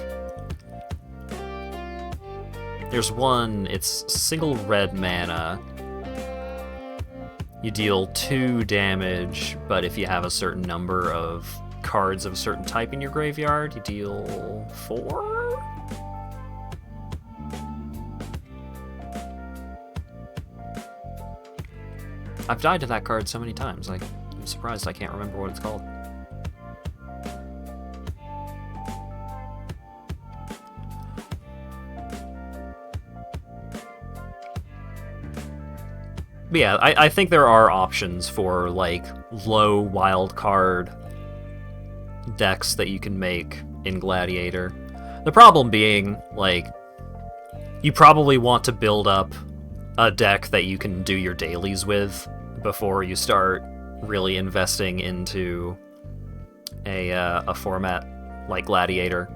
There's one, it's single red mana. You deal 2 damage, but if you have a certain number of cards of a certain type in your graveyard, you deal 4? I've died to that card so many times, like, I'm surprised I can't remember what it's called. But yeah, I think there are options for, like, low wild card decks that you can make in Gladiator. The problem being, like, you probably want to build up a deck that you can do your dailies with before you start really investing into a format like Gladiator.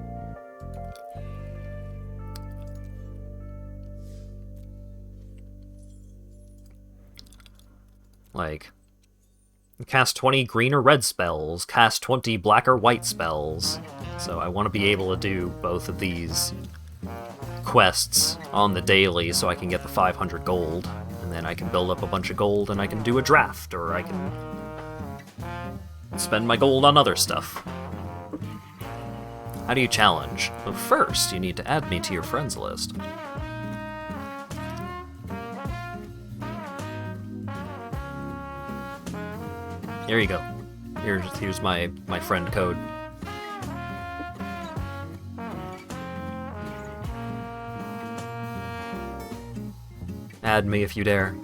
Like, cast 20 green or red spells, cast 20 black or white spells. So I want to be able to do both of these quests on the daily so I can get the 500 gold, and then I can build up a bunch of gold and I can do a draft, or I can spend my gold on other stuff. How do you challenge? Well, first, you need to add me to your friends list. There you go. Here's my friend code. Add me if you dare.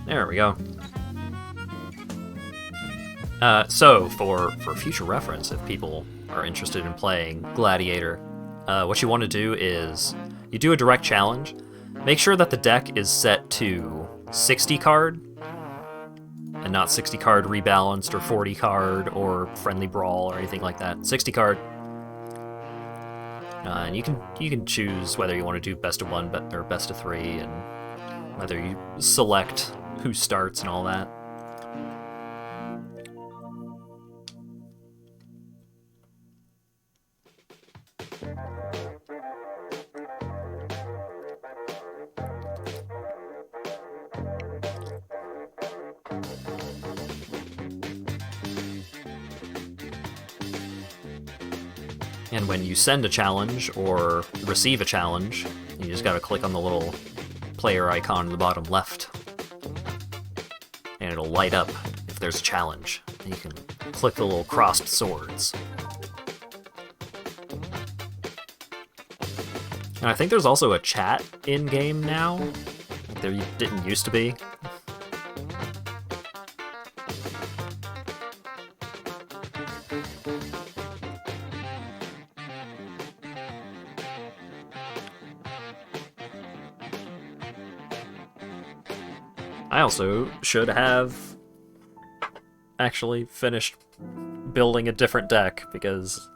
There we go. So, for future reference, if people are interested in playing Gladiator, what you want to do is you do a direct challenge. Make sure that the deck is set to 60 card, and not 60 card rebalanced or 40 card or friendly brawl or anything like that. 60 card. And you can choose whether you want to do best of one or best of three, and whether you select who starts and all that. And when you send a challenge or receive a challenge, you just gotta click on the little player icon in the bottom left, and it'll light up if there's a challenge. And you can click the little crossed swords. And I think there's also a chat in-game now. There didn't used to be. I also should have actually finished building a different deck, because...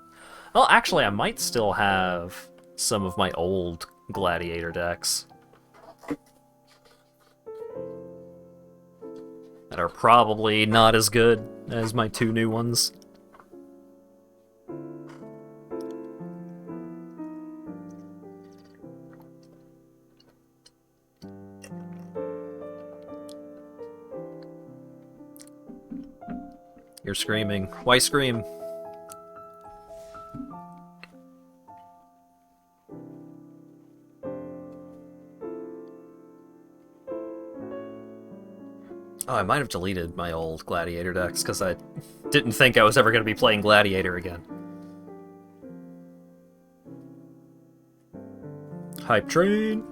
Well, actually, I might still have some of my old Gladiator decks that are probably not as good as my two new ones. You're screaming. Why scream? Oh, I might have deleted my old Gladiator decks, because I didn't think I was ever going to be playing Gladiator again. Hype train!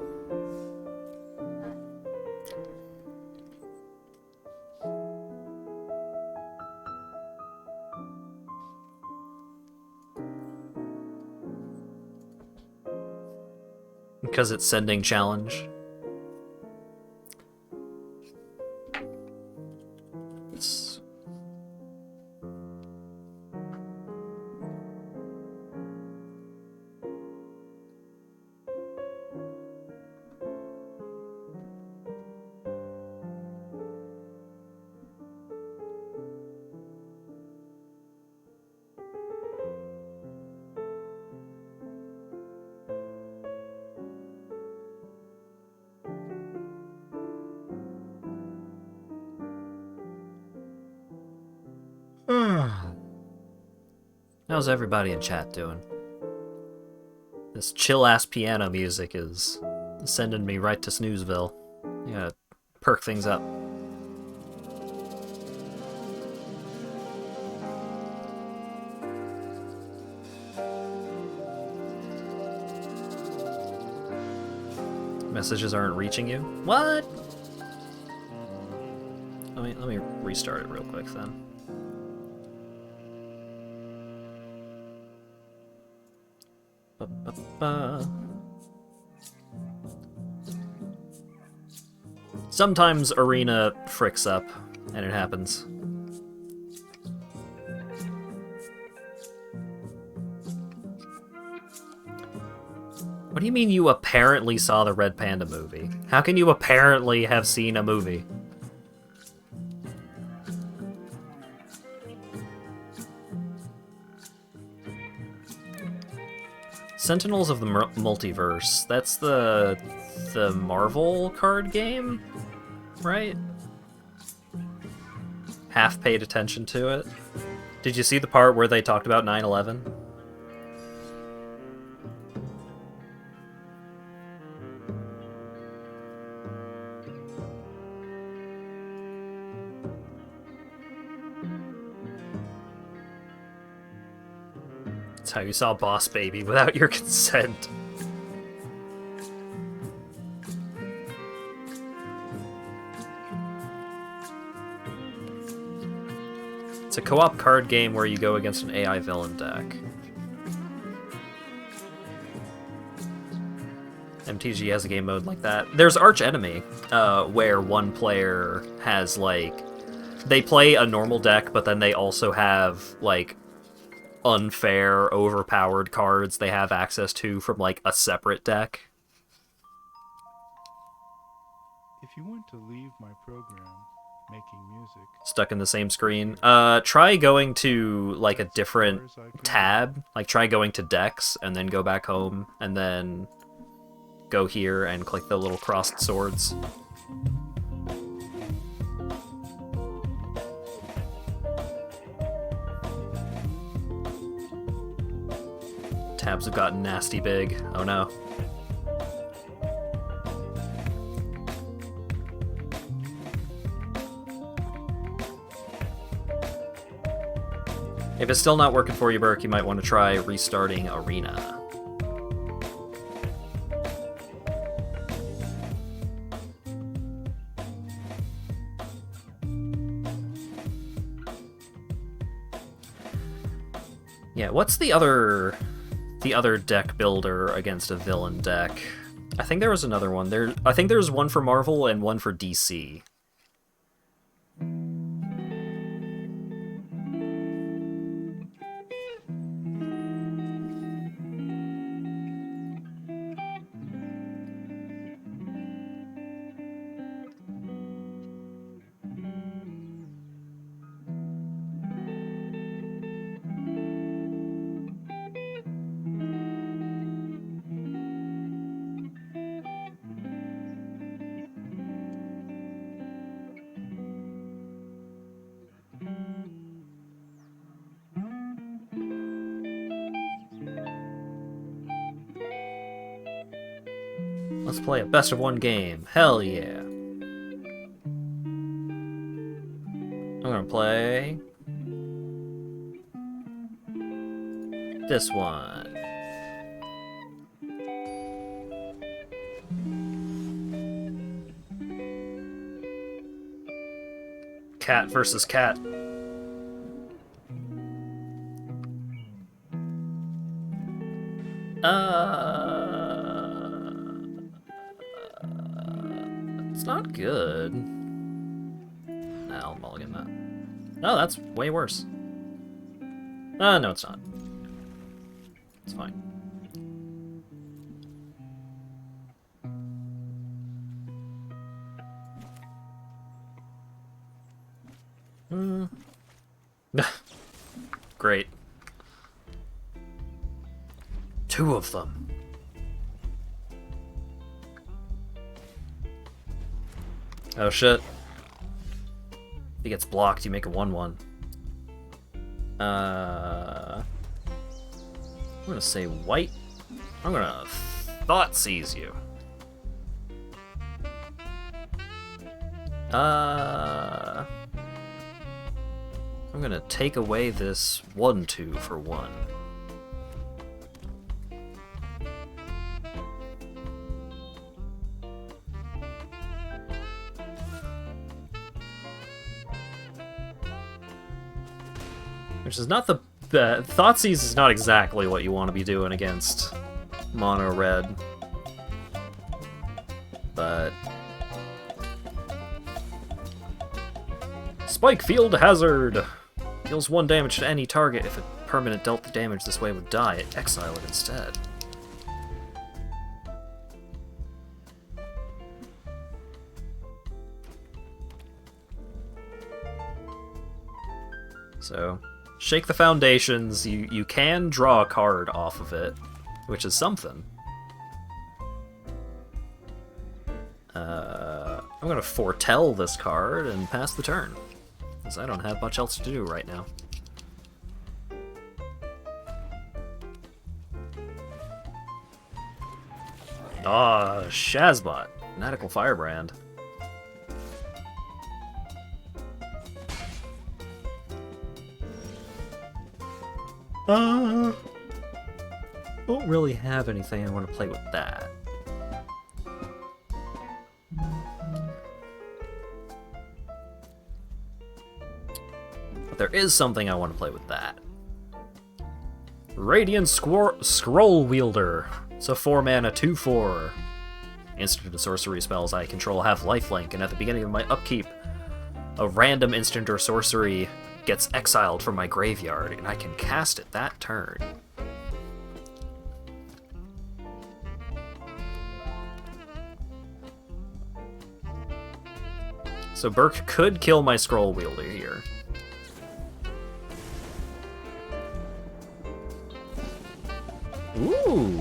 Because it's sending challenge. It's... How's everybody in chat doing? This chill-ass piano music is sending me right to Snoozeville. You gotta perk things up. Messages aren't reaching you? What? Let me restart it real quick then. Sometimes Arena fricks up, and it happens. What do you mean you apparently saw the Red Panda movie? How can you apparently have seen a movie? Sentinels of the Multiverse. That's the Marvel card game, right? Half paid attention to it. Did you see the part where they talked about 9/11? That's how you saw Boss Baby without your consent. It's a co-op card game where you go against an AI villain deck. MTGA has a game mode like that. There's Arch Enemy, where one player has, like... They play a normal deck, but then they also have, like, unfair, overpowered cards they have access to from, like, a separate deck. If you want to leave my program, making music... Stuck in the same screen. Try going to, like, a different tab. Like, try going to decks, and then go back home, and then go here and click the little crossed swords. Tabs have gotten nasty big. Oh no. If it's still not working for you, Burke, you might want to try restarting Arena. Yeah, what's the other deck builder against a villain deck? I think there was another one. I think there was one for Marvel and one for DC. Let's play a best of one game. Hell yeah. I'm gonna play this one. Cat versus cat. It's not good. Nah, I'll mulligan that. Oh, that's way worse. No, it's not. It's fine. Great. Two of them. Oh shit. If he gets blocked, you make a 1/1. I'm gonna say white. I'm gonna thought seize you. I'm gonna take away this 1/2 for 1. Which is not the Thoughtseize is not exactly what you want to be doing against mono red, but Spike Field Hazard deals 1 damage to any target. If a permanent dealt the damage this way would die, exile it instead. So, shake the foundations. You can draw a card off of it, which is something. I'm gonna foretell this card and pass the turn, because I don't have much else to do right now. Ah, Shazbot, Fanatical Firebrand. Don't really have anything I want to play with that. But there is something I want to play with that. Radiant Scroll Wielder. It's a 4-mana 2/4. Instant and sorcery spells I control have lifelink, and at the beginning of my upkeep, a random instant or sorcery gets exiled from my graveyard, and I can cast it that turn. So Burke could kill my Scroll Wielder here. Ooh!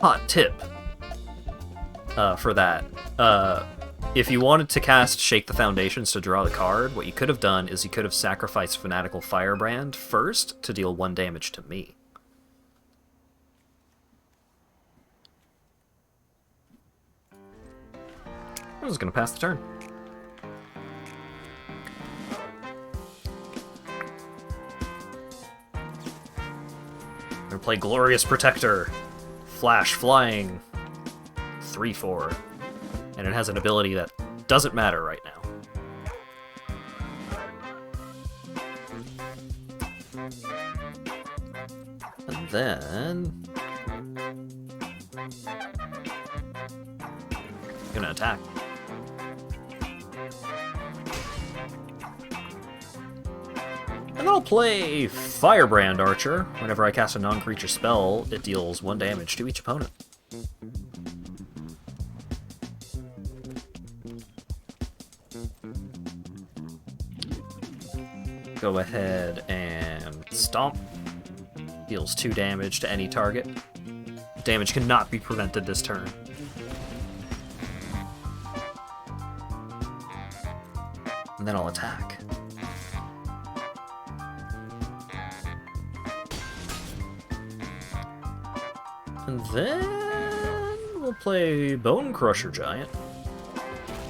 Hot tip for that. If you wanted to cast Shake the Foundations to draw the card, what you could have done is you could have sacrificed Fanatical Firebrand first to deal 1 damage to me. I was gonna pass the turn. I'm gonna play Glorious Protector. Flash Flying. 3/4. And it has an ability that doesn't matter right now. And then... gonna attack. And then I'll play Firebrand Archer. Whenever I cast a non-creature spell, it deals 1 damage to each opponent. Go ahead and Stomp. Deals 2 damage to any target. Damage cannot be prevented this turn. And then I'll attack. And then we'll play Bone Crusher Giant.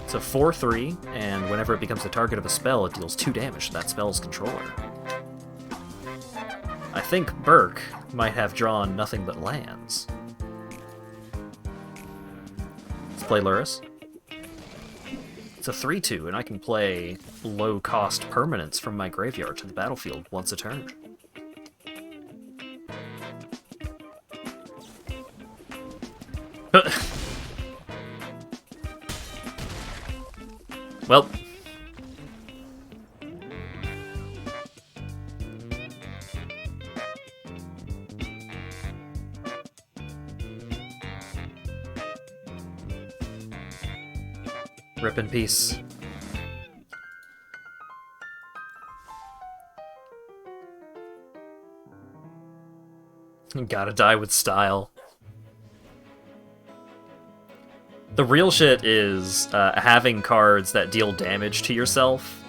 It's a 4/3, and whenever it becomes the target of a spell, it deals 2 damage to that spell's controller. I think Burke might have drawn nothing but lands. Let's play Lurrus. It's a 3/2, and I can play low-cost permanents from my graveyard to the battlefield once a turn. Well. Rip in peace. Gotta die with style. The real shit is having cards that deal damage to yourself,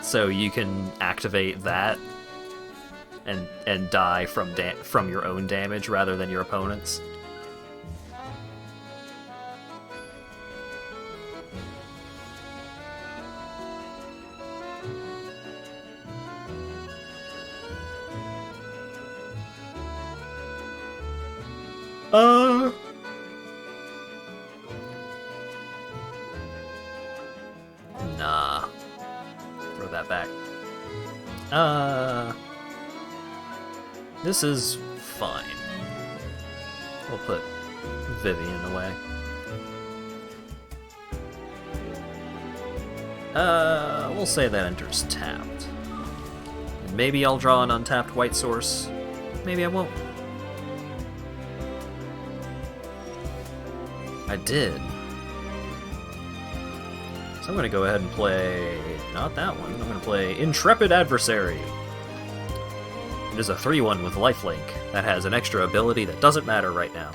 so you can activate that and die from your own damage rather than your opponent's. Nah. Throw that back. This is fine. We'll put Vivian away. We'll say that enters tapped. And maybe I'll draw an untapped white source. Maybe I won't. I did. So I'm going to go ahead and play... not that one. I'm going to play Intrepid Adversary. It is a 3-1 with lifelink that has an extra ability that doesn't matter right now.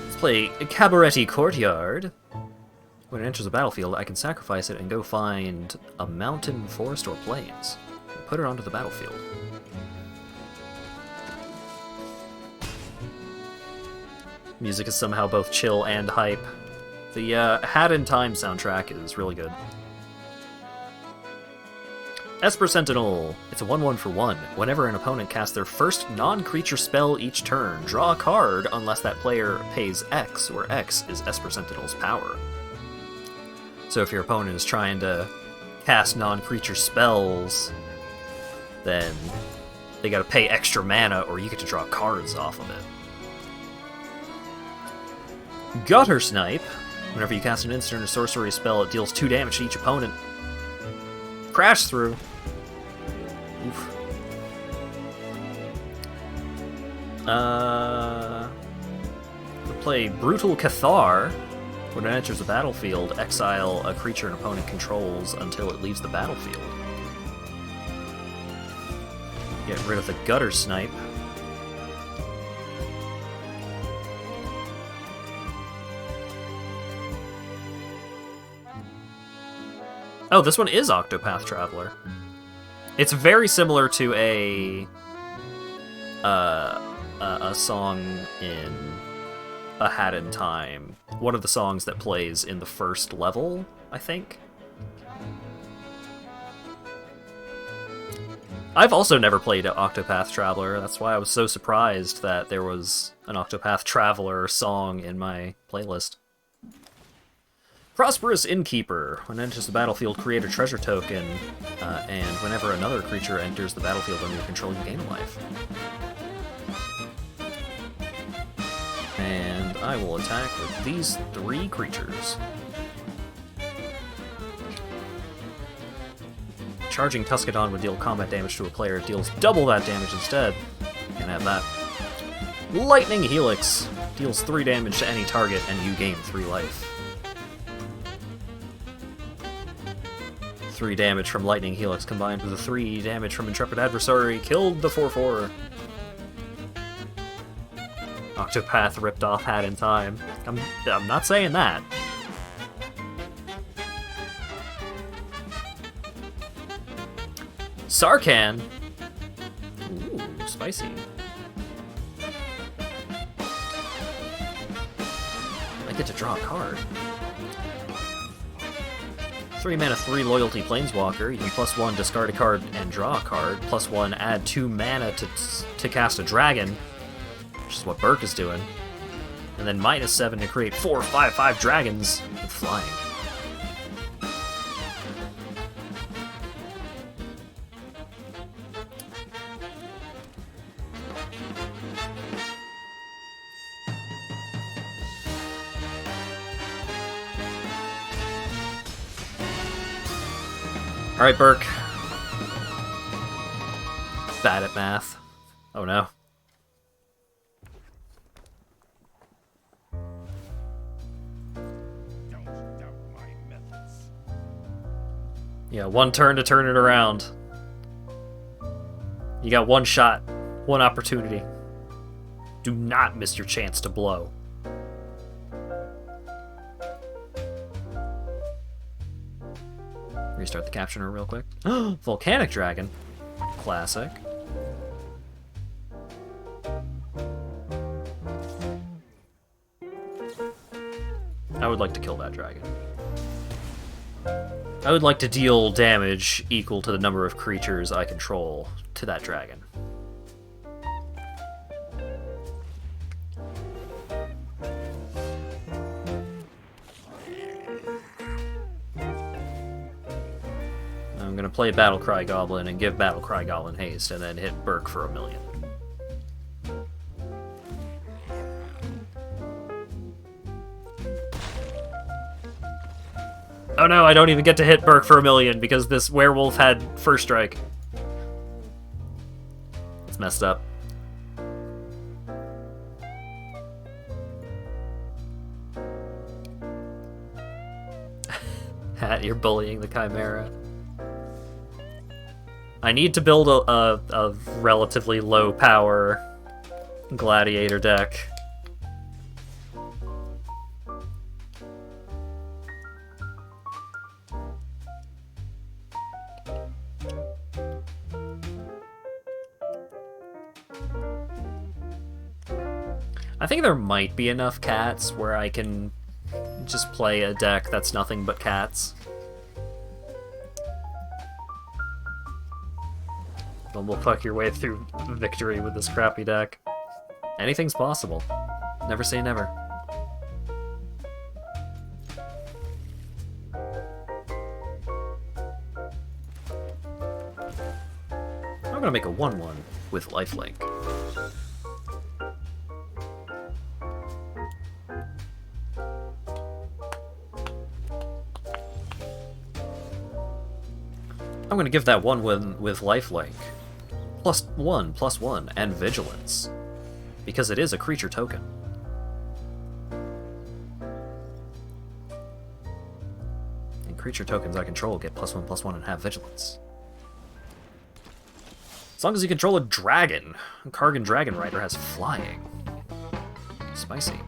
Let's play Cabaretti Courtyard. When it enters the battlefield, I can sacrifice it and go find a mountain, forest, or plains. And put it onto the battlefield. Music is somehow both chill and hype. The Hat in Time soundtrack is really good. Esper Sentinel. It's a 1/1 for 1. Whenever an opponent casts their first non-creature spell each turn, draw a card unless that player pays X, where X is Esper Sentinel's power. So if your opponent is trying to cast non-creature spells, then they gotta pay extra mana, or you get to draw cards off of it. Gutter Snipe. Whenever you cast an instant or sorcery spell, it deals 2 damage to each opponent. Crash Through. Oof. We'll play Brutal Cathar. When it enters the battlefield, exile a creature an opponent controls until it leaves the battlefield. Get rid of the Gutter Snipe. Oh, this one is Octopath Traveler. It's very similar to a song in A Hat in Time. One of the songs that plays in the first level, I think. I've also never played Octopath Traveler. That's why I was so surprised that there was an Octopath Traveler song in my playlist. Prosperous Innkeeper. When it enters the battlefield, create a treasure token, and whenever another creature enters the battlefield under your control, you gain a life. And I will attack with these 3 creatures. Charging Tuscadon would deal combat damage to a player. It deals double that damage instead. Can't have that. Lightning Helix. Deals 3 damage to any target, and you gain 3 life. 3 damage from Lightning Helix combined with the 3 damage from Intrepid Adversary killed the 4/4. Octopath ripped off Hat in Time. I'm not saying that. Sarkhan. Ooh, spicy. I get to draw a card. 3 mana, 3 loyalty planeswalker. You can +1 discard a card and draw a card. +1 add 2 mana to cast a dragon, which is what Burke is doing. And then -7 to create 4 5/5 dragons with flying. Alright, Burke. Bad at math. Oh no. Don't doubt my methods. Yeah, 1 turn to turn it around. You got 1 shot, 1 opportunity. Do not miss your chance to blow. Restart the captioner real quick. Volcanic Dragon. Classic. I would like to kill that dragon. I would like to deal damage equal to the number of creatures I control to that dragon. I'm gonna play Battlecry Goblin and give Battlecry Goblin haste, and then hit Burke for 1,000,000. Oh no, I don't even get to hit Burke for 1,000,000 because this werewolf had first strike. messed up. Hat, you're bullying the Chimera. I need to build a relatively low power Gladiator deck. I think there might be enough cats where I can just play a deck that's nothing but cats. Then we'll fuck your way through victory with this crappy deck. Anything's possible. Never say never. I'm gonna make a 1/1 with lifelink. I'm gonna give that 1/1 with lifelink. +1/+1, and vigilance. Because it is a creature token. And creature tokens I control get +1/+1 and have vigilance. As long as you control a dragon. Kargan Dragon Rider has flying. Spicy.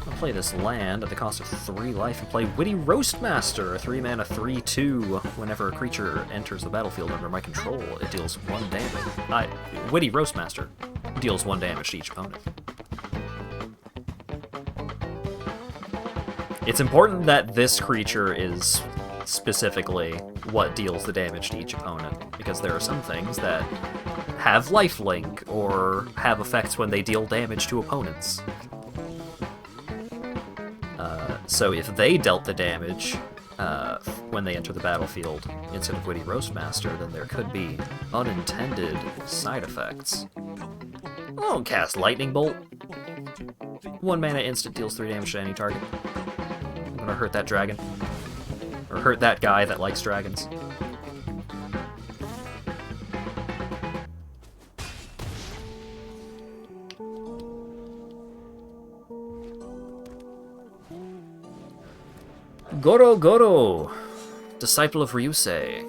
I'll play this land at the cost of 3 life and play Witty Roastmaster, a 3-mana 3/2. Whenever a creature enters the battlefield under my control, it deals 1 damage. Witty Roastmaster deals 1 damage to each opponent. It's important that this creature is specifically what deals the damage to each opponent, because there are some things that have lifelink or have effects when they deal damage to opponents. So if they dealt the damage when they enter the battlefield instead of Witty Roastmaster, then there could be unintended side effects. Oh, cast Lightning Bolt. 1 mana instant deals 3 damage to any target. I'm gonna hurt that dragon. Or hurt that guy that likes dragons. Goro Goro, Disciple of Ryusei.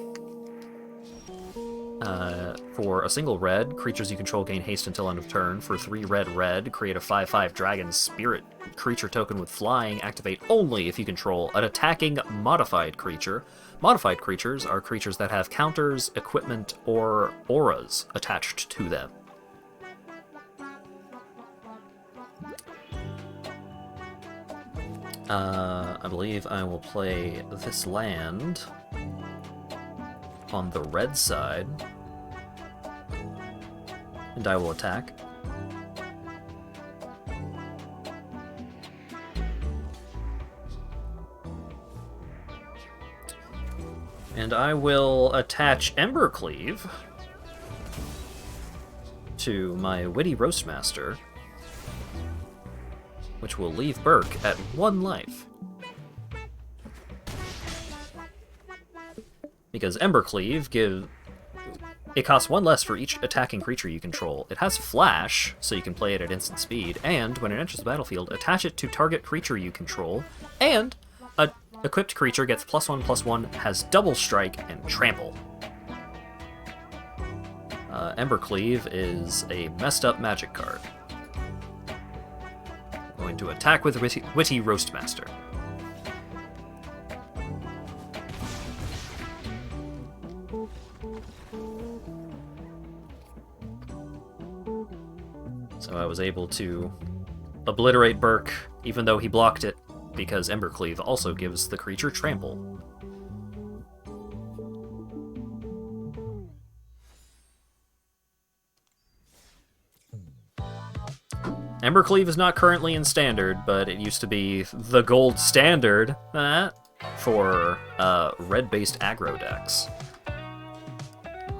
For a single red, creatures you control gain haste until end of turn. For 3 red, create a 5/5 dragon spirit creature token with flying. Activate only if you control an attacking modified creature. Modified creatures are creatures that have counters, equipment, or auras attached to them. I believe I will play this land on the red side, and I will attack. And I will attach Embercleave to my Witty Roastmaster, which will leave Burke at 1 life. Because Embercleave it costs 1 less for each attacking creature you control. It has Flash, so you can play it at instant speed, and when it enters the battlefield, attach it to target creature you control, and a equipped creature gets +1/+1, has Double Strike, and Trample. Embercleave is a messed up magic card. Going to attack with Witty Roastmaster. So I was able to obliterate Burke, even though he blocked it, because Embercleave also gives the creature Trample. Embercleave is not currently in Standard, but it used to be the gold standard for red-based aggro decks.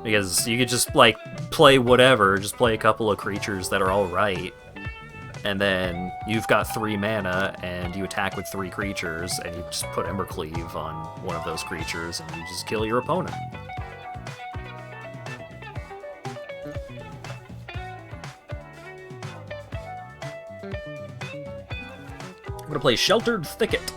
Because you could just, like, play whatever, just play a couple of creatures that are alright, and then you've got 3 mana, and you attack with 3 creatures, and you just put Embercleave on one of those creatures, and you just kill your opponent. gonna play Sheltered Thicket.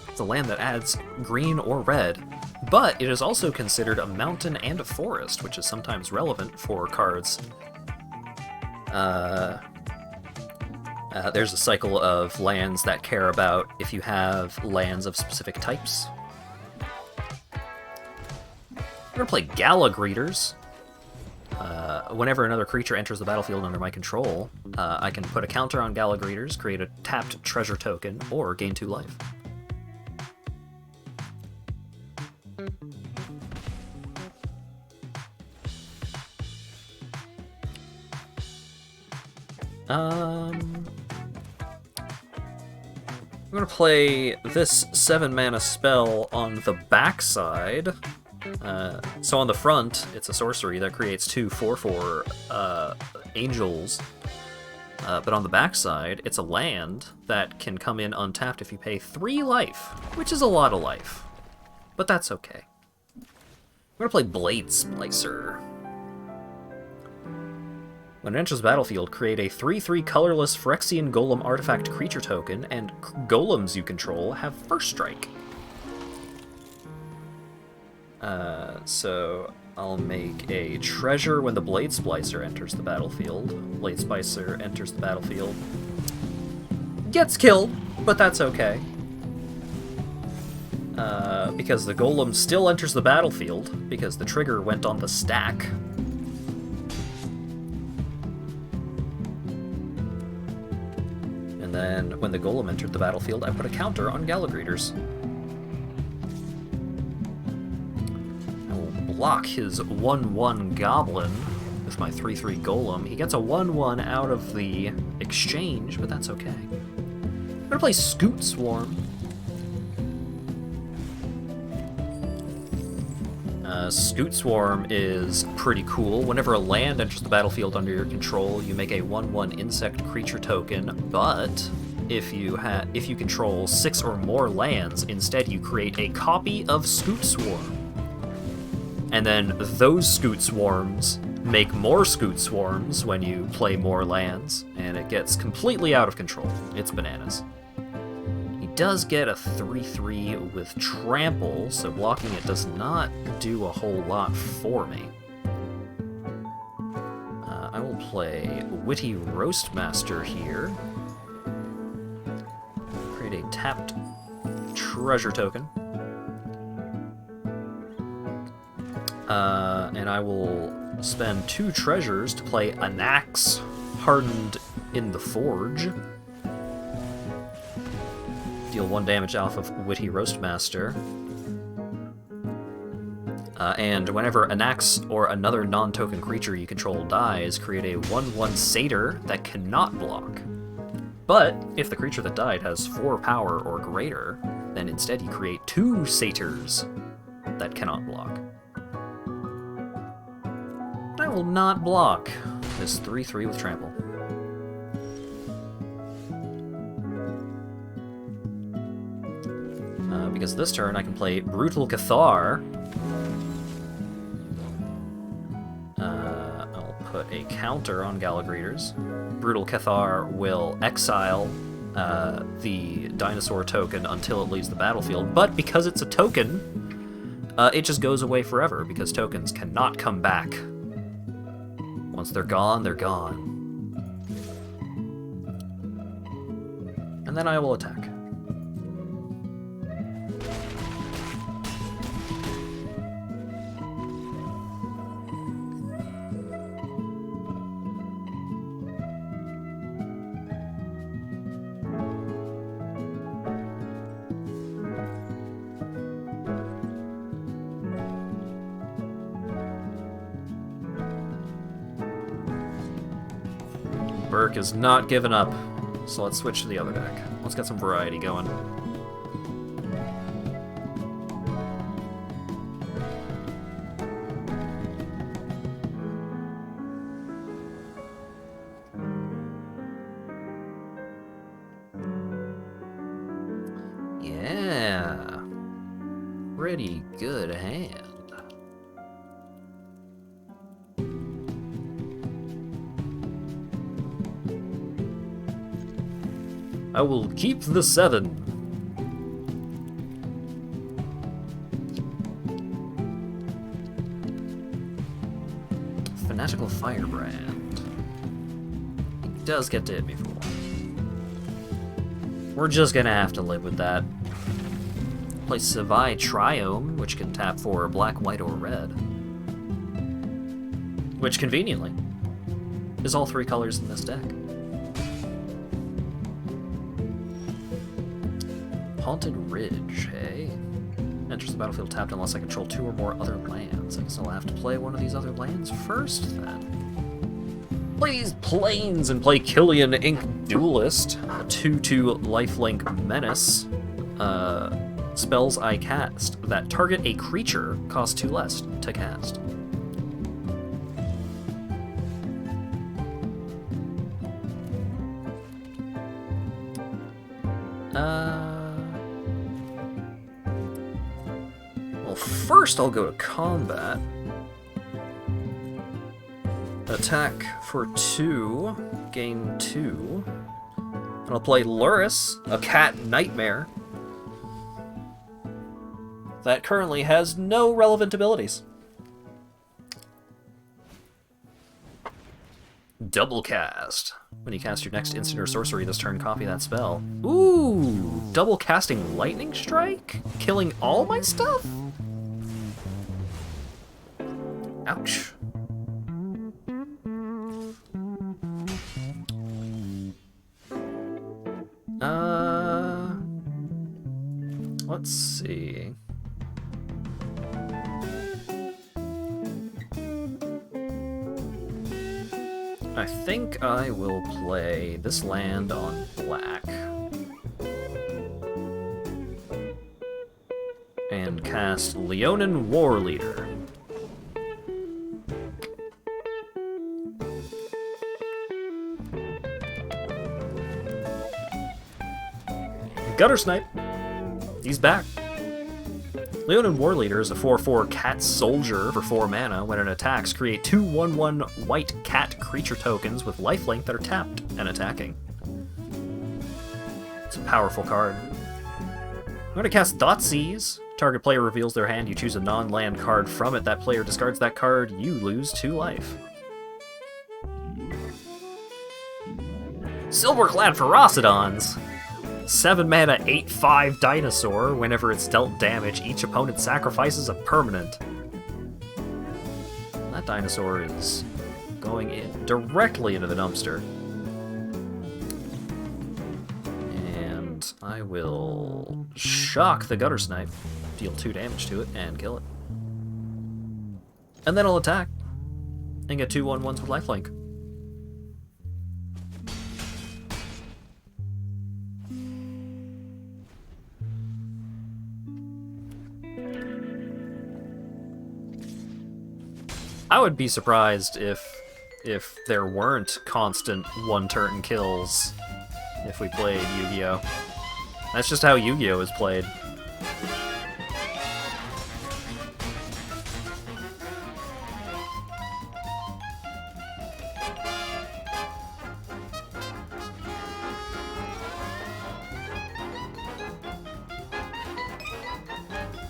It's a land that adds green or red, but it is also considered a mountain and a forest, which is sometimes relevant for cards. There's a cycle of lands that care about if you have lands of specific types. I'm gonna play Gala Greeters. Whenever another creature enters the battlefield under my control, I can put a counter on Gala Greeters, create a tapped treasure token, or gain 2 life. I'm gonna play this 7-mana spell on the backside. So on the front, it's a sorcery that creates 2 4/4 angels. But on the backside, it's a land that can come in untapped if you pay 3 life, which is a lot of life. But that's okay. I'm gonna play Blade Splicer. When it enters the battlefield, create a 3/3 colorless Phyrexian Golem artifact creature token, and golems you control have first strike. So I'll make a treasure when the Blade Splicer enters the battlefield. Blade Splicer enters the battlefield. Gets killed, but that's okay. Because the golem still enters the battlefield, because the trigger went on the stack. And then, when the golem entered the battlefield, I put a counter on Gala Greeters. I will block his 1/1 goblin with my 3/3 golem. He gets a 1/1 out of the exchange, but that's okay. I'm gonna play Scoot Swarm. Scoot Swarm is pretty cool. Whenever a land enters the battlefield under your control, you make a 1/1 insect creature token, but if you control 6 or more lands, instead you create a copy of Scoot Swarm. And then those Scoot Swarms make more Scoot Swarms when you play more lands, and it gets completely out of control. It's bananas. He does get a 3/3 with Trample, so blocking it does not do a whole lot for me. I will play Witty Roastmaster here. Create a tapped treasure token. And I will spend 2 treasures to play Anax, Hardened in the Forge. Deal 1 damage off of Witty Roastmaster. And whenever Anax or another non-token creature you control dies, create a 1/1 satyr that cannot block. But if the creature that died has 4 power or greater, then instead you create 2 satyrs that cannot block. I will not block this 3/3 with Trample. Because this turn I can play Brutal Cathar. I'll put a counter on Gala Greeters. Brutal Cathar will exile the dinosaur token until it leaves the battlefield, but because it's a token, it just goes away forever, because tokens cannot come back. Once they're gone, they're gone. And then I will attack. Burke is not giving up, so let's switch to the other deck. Let's get some variety going. Yeah, pretty good hand. I will keep the 7. Fanatical Firebrand. He does get to hit me for 1. We're just gonna have to live with that. Play Savai Triome, which can tap for black, white, or red. Which, conveniently, is all 3 colors in this deck. Haunted Ridge, hey? Enters the battlefield tapped unless I control 2 or more other lands. I guess I'll have to play one of these other lands first, then. Play these planes and play Killian Ink Duelist, a 2/2 lifelink menace. Spells I cast that target a creature cost 2 less to cast. Well, first I'll go to combat. Attack for 2, gain 2. And I'll play Luris, a cat nightmare that currently has no relevant abilities. Double cast. When you cast your next instant or sorcery this turn, copy that spell. Ooh! Double casting Lightning Strike? Killing all my stuff? Ouch. Let's see. I think I will play this land on black. And cast Leonin War Leader. Gutter Snipe! He's back. Leonin War Leader is a 4/4 cat soldier for 4 mana. When it attacks, create 2 1/1 white cat creature tokens with lifelink that are tapped and attacking. It's a powerful card. I'm going to cast Thoughtseize. Target player reveals their hand. You choose a non-land card from it. That player discards that card. You lose 2 life. Silverclad Ferocidons. 7 mana, 8/5 dinosaur. Whenever it's dealt damage, each opponent sacrifices a permanent. That dinosaur is going in directly into the dumpster. And I will shock the Gutter Snipe, deal 2 damage to it, and kill it. And then I'll attack and get 2 1/1s with lifelink. I would be surprised if there weren't constant 1-turn kills if we played Yu-Gi-Oh! That's just how Yu-Gi-Oh! Is played.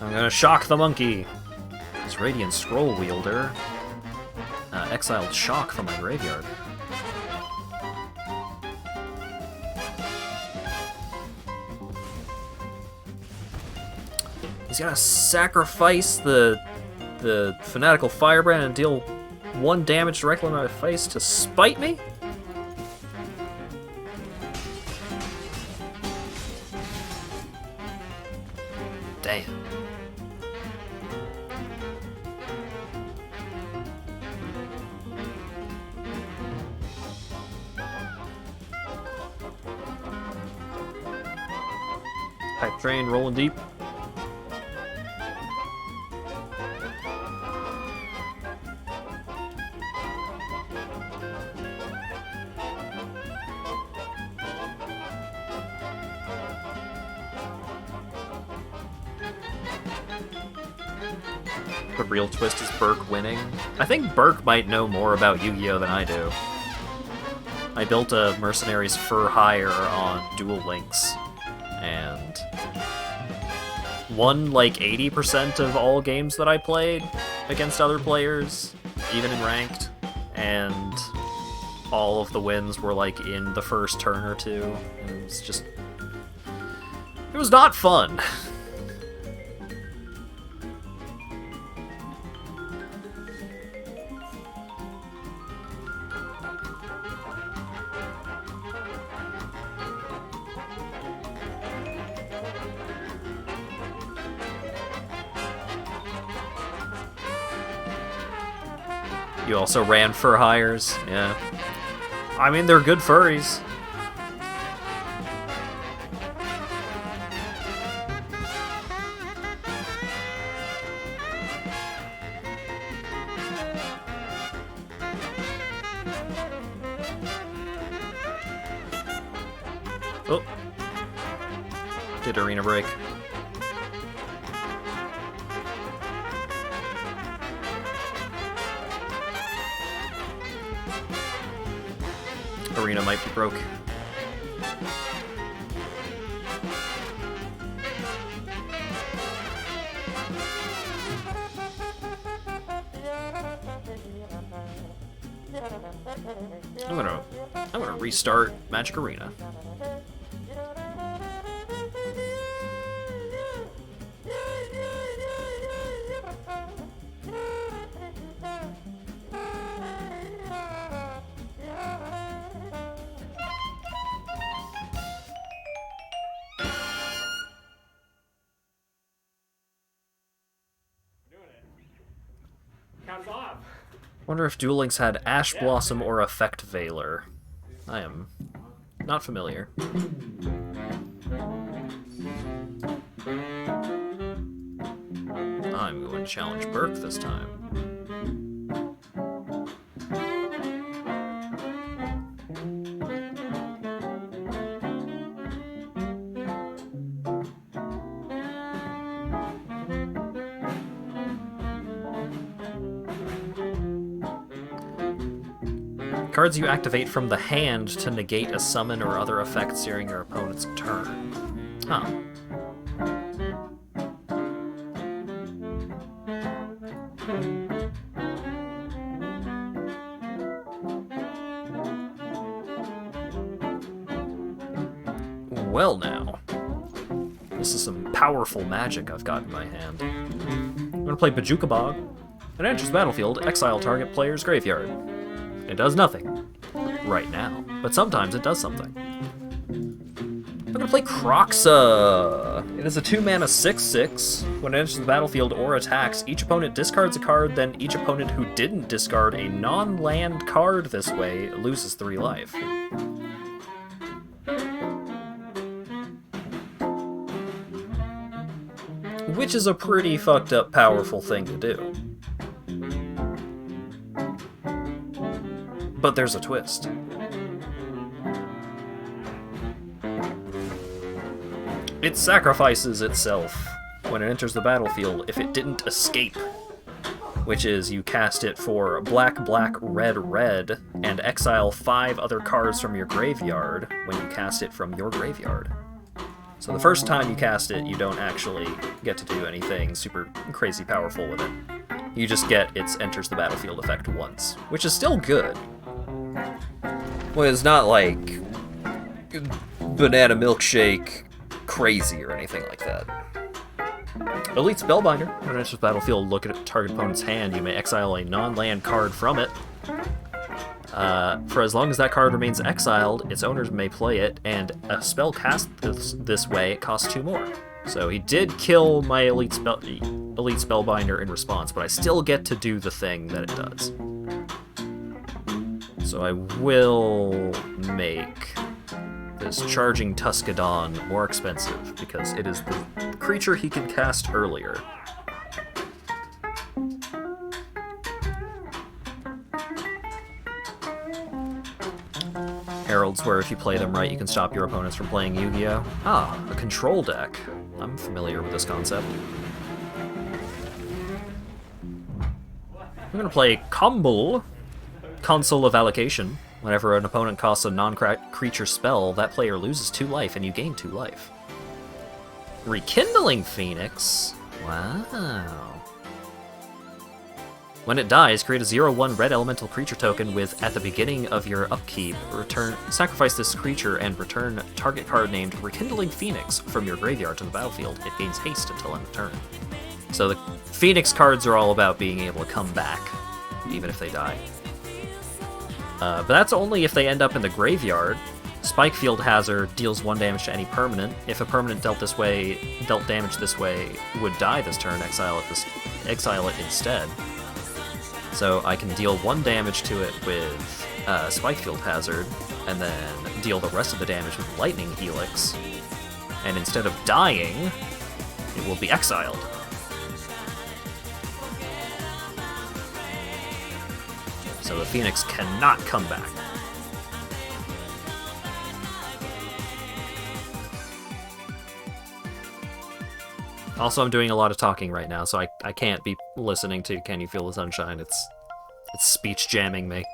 I'm gonna shock the monkey! This Radiant Scroll Wielder. Exiled Shock from my graveyard. He's gonna sacrifice the Fanatical Firebrand and deal 1 damage directly in my face to spite me? Damn. Pipe train rolling deep. The real twist is Burke winning. I think Burke might know more about Yu-Gi-Oh! Than I do. I built a Mercenaries for hire on Duel Links, and won like 80% of all games that I played against other players, even in ranked, and all of the wins were like in the first turn or two, and it was just... it was not fun. You also ran fur hires, yeah. I mean, they're good furries. Oh. Did arena break. Arena might be broke. I'm gonna restart Magic Arena. Wonder if Duel Links had Ash Blossom or Effect Veiler. I am not familiar. I'm going to challenge Burke this time. Cards you activate from the hand to negate a summon or other effects during your opponent's turn. Huh. Well now. This is some powerful magic I've got in my hand. I'm gonna play Bajuka Bog. When it enters the battlefield, exile target player's graveyard. It does nothing right now, but sometimes it does something. I'm gonna play Croxa. It is a 2-mana 6/6. When it enters the battlefield or attacks, each opponent discards a card, then each opponent who didn't discard a non-land card this way loses 3 life. Which is a pretty fucked up powerful thing to do. But there's a twist. It sacrifices itself when it enters the battlefield if it didn't escape, which is you cast it for black, black, red, red, and exile 5 other cards from your graveyard when you cast it from your graveyard. So the first time you cast it, you don't actually get to do anything super crazy powerful with it. You just get its enters the battlefield effect once, which is still good. Well, it's not like banana milkshake crazy or anything like that. Elite Spellbinder. When it enters the battlefield, look at a target opponent's hand. You may exile a non-land card from it. For as long as that card remains exiled, its owners may play it, and a spell cast this way, it costs 2 more. So he did kill my Elite Spellbinder in response, but I still get to do the thing that it does. So I will make this Charging Tuscadon more expensive, because it is the creature he can cast earlier. Heralds, where if you play them right, you can stop your opponents from playing Yu-Gi-Oh! Ah, a control deck. I'm familiar with this concept. I'm gonna play Comble, Console of Allocation. Whenever an opponent casts a non-creature spell, that player loses 2 life and you gain 2 life. Rekindling Phoenix? Wow. When it dies, create a 0/1 red elemental creature token with, at the beginning of your upkeep, sacrifice this creature and return target card named Rekindling Phoenix from your graveyard to the battlefield. It gains haste until end of turn. So the Phoenix cards are all about being able to come back, even if they die. But that's only if they end up in the graveyard. Spikefield Hazard deals 1 damage to any permanent. If a permanent dealt damage this way would die this turn, exile it instead. So I can deal 1 damage to it with Spikefield Hazard, and then deal the rest of the damage with Lightning Helix. And instead of dying, it will be exiled. So the Phoenix cannot come back. Also, I'm doing a lot of talking right now, so I can't be listening to Can You Feel the Sunshine? It's speech jamming me.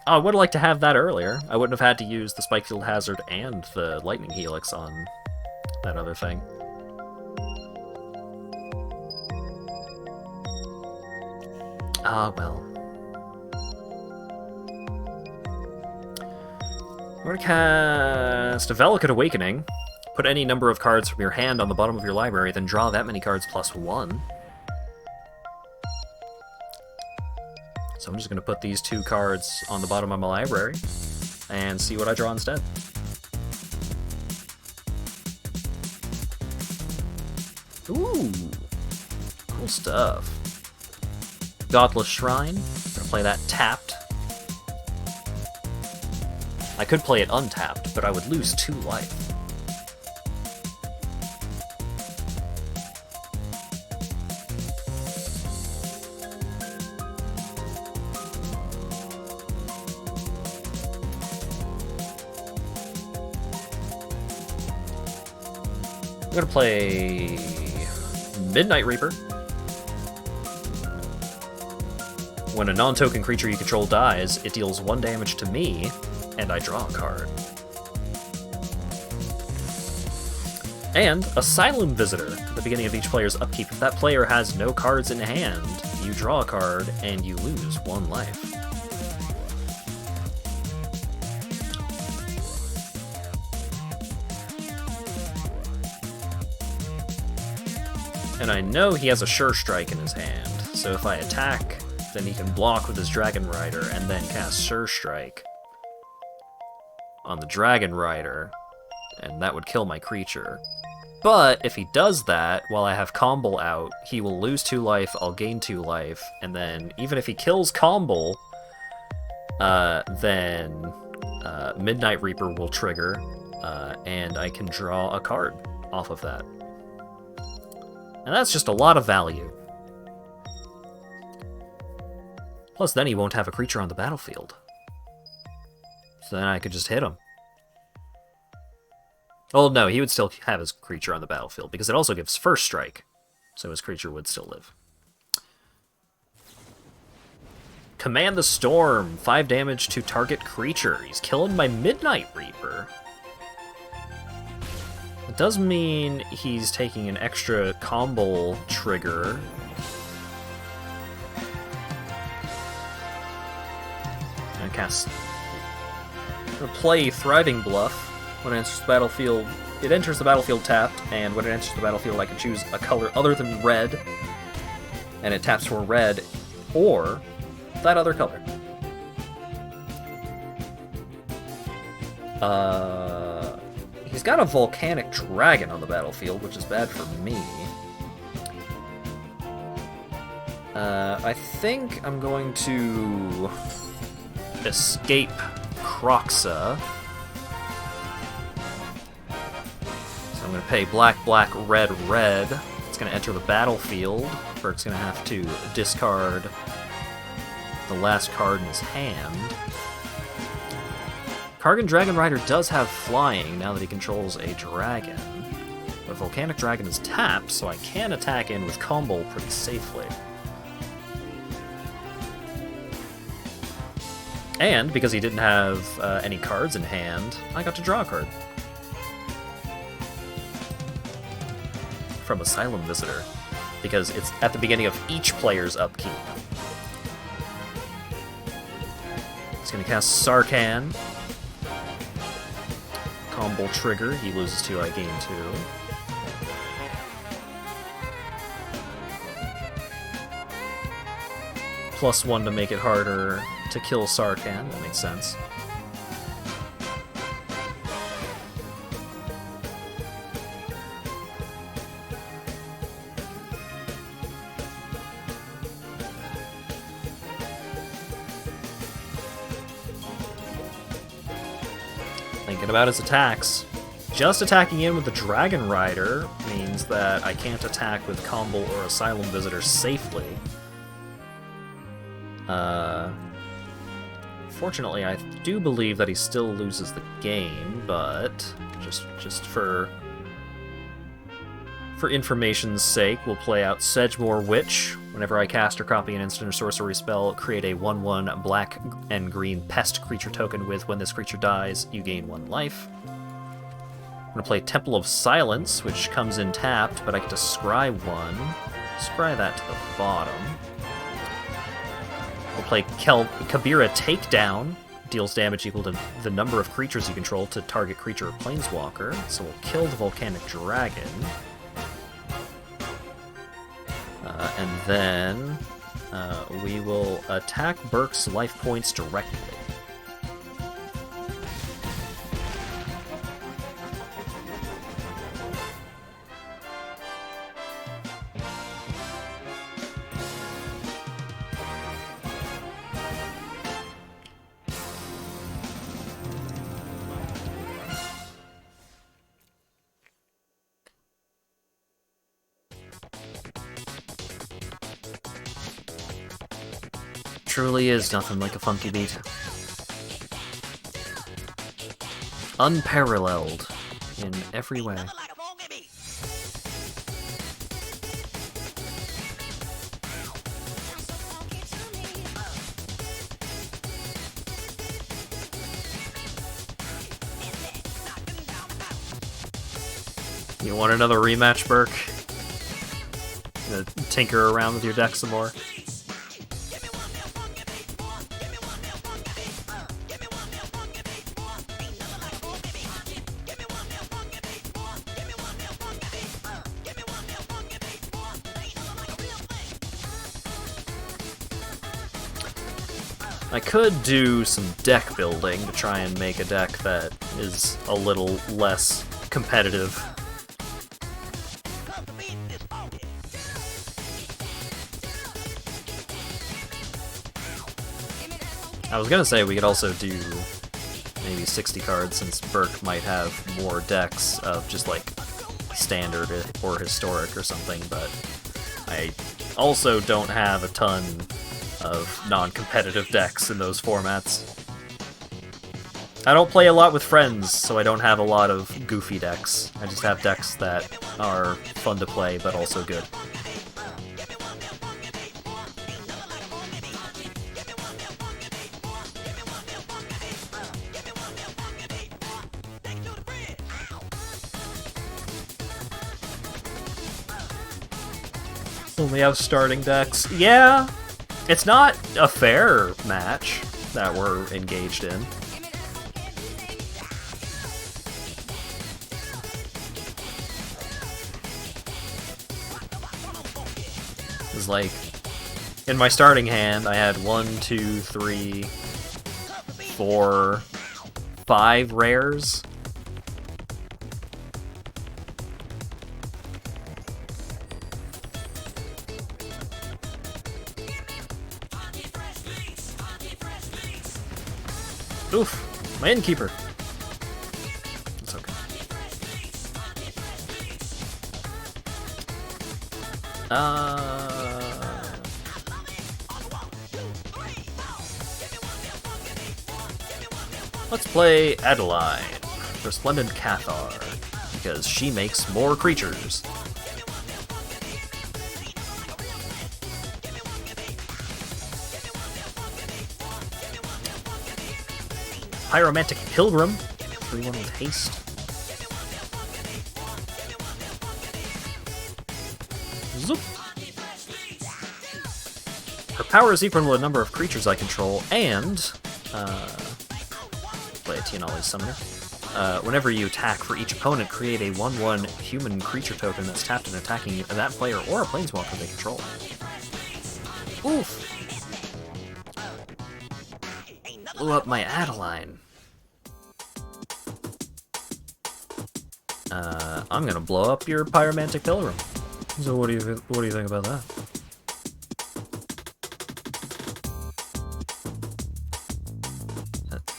Oh, I would have liked to have that earlier. I wouldn't have had to use the Spikefield Hazard and the Lightning Helix on that other thing. Ah, well. We're gonna cast Velicate Awakening. Put any number of cards from your hand on the bottom of your library, then draw that many cards plus 1. So I'm just gonna put these 2 cards on the bottom of my library and see what I draw instead. Ooh, cool stuff. Godless Shrine. Gonna play that tapped. I could play it untapped, but I would lose 2 life. I'm gonna play Midnight Reaper. When a non-token creature you control dies, it deals 1 damage to me, and I draw a card. And Asylum Visitor. At the beginning of each player's upkeep, if that player has no cards in hand, you draw a card and you lose 1 life. And I know he has a Sure Strike in his hand, so if I attack, then he can block with his Dragon Rider and then cast Sure Strike on the Dragon Rider, and that would kill my creature. But if he does that, while I have Combo out, he will lose 2 life, I'll gain 2 life, and then even if he kills Combo, then Midnight Reaper will trigger, and I can draw a card off of that. And that's just a lot of value. Plus, then he won't have a creature on the battlefield. So then I could just hit him. Well, no, he would still have his creature on the battlefield, because it also gives First Strike, so his creature would still live. Command the Storm, 5 damage to target creature. He's killing my Midnight Reaper. It does mean he's taking an extra combo trigger. And cast. I'm gonna play Thriving Bluff. When it enters the battlefield, it enters the battlefield tapped, and when it enters the battlefield, I can choose a color other than red, and it taps for red or that other color. He's got a Volcanic Dragon on the battlefield, which is bad for me. I think I'm going to escape Croxa. So I'm going to pay black, black, red, red. It's going to enter the battlefield, where it's going to have to discard the last card in his hand. Kargan Dragon Rider does have flying now that he controls a dragon. But Volcanic Dragon is tapped, so I can attack in with combo pretty safely. And because he didn't have any cards in hand, I got to draw a card. From Asylum Visitor. Because it's at the beginning of each player's upkeep. He's going to cast Sarkhan. Combo trigger. He loses 2, I gain 2. +1 to make it harder to kill Sarkhan. That makes sense. Thinking about his attacks. Just attacking in with the Dragon Rider means that I can't attack with Combo or Asylum Visitor safely. Fortunately, I do believe that he still loses the game, but just for information's sake, we'll play out Sedgemoor Witch. Whenever I cast or copy an instant or sorcery spell, create a 1/1 black and green pest creature token with when this creature dies, you gain 1 life. I'm going to play Temple of Silence, which comes in tapped, but I get to scry 1. Scry that to the bottom. We'll play Kabira Takedown. Deals damage equal to the number of creatures you control to target creature or planeswalker. So we'll kill the Volcanic Dragon. And then we will attack Burke's life points directly. Truly is nothing like a funky beat. Unparalleled in every way. You want another rematch, Burke? Gonna tinker around with your deck some more? I could do some deck building to try and make a deck that is a little less competitive. I was gonna say we could also do maybe 60 cards, since Burke might have more decks of just like standard or historic or something, but I also don't have a ton of non-competitive decks in those formats. I don't play a lot with friends, so I don't have a lot of goofy decks. I just have decks that are fun to play, but also good. Only have starting decks. Yeah! It's not a fair match that we're engaged in. It's like, in my starting hand, I had 1, 2, 3, 4, 5 rares. Oof, my innkeeper. It's okay. Let's play Adeline, Resplendent Cathar, because she makes more creatures. Pyromantic Pilgrim. 3-1 with haste. Zoop. Her power is equal to the number of creatures I control, and play a Tianali's Summoner. Whenever you attack for each opponent, create a 1/1 human creature token that's tapped and attacking that player or a planeswalker they control. Oof! Blew up my Adeline. I'm gonna blow up your Pyromantic Pilgrim. So what do you think about that?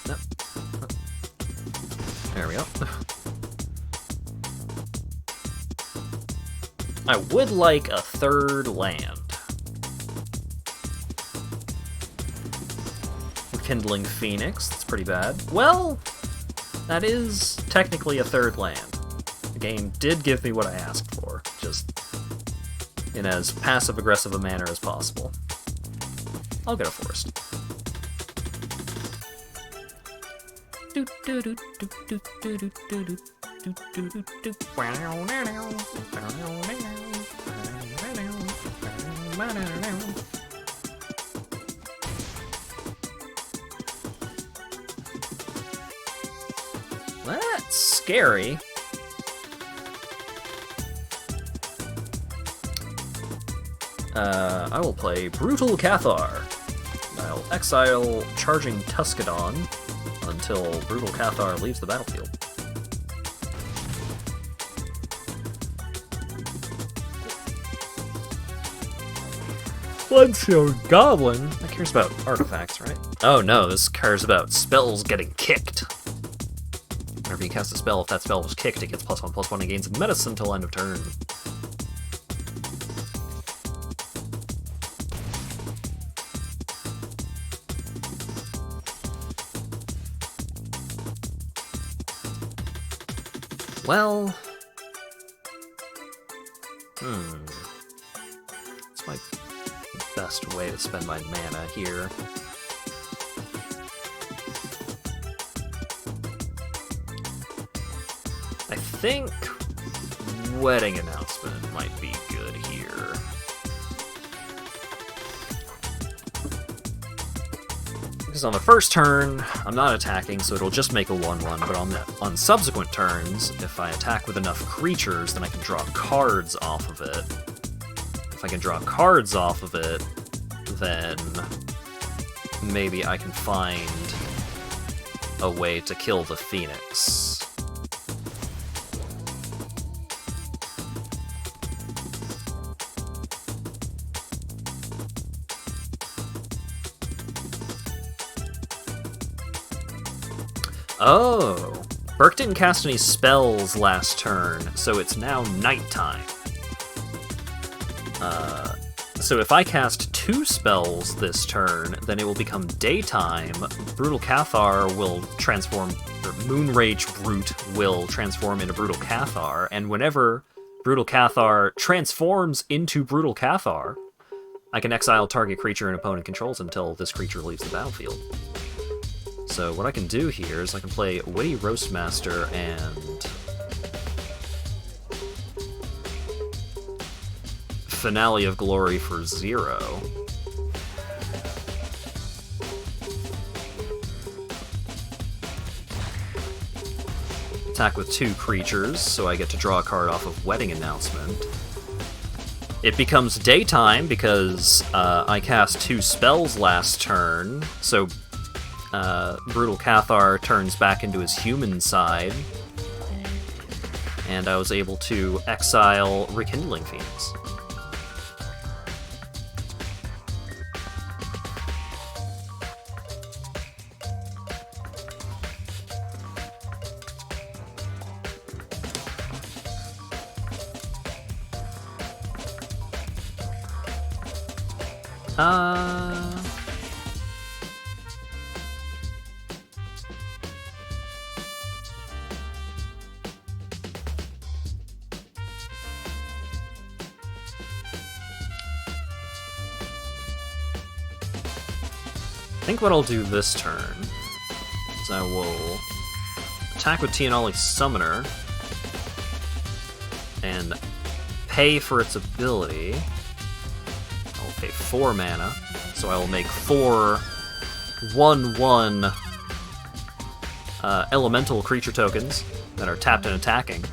No. There we go. I would like a third land. Kindling Phoenix, that's pretty bad. Well, that is technically a third land. The game did give me what I asked for, just in as passive-aggressive a manner as possible. I'll get a forest. That's scary. I will play Brutal Cathar. I'll exile Charging Tuscadon until Brutal Cathar leaves the battlefield. Bloodstone Goblin? That cares about artifacts, right? Oh no, this cares about spells getting kicked. Whenever you cast a spell, if that spell was kicked, it gets +1/+1 and gains medicine till end of turn. Well... It's my best way to spend my mana here. I think Wedding Announcement might be good here. Because on the first turn, I'm not attacking, so it'll just make a 1/1, but on subsequent turns, if I attack with enough creatures, then I can draw cards off of it. If I can draw cards off of it, then maybe I can find a way to kill the Phoenix. Oh, Burke didn't cast any spells last turn, so it's now nighttime. So if I cast 2 spells this turn, then it will become daytime. Brutal Cathar will transform, or Moonrage Brute will transform into Brutal Cathar, and whenever Brutal Cathar transforms into Brutal Cathar, I can exile target creature an opponent controls until this creature leaves the battlefield. So what I can do here is I can play Witty Roastmaster and Finale of Glory for 0. Attack with 2 creatures, so I get to draw a card off of Wedding Announcement. It becomes daytime because I cast 2 spells last turn, so Brutal Cathar turns back into his human side, and I was able to exile Rekindling Phoenix. I think what I'll do this turn is is I will attack with Tianali's Summoner and pay for its ability. I will pay 4 mana, so I will make 4 1/1 elemental creature tokens that are tapped and attacking.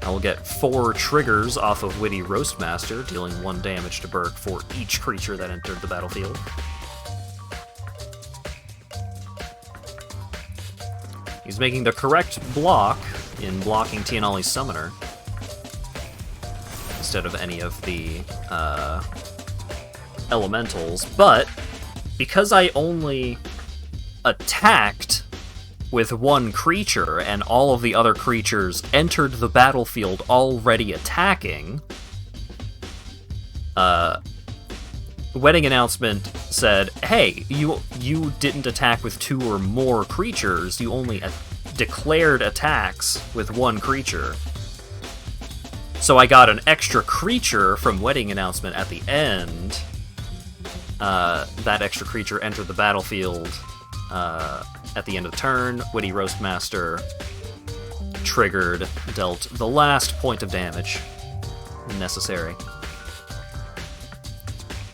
I will get 4 triggers off of Witty Roastmaster, dealing 1 damage to Burke for each creature that entered the battlefield. He's making the correct block in blocking Tianali's Summoner instead of any of the elementals, but because I only attacked with 1 creature and all of the other creatures entered the battlefield already attacking, Wedding Announcement said, hey, you didn't attack with 2 or more creatures, you only declared attacks with 1 creature. So I got an extra creature from Wedding Announcement at the end. That extra creature entered the battlefield at the end of the turn. Witty Roastmaster triggered, dealt the last point of damage necessary.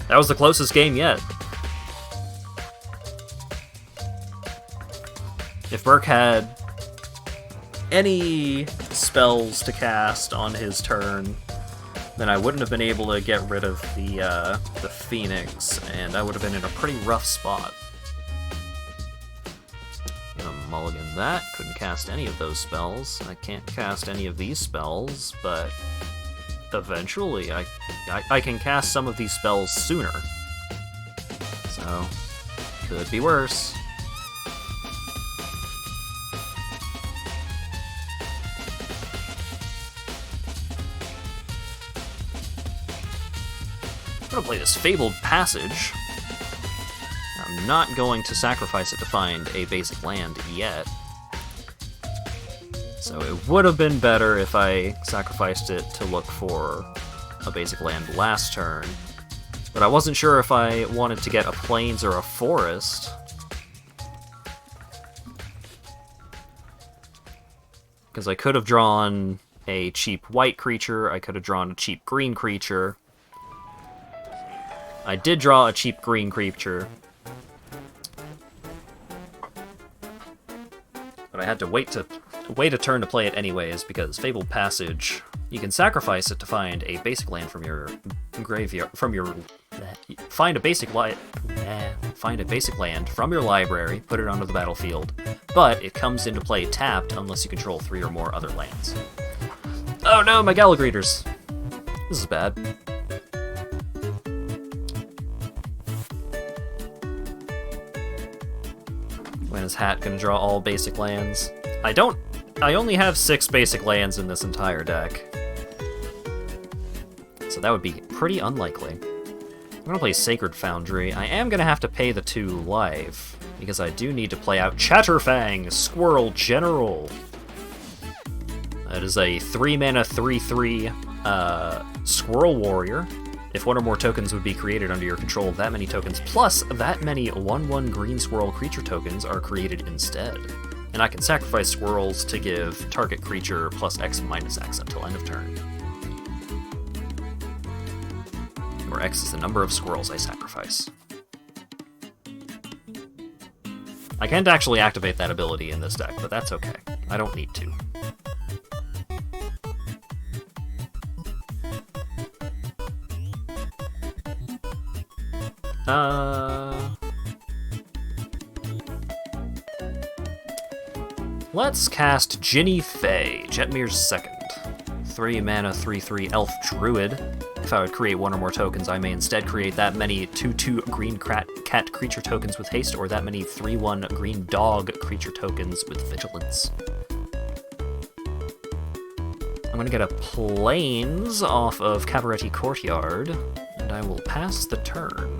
That was the closest game yet. If Burke had any spells to cast on his turn, then I wouldn't have been able to get rid of the Phoenix, and I would have been in a pretty rough spot. I'm gonna mulligan that. Couldn't cast any of those spells. I can't cast any of these spells, but eventually I can cast some of these spells sooner. So, could be worse. I'm gonna play this Fabled Passage. I'm not going to sacrifice it to find a basic land yet. So it would have been better if I sacrificed it to look for a basic land last turn. But I wasn't sure if I wanted to get a plains or a forest. Because I could have drawn a cheap white creature, I could have drawn a cheap green creature. I did draw a cheap green creature. But I had to wait a turn to play it anyways, because Fabled Passage, you can sacrifice it to find a basic land from your graveyard, find a basic land from your library, put it onto the battlefield, but it comes into play tapped unless you control 3 or more other lands. Oh no, my Gallagreators! This is bad. When is Hat gonna draw all basic lands? I only have 6 basic lands in this entire deck. So that would be pretty unlikely. I'm gonna play Sacred Foundry. I am gonna have to pay the 2 life, because I do need to play out Chatterfang, Squirrel General. That is a 3-mana 3/3 Squirrel Warrior. If 1 or more tokens would be created under your control, that many tokens plus that many 1/1 green squirrel creature tokens are created instead. And I can sacrifice squirrels to give target creature plus X minus X until end of turn. Where X is the number of squirrels I sacrifice. I can't actually activate that ability in this deck, but that's okay. I don't need to. Let's cast Ginny Fae, Jetmir's Second. 3-mana 3/3 Elf Druid. If I would create 1 or more tokens, I may instead create that many 2/2 green cat creature tokens with haste, or that many 3/1 green dog creature tokens with vigilance. I'm gonna get a plains off of Cabaretti Courtyard, and I will pass the turn.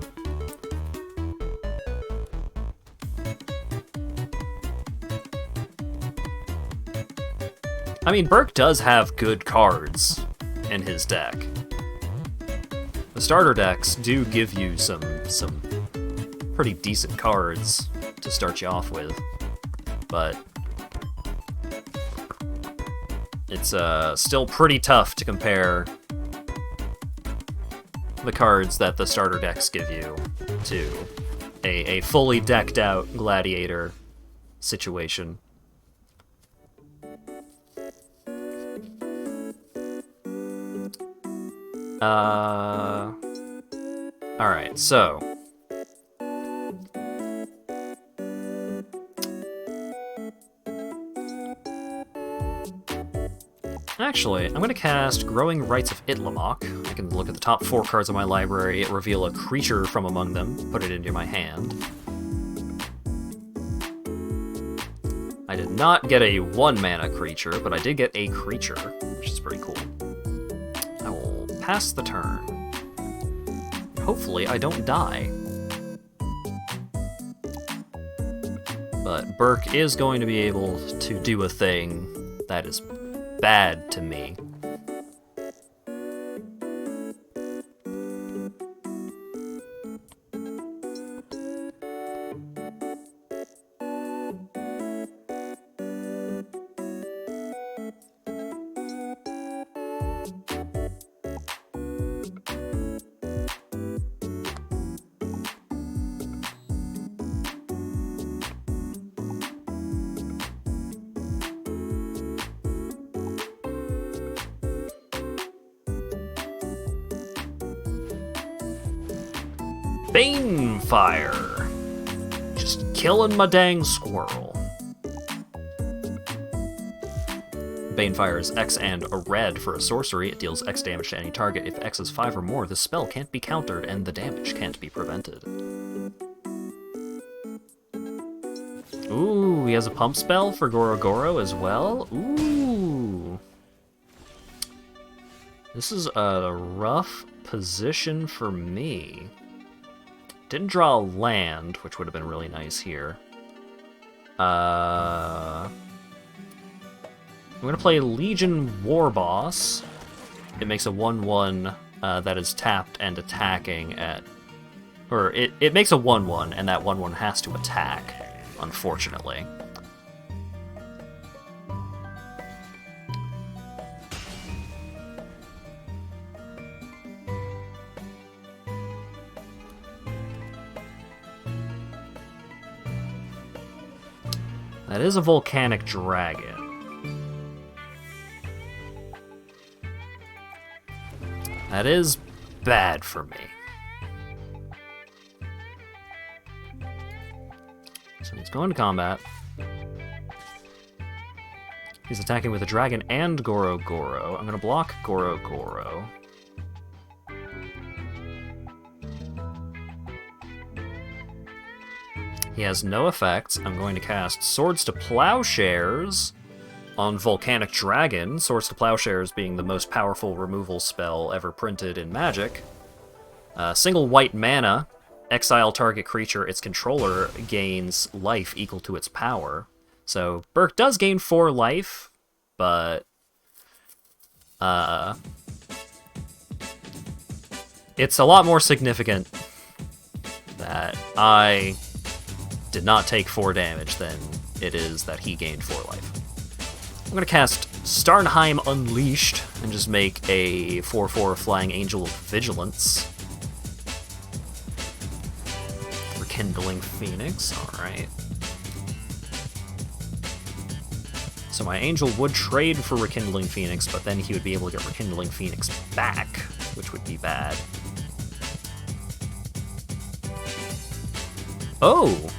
I mean, Burke does have good cards in his deck. The starter decks do give you some pretty decent cards to start you off with. but it's still pretty tough to compare the cards that the starter decks give you to a fully decked out Gladiator situation. Alright, so actually, I'm going to cast Growing Rites of Itlamok. I can look at the top 4 cards of my library, reveal a creature from among them, put it into my hand. I did not get a 1-mana creature, but I did get a creature, which is pretty cool. I will pass the turn. Hopefully I don't die. But Burke is going to be able to do a thing that is bad to me. Banefire! Just killing my dang squirrel. Banefire is X and a red for a sorcery. It deals X damage to any target. If X is 5 or more, the spell can't be countered and the damage can't be prevented. Ooh, he has a pump spell for Goro Goro as well? Ooh. This is a rough position for me. Didn't draw a land, which would have been really nice here. I'm gonna play Legion Warboss. It makes a 1/1 that is tapped and attacking at... Or, it makes a 1/1, and that 1/1 has to attack, unfortunately. That is a volcanic dragon. That is bad for me. So he's going to combat. He's attacking with a dragon and Goro Goro. I'm going to block Goro Goro. He has no effects. I'm going to cast Swords to Plowshares on Volcanic Dragon. Swords to Plowshares being the most powerful removal spell ever printed in Magic. Single white mana. Exile target creature. Its controller gains life equal to its power. So Burke does gain 4 life, but it's a lot more significant that I did not take 4 damage than it is that he gained 4 life. I'm going to cast Starnheim Unleashed and just make a 4/4 Flying Angel of Vigilance. Rekindling Phoenix, alright. So my Angel would trade for Rekindling Phoenix, but then he would be able to get Rekindling Phoenix back, which would be bad. Oh!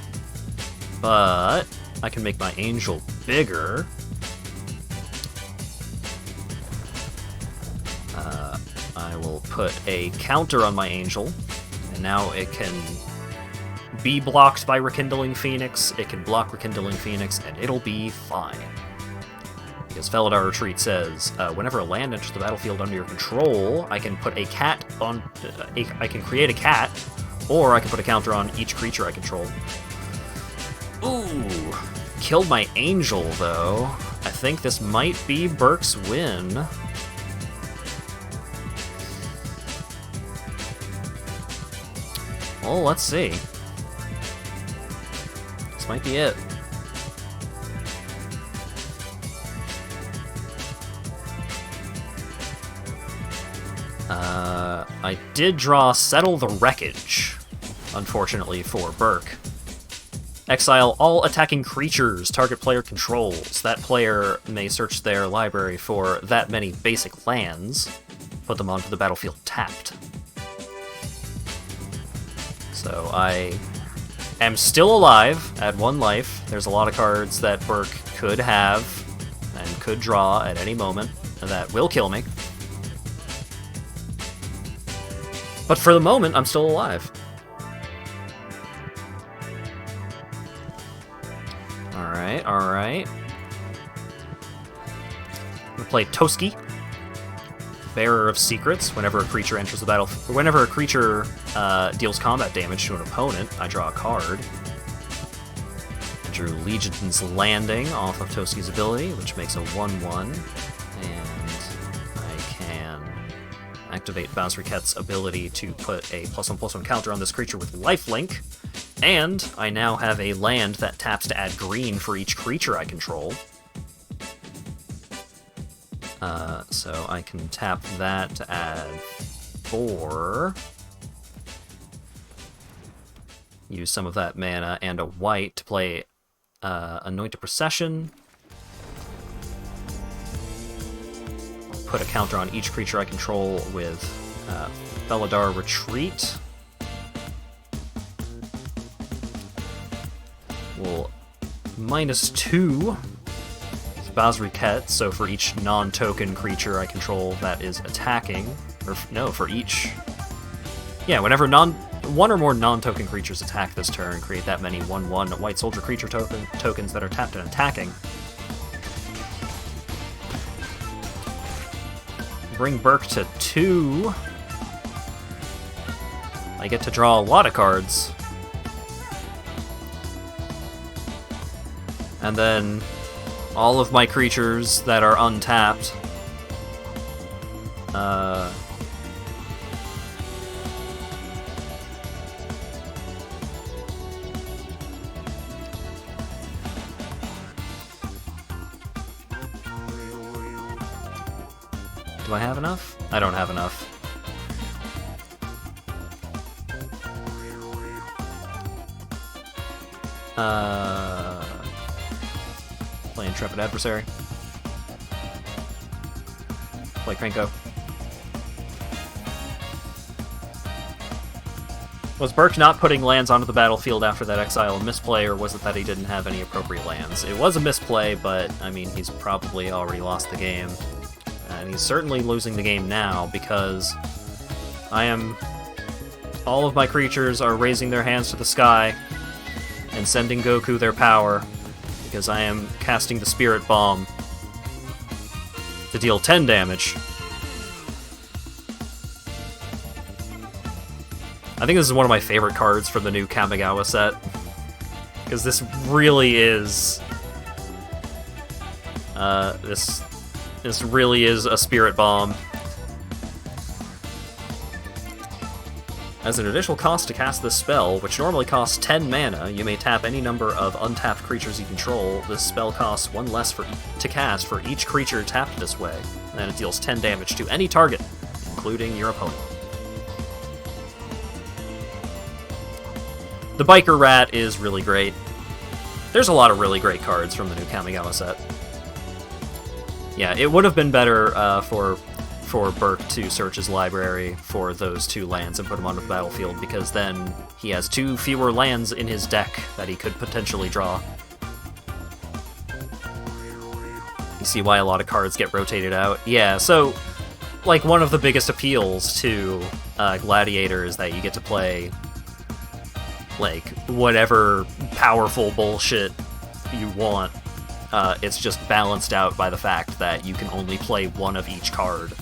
But I can make my Angel bigger. I will put a counter on my Angel, and now it can be blocked by Rekindling Phoenix, it can block Rekindling Phoenix, and it'll be fine. Because Felidar Retreat says, whenever a land enters the battlefield under your control, I can put a cat on... I can create a cat, or I can put a counter on each creature I control. Ooh! Killed my Angel, though. I think this might be Burke's win. Well, let's see. This might be it. I did draw Settle the Wreckage, unfortunately for Burke. Exile all attacking creatures target player controls. That player may search their library for that many basic lands, put them onto the battlefield tapped. So I am still alive at 1 life. There's a lot of cards that Burke could have and could draw at any moment that will kill me. But for the moment, I'm still alive. Alright, alright. I'm gonna play Toski, Bearer of Secrets. Whenever a creature enters the battle, whenever a creature deals combat damage to an opponent, I draw a card. I drew Legion's Landing off of Toski's ability, which makes a 1/1, and I can activate Basriquette's ability to put a +1/+1 counter on this creature with lifelink, and I now have a land that taps to add green for each creature I control. So I can tap that to add 4. Use some of that mana and a white to play Anointed Procession. Put a counter on each creature I control with Felidar Retreat. We'll -2 Basriquette, so for each non-token creature I control that is attacking, or no, for each... Yeah, whenever one or more non-token creatures attack this turn, create that many 1/1 white soldier creature tokens that are tapped and attacking. Bring Burke to 2. I get to draw a lot of cards. And then all of my creatures that are untapped do I have enough? I don't have enough. Play Intrepid Adversary. Play Krenko. Was Burke not putting lands onto the battlefield after that exile a misplay, or was it that he didn't have any appropriate lands? It was a misplay, but, I mean, he's probably already lost the game. And he's certainly losing the game now, because all of my creatures are raising their hands to the sky and sending Goku their power, because I am casting the Spirit Bomb to deal 10 damage. I think this is one of my favorite cards from the new Kamigawa set, because this really is... This really is a Spirit Bomb. As an additional cost to cast this spell, which normally costs 10 mana, you may tap any number of untapped creatures you control. This spell costs 1 less to cast for each creature tapped this way, and then it deals 10 damage to any target, including your opponent. The Biker Rat is really great. There's a lot of really great cards from the new Kamigawa set. Yeah, it would have been better for Burke to search his library for those 2 lands and put them onto the battlefield, because then he has 2 fewer lands in his deck that he could potentially draw. You see why a lot of cards get rotated out? Yeah, so, like, one of the biggest appeals to Gladiator is that you get to play, like, whatever powerful bullshit you want. It's just balanced out by the fact that you can only play 1 of each card.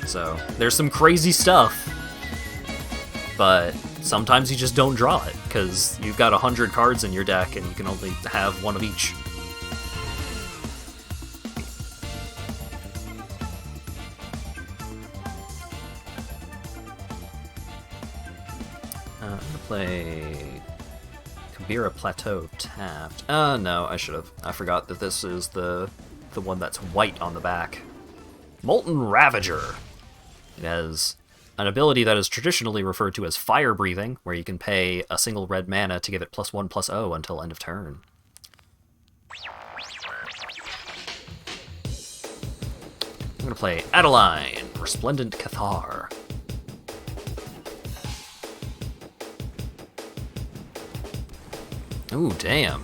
So, there's some crazy stuff, but sometimes you just don't draw it, because you've got 100 cards in your deck and you can only have 1 of each. I'm gonna play Bira Plateau tapped. No, I should have. I forgot that this is the one that's white on the back. Molten Ravager. It has an ability that is traditionally referred to as Fire Breathing, where you can pay a single red mana to give it +1/+0 until end of turn. I'm gonna play Adeline, Resplendent Cathar. Ooh, damn.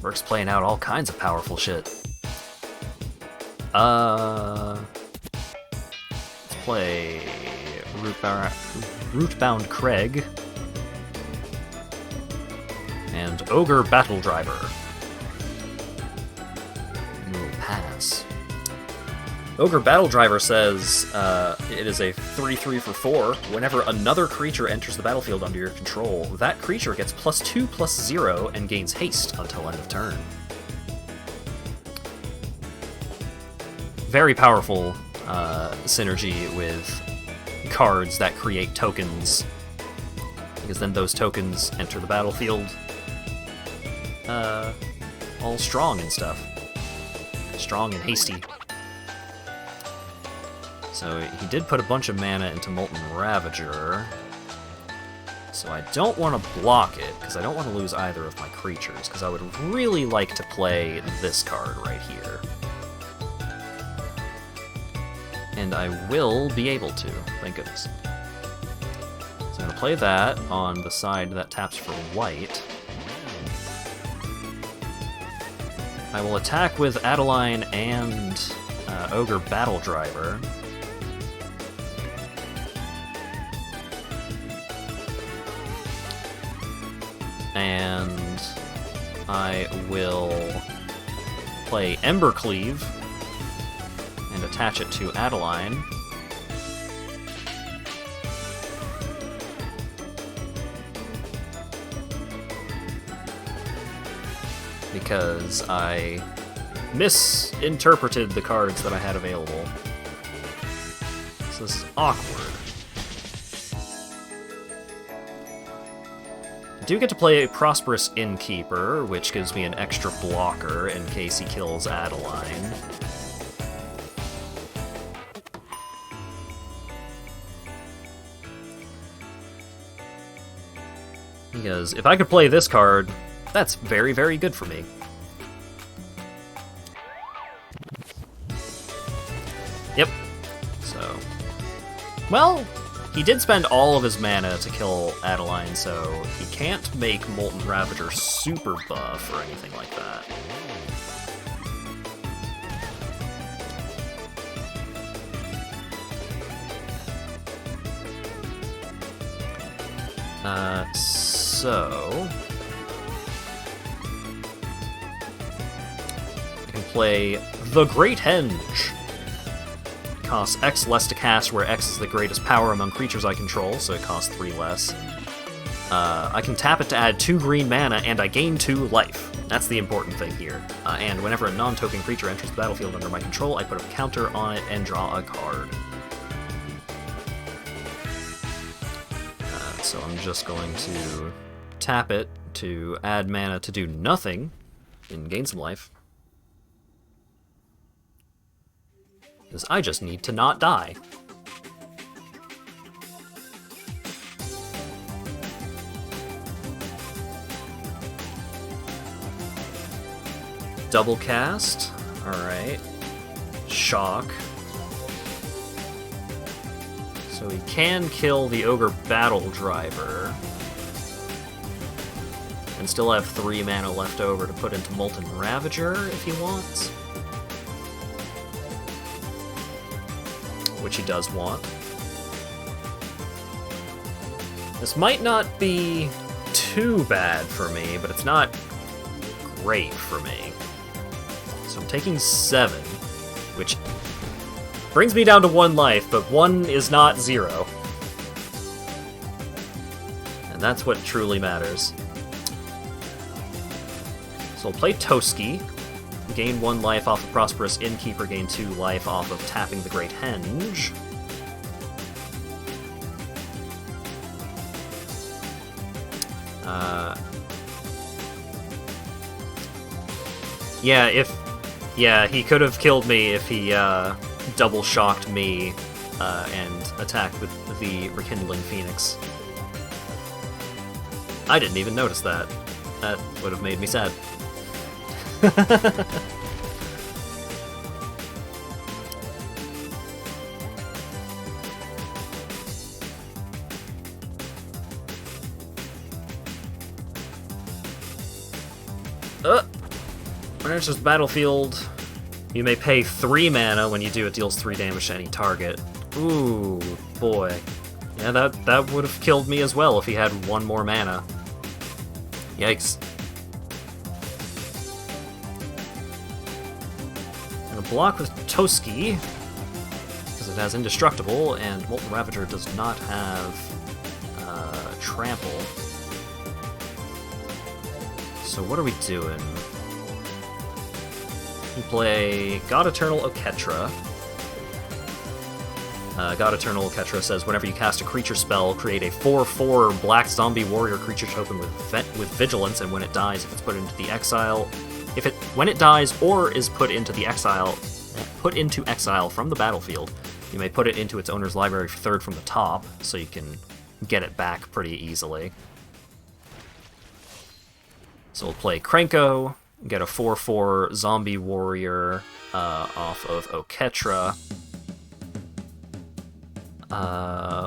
Burke's playing out all kinds of powerful shit. Let's play Rootbound Craig and Ogre Battle Driver. Ooh, pass. Ogre Battle Driver says it is a 3/3 for 4. Whenever another creature enters the battlefield under your control, that creature gets +2/+0 and gains haste until end of turn. Very powerful synergy with cards that create tokens, because then those tokens enter the battlefield all strong and stuff. Strong and hasty. So he did put a bunch of mana into Molten Ravager. So I don't want to block it, because I don't want to lose either of my creatures, because I would really like to play this card right here. And I will be able to, thank goodness. So I'm going to play that on the side that taps for white. I will attack with Adeline and Ogre Battle Driver. And I will play Embercleave and attach it to Adeline. Because I misinterpreted the cards that I had available. So this is awkward. I do get to play a Prosperous Innkeeper, which gives me an extra blocker in case he kills Adeline. Because if I could play this card, that's very, very good for me. Yep. So, well, he did spend all of his mana to kill Adeline, so he can't make Molten Ravager super buff or anything like that. So I can play The Great Henge. Costs X less to cast, where X is the greatest power among creatures I control, so it costs 3 less. I can tap it to add 2 green mana, and I gain 2 life. That's the important thing here. And whenever a non-token creature enters the battlefield under my control, I put a counter on it and draw a card. So I'm just going to tap it to add mana to do nothing and gain some life. Because I just need to not die. Double cast. Alright. Shock. So he can kill the Ogre Battle Driver. And still have 3 mana left over to put into Molten Ravager if he wants. Which he does want. This might not be too bad for me, but it's not great for me. So I'm taking 7, which brings me down to 1 life, but 1 is not 0. And that's what truly matters. So I'll play Toski. Gain 1 life off of Prosperous Innkeeper, gain 2 life off of tapping the Great Henge. Yeah, he could have killed me if he double shocked me and attacked with the Rekindling Phoenix. I didn't even notice that. That would have made me sad. When it enters the battlefield, you may pay 3 mana when you do it deals 3 damage to any target. Ooh, boy. Yeah, that would have killed me as well if he had 1 more mana. Yikes. I'm gonna block with Toski, because it has Indestructible, and Molten Ravager does not have Trample. So what are we doing? We play God Eternal Oketra. God Eternal Oketra says, whenever you cast a creature spell, create a 4/4 black zombie warrior creature token with vigilance, and when it dies, if it's put into the exile, when it dies or is put into exile from the battlefield, you may put it into its owner's library 3rd from the top, so you can get it back pretty easily. So we'll play Krenko, get a 4/4 zombie warrior off of Oketra.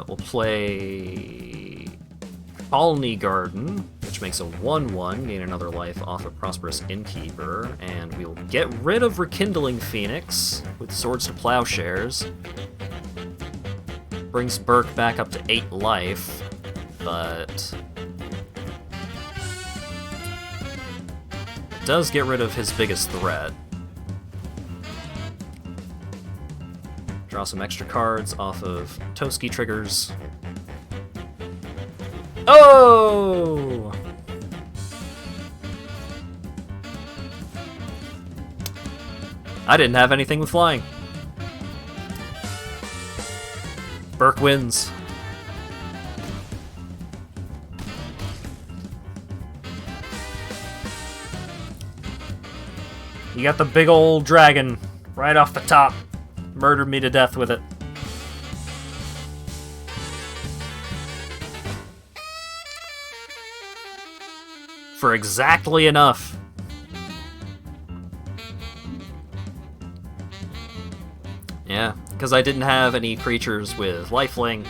We'll play Colony Garden, which makes a 1/1, gain another life off of Prosperous Innkeeper, and we'll get rid of Rekindling Phoenix with Swords to Plowshares. Brings Burke back up to 8 life, but does get rid of his biggest threat. Draw some extra cards off of Toski triggers. Oh! I didn't have anything with flying. Burke wins. You got the big old dragon right off the top. Murdered me to death with it. For exactly enough. Yeah, because I didn't have any creatures with lifelink.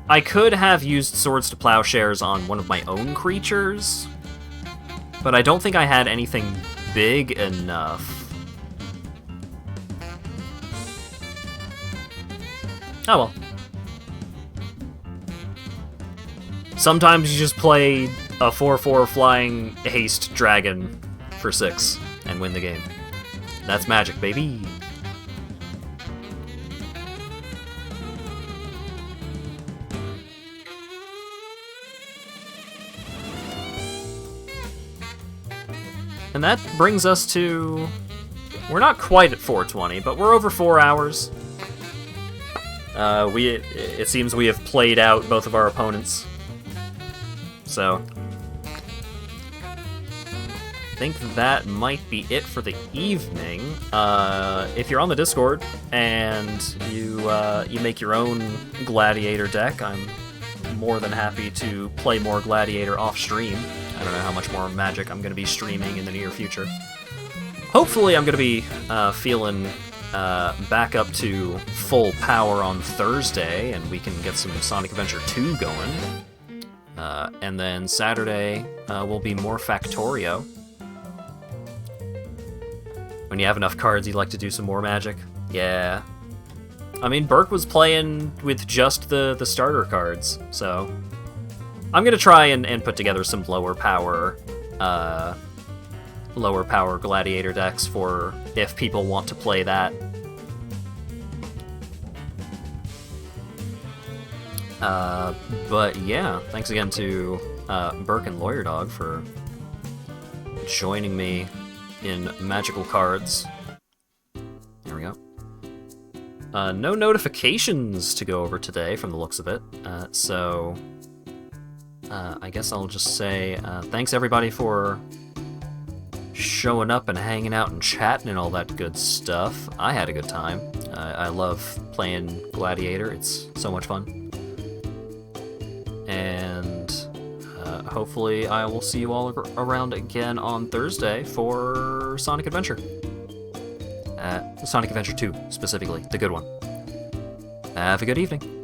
I could have used Swords to Plowshares on one of my own creatures, but I don't think I had anything big enough. Oh well. Sometimes you just play a 4/4 flying haste dragon for 6 and win the game. That's Magic, baby. And that brings us to... We're not quite at 420, but we're over 4 hours. It seems we have played out both of our opponents. So, I think that might be it for the evening. If you're on the Discord and you make your own Gladiator deck, I'm more than happy to play more Gladiator off stream. I don't know how much more Magic I'm going to be streaming in the near future. Hopefully I'm going to be feeling back up to full power on Thursday, and we can get some Sonic Adventure 2 going. And then Saturday will be more Factorio. When you have enough cards, you'd like to do some more Magic? Yeah. I mean, Burke was playing with just the starter cards, so... I'm gonna try and put together some lower power Gladiator decks for if people want to play that. But yeah, thanks again to Burke and LawyerDog for joining me in Magical Cards. There we go. No notifications to go over today from the looks of it, so I guess I'll just say thanks everybody for showing up and hanging out and chatting and all that good stuff. I had a good time. I love playing Gladiator. It's so much fun. And hopefully I will see you all around again on Thursday for Sonic Adventure. Sonic Adventure 2, specifically, the good one. Have a good evening.